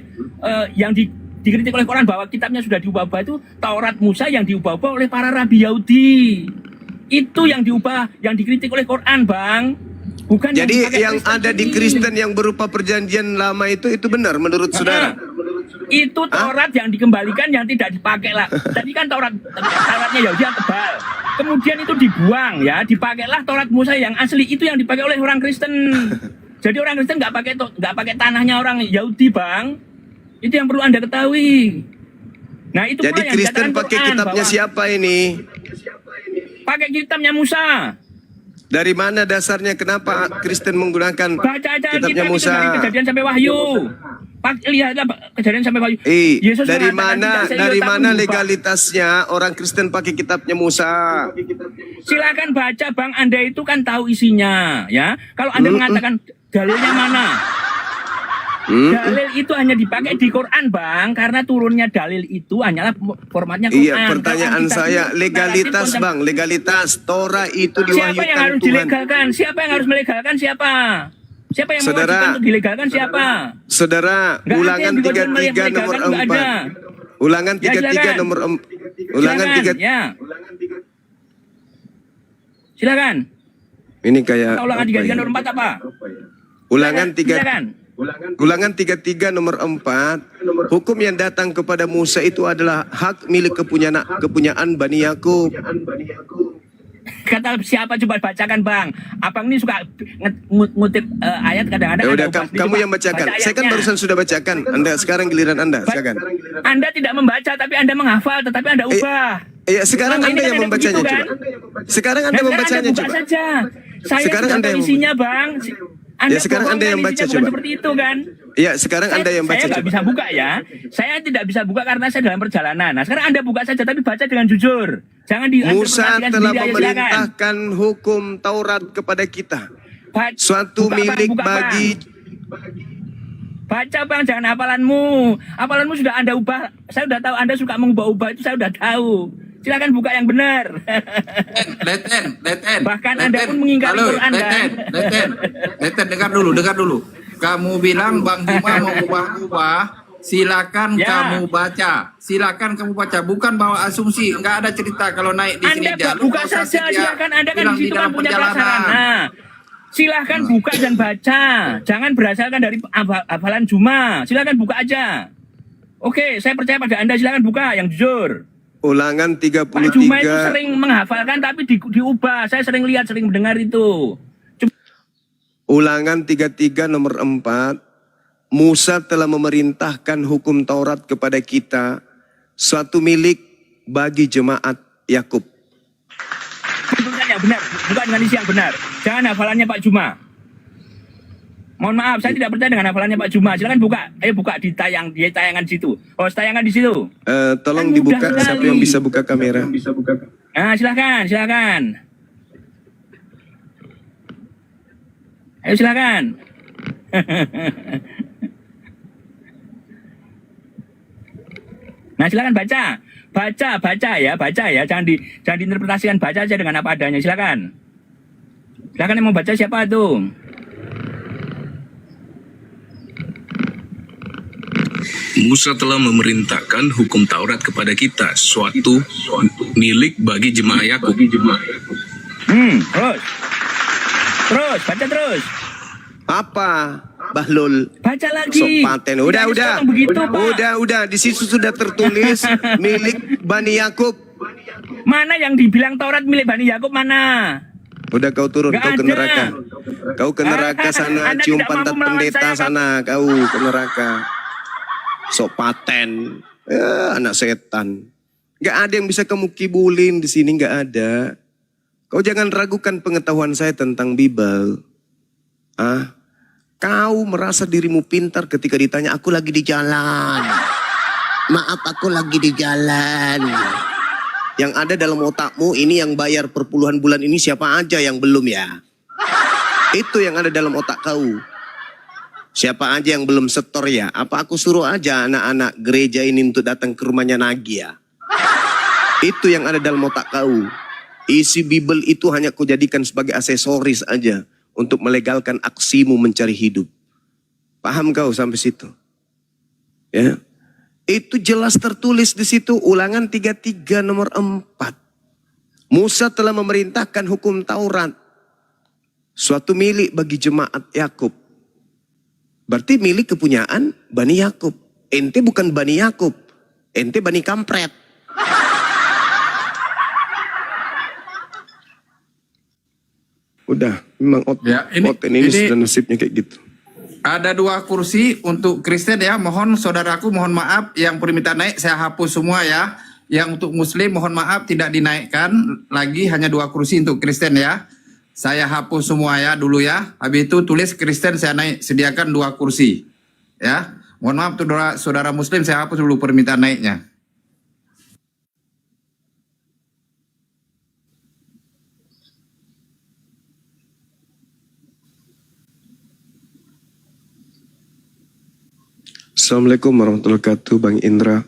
dikritik oleh Quran bahwa kitabnya sudah diubah-ubah, itu Taurat Musa yang diubah-ubah oleh para rabi Yahudi. Itu yang diubah, yang dikritik oleh Quran, Bang. Bukan Jadi dipakai yang ada di Kristen yang berupa perjanjian lama itu benar menurut saudara? Itu Taurat yang dikembalikan, yang tidak dipakai lah. Tadi kan Tauratnya Yahudi yang tebal. Kemudian itu dibuang ya, dipakailah Taurat Musa yang asli, itu yang dipakai oleh orang Kristen. Jadi orang Kristen nggak pakai tanahnya orang Yahudi, Bang. Itu yang perlu Anda ketahui. Nah itu Jadi pula yang Kristen dikatakan pakai Quran, kitabnya bahwa siapa ini? pakai kitabnya Musa. Dari mana dasarnya kenapa Kristen menggunakan Baca aja kitabnya kitab itu Musa? dari Kejadian sampai Wahyu. Lihatlah Kejadian sampai Wahyu. Yesus Dari mengatakan, "Tidak dari seiota mana mengubah." legalitasnya orang Kristen pakai kitabnya Musa? Silakan baca, Bang. Anda itu kan tahu isinya, ya. Kalau Anda mengatakan dalilnya mana? Dalil itu hanya dipakai di Quran, Bang, karena turunnya dalil itu hanyalah formatnya Quran. Iya, pertanyaan Kalau kita saya itu legalitas, narratif Bang, legalitas Torah itu Siapa yang diwahyukan harus Tuhan. dilegalkan? Siapa yang harus melegalkan? Siapa? Siapa yang Saudara, mewajibkan untuk dilegalkan? Siapa? Saudara, Nggak ada Ulangan yang diwajibkan 33 nomor melegalkan, nggak 4. ada. Ulangan Ya, 33 silakan. nomor Ulangan Silakan, 3. ya. Silakan. Ini kayak Ulangan apa 33 ya? nomor 4 apa? Ulangan 3 Silakan. Ulangan 33 nomor 4, hukum yang datang kepada Musa itu adalah hak milik kepunyaan Bani Yakub. Kata siapa, coba bacakan, Bang. Abang ini suka ngutip ayat kadang-kadang. Ya udah, ada ubah. kamu Coba yang bacakan. baca Saya kan ayatnya. barusan sudah bacakan. Anda sekarang giliran Anda, silakan. Anda tidak membaca tapi Anda menghafal, tetapi Anda ubah. Iya, sekarang Selama ini Anda kan yang ada membacanya begitu, coba. kan? Sekarang Anda Nah, membacanya Anda buka coba. saja. Saya Sekarang sudah Anda tahu yang isinya, Bang. Anda sekarang bohong Anda kan, yang baca isinya bukan coba. seperti itu kan? Ya, sekarang Anda yang baca Saya nggak coba. bisa buka ya. Saya tidak bisa buka karena saya dalam perjalanan. Nah, sekarang Anda buka saja tapi baca dengan jujur. Jangan Musa diinterpretasikan telah sendiri aja, silakan. memerintahkan hukum Taurat kepada kita. Suatu Buka, Bang, milik buka, Bang. bagi Baca Bang, jangan hafalanmu. Hafalanmu sudah Anda ubah. Saya sudah tahu Anda suka mengubah-ubah itu, saya sudah tahu. Silakan buka yang benar. Leten. Bahkan Anda pun mengingkari Halo, Quran kan? Leten, dengar dulu. Kamu bilang Bang Juma mau ubah-ubah, silakan Ya. kamu baca. Silakan kamu baca, bukan bawa asumsi. Enggak ada cerita kalau naik di sini Anda buka saja, silakan. Anda kan di situ kan punya prasarana. Silahkan buka dan baca. Jangan berdasarkan dari hafalan Juma. Silahkan buka aja. Oke, saya percaya pada Anda. Silahkan buka yang jujur. Ulangan Pak Juma itu 33. sering menghafalkan tapi diubah. Saya sering lihat, sering mendengar itu. Ulangan 33 nomor 4. Musa telah memerintahkan hukum Taurat kepada kita, suatu milik bagi jemaat Yakub. Bukan yang benar, bukan dengan isi yang benar. Jangan hafalannya Pak Juma. Mohon maaf, saya tidak percaya dengan hafalannya Pak Juma. Silakan buka. Ayo buka di tayangan di situ. Oh, tayangan di situ. Tolong Kan dibuka, mudah siapa sekali. yang bisa buka kamera? Nah, silakan. Ayo silakan. Nah, silakan baca. Baca ya. Jangan diinterpretasikan, baca aja dengan apa adanya. Silakan. Silakan yang mau baca siapa tuh? Musa telah memerintahkan hukum Taurat kepada kita, suatu milik bagi jemaah Yakub. Terus, baca terus. Apa? Bahlul. Baca lagi. Sopaten. Udah. Begitu, Pak. Udah. Di situ sudah tertulis milik Bani Yakub. Mana yang dibilang Taurat milik Bani Yakub mana? Udah kau turun, Nggak kau ke ada. neraka. Kau ke neraka sana, Anda cium tidak pantat mampu melawan pendeta saya, sana, kau ke neraka. Sopaten. Anak setan. Gak ada yang bisa kamu kibulin di sini, gak ada. Kau jangan ragukan pengetahuan saya tentang Bible. Kau merasa dirimu pintar ketika ditanya, aku lagi di jalan. Maaf, aku lagi di jalan. Yang ada dalam otakmu ini yang bayar per puluhan bulan ini siapa aja yang belum ya? Itu yang ada dalam otak kau. Siapa aja yang belum setor ya? Apa aku suruh aja anak-anak gereja ini untuk datang ke rumahnya Nagi ya? Itu yang ada dalam otak kau. Isi Bible itu hanya kau jadikan sebagai aksesoris aja untuk melegalkan aksimu mencari hidup. Paham kau sampai situ? Ya. Itu jelas tertulis di situ, Ulangan 33 nomor 4. Musa telah memerintahkan hukum Taurat, suatu milik bagi jemaat Yakub. Berarti milik kepunyaan Bani Yakub. Ente bukan Bani Yakub, ente Bani Kampret. Udah, memang ini sudah nasibnya kayak gitu. Ada 2 kursi untuk Kristen ya. Mohon saudaraku, mohon maaf yang permintaan naik saya hapus semua ya. Yang untuk Muslim mohon maaf tidak dinaikkan lagi, hanya 2 kursi untuk Kristen ya. Saya hapus semua ya dulu ya. Habis itu tulis Kristen saya naik, sediakan 2 kursi ya. Mohon maaf tuh saudara Muslim, saya hapus dulu permintaan naiknya. Assalamualaikum warahmatullahi wabarakatuh, Bang Indra.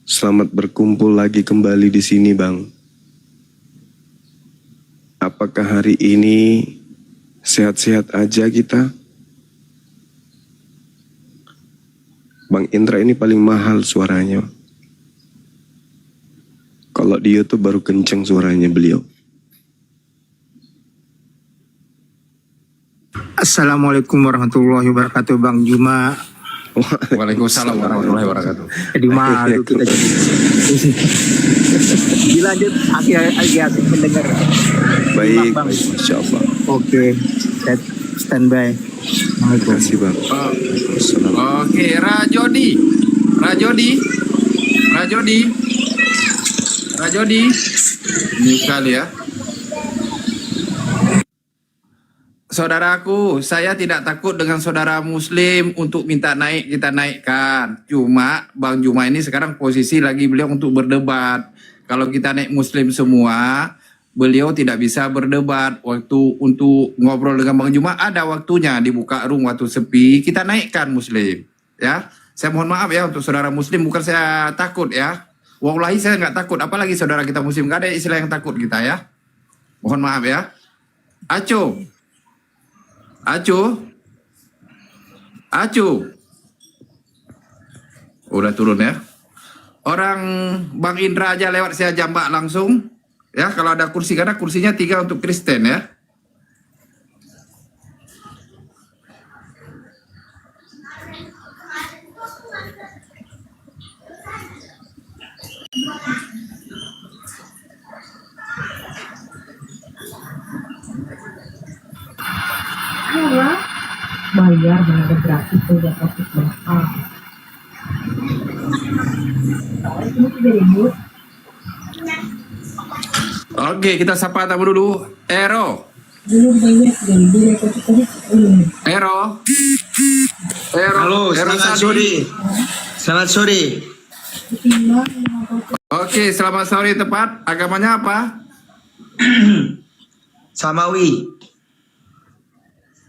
Selamat berkumpul lagi kembali di sini, Bang. Apakah hari ini sehat-sehat aja kita? Bang Indra ini paling mahal suaranya. Kalau di YouTube baru kenceng suaranya beliau. Assalamualaikum warahmatullahi wabarakatuh, Bang Juma. Waalaikumsalam warahmatullahi wabarakatuh. Jadi malu kita jadi. Dilanjut, lagi asik mendengar. Baik, Bang. Masya Allah. Oke, standby. Terima kasih, Bang. Oke, Rajodi. Ini sekali ya. saudaraku, saya tidak takut dengan saudara Muslim untuk minta naik, kita naikkan. Cuma Bang Juma ini sekarang posisi lagi beliau untuk berdebat. Kalau kita naik Muslim semua, beliau tidak bisa berdebat. Waktu untuk ngobrol dengan Bang Juma ada waktunya, dibuka room waktu sepi, kita naikkan Muslim. Ya, saya mohon maaf ya untuk saudara Muslim, bukan saya takut ya. Wallahi saya nggak takut, apalagi saudara kita Muslim, nggak ada istilah yang takut kita ya. Mohon maaf ya. Aco, udah turun ya. Orang Bang Indra aja lewat saya jambak langsung. Ya, kalau ada kursi, karena kursinya 3 untuk Kristen ya. Bayar benar gratis udah topik berapa? Oke, kita sapa tamu dulu. Ero. Halo, selamat sore. Selamat sore. Oke, selamat sore tepat. Agamanya apa? Samawi.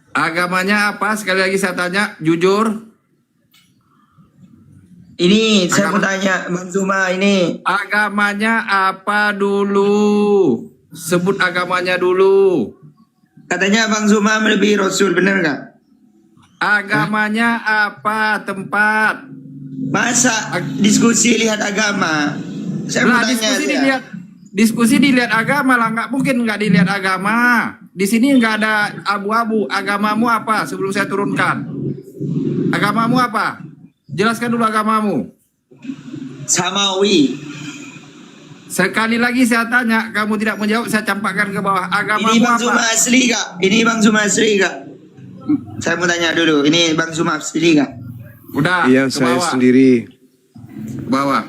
Agamanya apa? Sekali lagi saya tanya, jujur. Ini saya mau tanya Bang Zuma ini. Agamanya apa dulu? Sebut agamanya dulu. Katanya Bang Zuma melebihi Rasul, benar nggak? Agamanya apa? Tempat. Masa diskusi lihat agama? Saya mau tanya. Diskusi dilihat agama lah, nggak mungkin nggak dilihat agama. Di sini nggak ada abu-abu. Agamamu apa? Sebelum saya turunkan. Agamamu apa? Jelaskan dulu agamamu. Samawi. Sekali lagi saya tanya, kamu tidak menjawab, saya campakkan ke bawah. Agamamu Ini Bang apa? Zuma asli kak? Ini Bang Zuma asli kak? Saya mau tanya dulu. Ini Bang Zuma asli kak? Udah. Iya, ke saya bawah. sendiri. Bawah.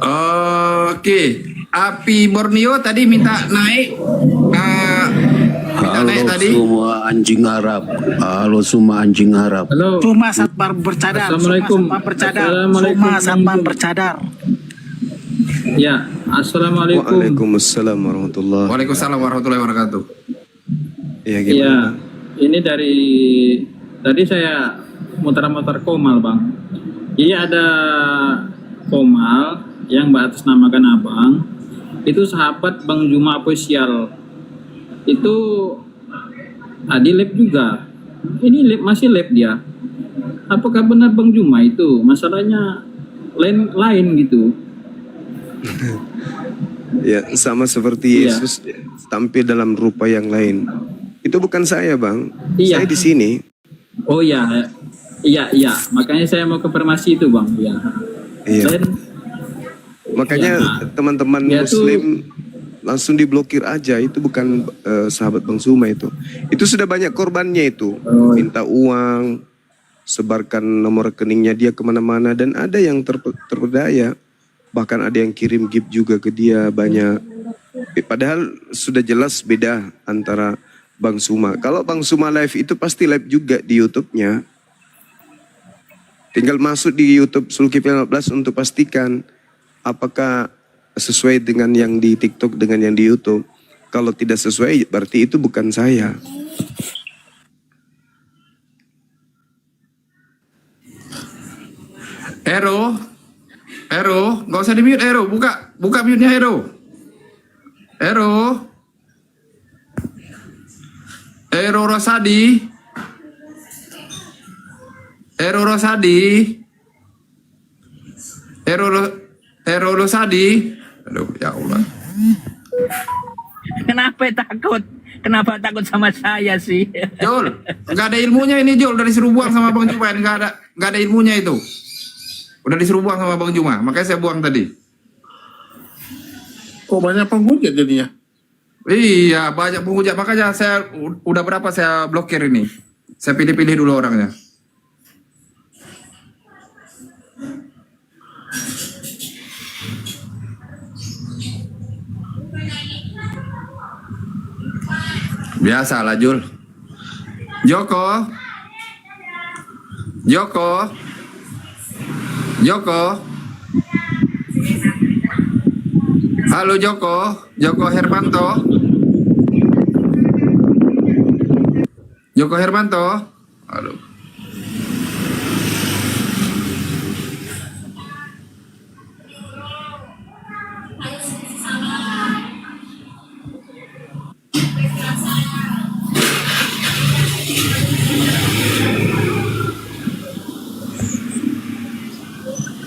Oke, Api Borneo tadi minta naik. Semua anjing Arab. Halo semua anjing Arab. Halo. Rumah Satpam bercadar. Assalamualaikum. Rumah Satpam bercadar. Ya, assalamualaikum. Waalaikumsalam warahmatullahi. Waalaikumsalam warahmatullahi wabarakatuh. Ya, Ya, gimana? ini dari tadi saya muter-muter Komal, Bang. Jadi ada Komal yang beratasnamakan Abang. Itu sahabat Bang Juma official. Itu di lab juga. Ini lab, masih lab dia. Apakah benar Bang Juma itu? Masalahnya lain gitu. Ya, sama seperti Yesus tampil dalam rupa yang lain. Itu bukan saya, Bang. Iya. Saya di sini. Oh iya. Iya. Makanya saya mau konfirmasi itu, Bang. Ya. Iya. Dan makanya teman-teman Muslim langsung diblokir aja. Itu bukan sahabat Bang Zuma itu. Itu sudah banyak korbannya itu. Minta uang, sebarkan nomor rekeningnya dia kemana-mana. Dan ada yang terperdaya. Bahkan ada yang kirim gift juga ke dia banyak. Padahal sudah jelas beda antara Bang Zuma. Kalau Bang Zuma live itu pasti live juga di YouTube-nya. Tinggal masuk di YouTube Zulkifli 15 untuk pastikan apakah sesuai dengan yang di TikTok dengan yang di YouTube. Kalau tidak sesuai berarti itu bukan saya. Ero, nggak usah di mute Ero, buka mute-nya Ero. Ero Rosadi. Aduh, ya Allah. Kenapa takut? Kenapa takut sama saya sih? Jol, nggak ada ilmunya ini Jol, udah disuruh buang sama Bang Juma, nggak ada ilmunya itu. Udah disuruh buang sama Bang Juma, makanya saya buang tadi. Kok banyak penghujat jadinya? Iya, banyak penghujat. Makanya saya udah berapa saya blokir ini. Saya pilih-pilih dulu orangnya. Biasalah Jul. Joko. Joko. Joko. Halo Joko. Joko Hermanto. Joko Hermanto. Aduh.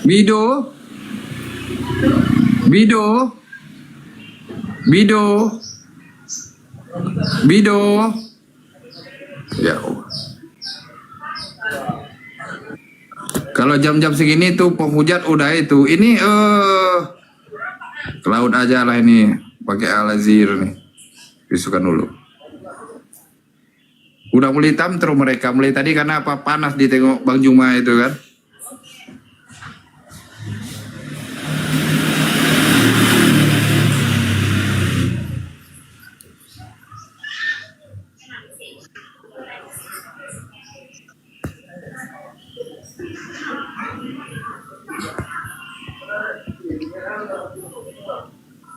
Bido. Bido. Bido. Bido. Ya Allah. Kalau jam-jam segini tuh penghujat udah itu. Ini ke laut aja lah ini. Pakai Al-Azir nih. Bisukan dulu. Udah mulai hitam terus mereka. Mulai tadi karena apa? Panas ditengok Bang Juma itu kan.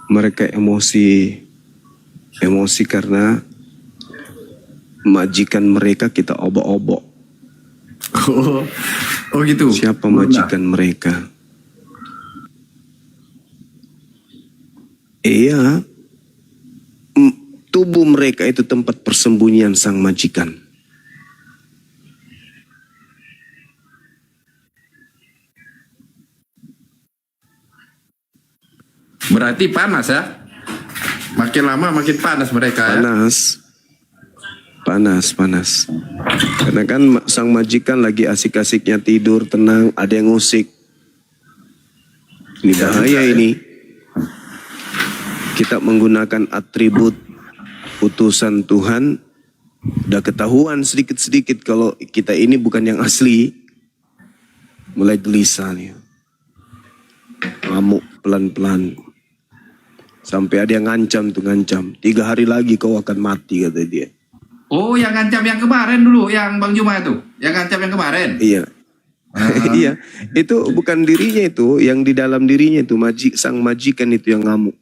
Mereka emosi karena majikan mereka kita obok-obok. Oh gitu. Siapa majikan mereka? Iya, tubuh mereka itu tempat persembunyian sang majikan. Berarti panas ya? Makin lama makin panas mereka ya? Panas. Karena kan sang majikan lagi asik-asiknya tidur, tenang, ada yang ngusik. Ini bahaya ini. Kita menggunakan atribut utusan Tuhan, udah ketahuan sedikit-sedikit kalau kita ini bukan yang asli. Mulai gelisah nih. Ngamuk pelan-pelan. Sampai ada yang ngancam. 3 hari lagi kau akan mati, kata dia. Oh, yang ngancam yang kemarin dulu, yang Bang Juma itu. Yang ngancam yang kemarin. Iya. Iya, itu bukan dirinya itu, yang di dalam dirinya itu sang majikan itu yang ngamuk.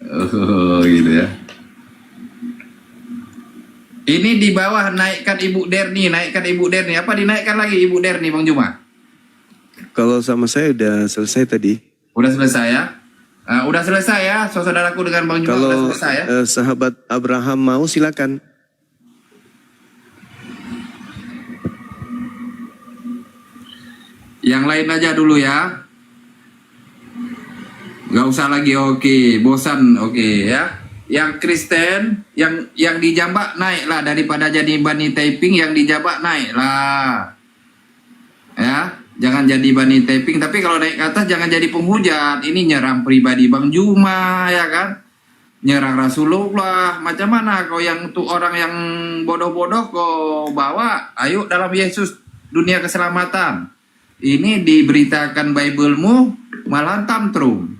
Oh, gitu ya. Ini di bawah naikkan Ibu Derni. Apa dinaikkan lagi Ibu Derni, Bang Juma? Kalau sama saya udah selesai tadi. Udah selesai ya? Udah selesai ya, saudaraku dengan Bang Juma. Kalau udah selesai ya? sahabat Abraham mau silakan. Yang lain aja dulu ya. Gak usah lagi, oke. Bosan, oke ya. Yang Kristen, yang di Jambak naik lah. Daripada jadi Bani Taiping, yang di Jambak naik lah. Ya, jangan jadi Bani Taiping. Tapi kalau naik ke atas jangan jadi penghujat. Ini nyerang pribadi Bang Juma, ya kan? Nyerang Rasulullah. Macam mana kau yang tuh orang yang bodoh-bodoh kau bawa? Ayo dalam Yesus dunia keselamatan. Ini diberitakan Bible-mu malah tantrum.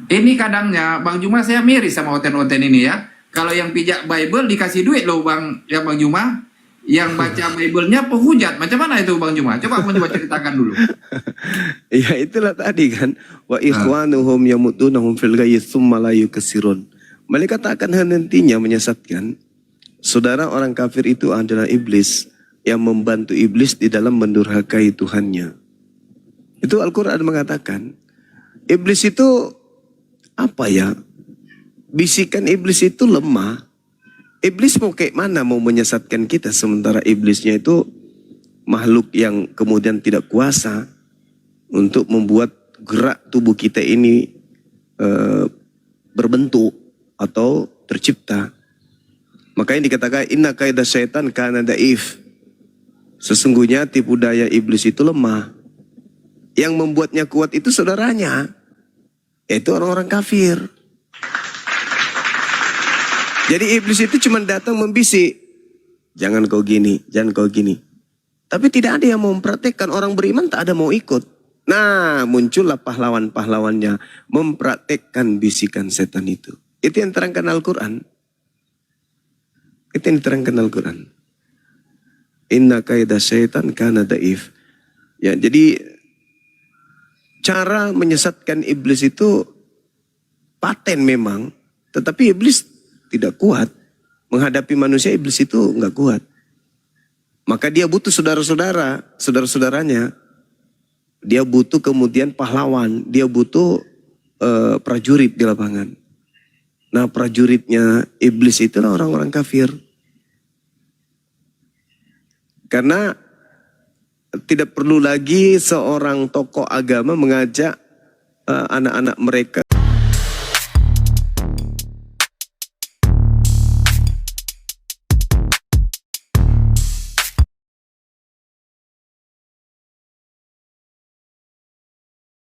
Ini kadangnya Bang Juma saya miris sama oten-oten ini ya. Kalau yang pijak Bible dikasih duit loh Bang Juma. Yang baca Bible-nya penghujat. Macam mana itu Bang Juma? Coba Bang Juma ceritakan dulu. Ya itulah tadi kan. Wa ikhwanuhum yamutunahum fil ghayyi tsumma la yukasirun. Malaikat akan hentinya menyesatkan. Saudara, orang kafir itu adalah iblis yang membantu iblis di dalam mendurhakai Tuhannya. Itu Al-Quran mengatakan, iblis itu apa ya? Bisikan iblis itu lemah. Iblis mau kayak mana mau menyesatkan kita, sementara iblisnya itu makhluk yang kemudian tidak kuasa untuk membuat gerak tubuh kita ini berbentuk atau tercipta. Makanya dikatakan inna kaidah syaitan kana daif. Sesungguhnya tipu daya iblis itu lemah. Yang membuatnya kuat itu saudaranya, yaitu orang-orang kafir. Jadi iblis itu cuma datang membisik. Jangan kau gini, jangan kau gini. Tapi tidak ada yang mau mempraktekkan. Orang beriman tak ada mau ikut. Nah, muncullah pahlawan-pahlawannya mempraktekkan bisikan setan itu. Itu yang terangkan Al-Quran. Itu yang diterangkan Al-Quran. Inna kaidah syaitan kana daif. Ya, jadi cara menyesatkan iblis itu paten memang. Tetapi iblis tidak kuat. Menghadapi manusia, iblis itu nggak kuat. Maka dia butuh saudara-saudaranya. Dia butuh kemudian pahlawan. Dia butuh prajurit di lapangan. Nah, prajuritnya iblis itulah orang-orang kafir. Karena tidak perlu lagi seorang tokoh agama mengajak anak-anak mereka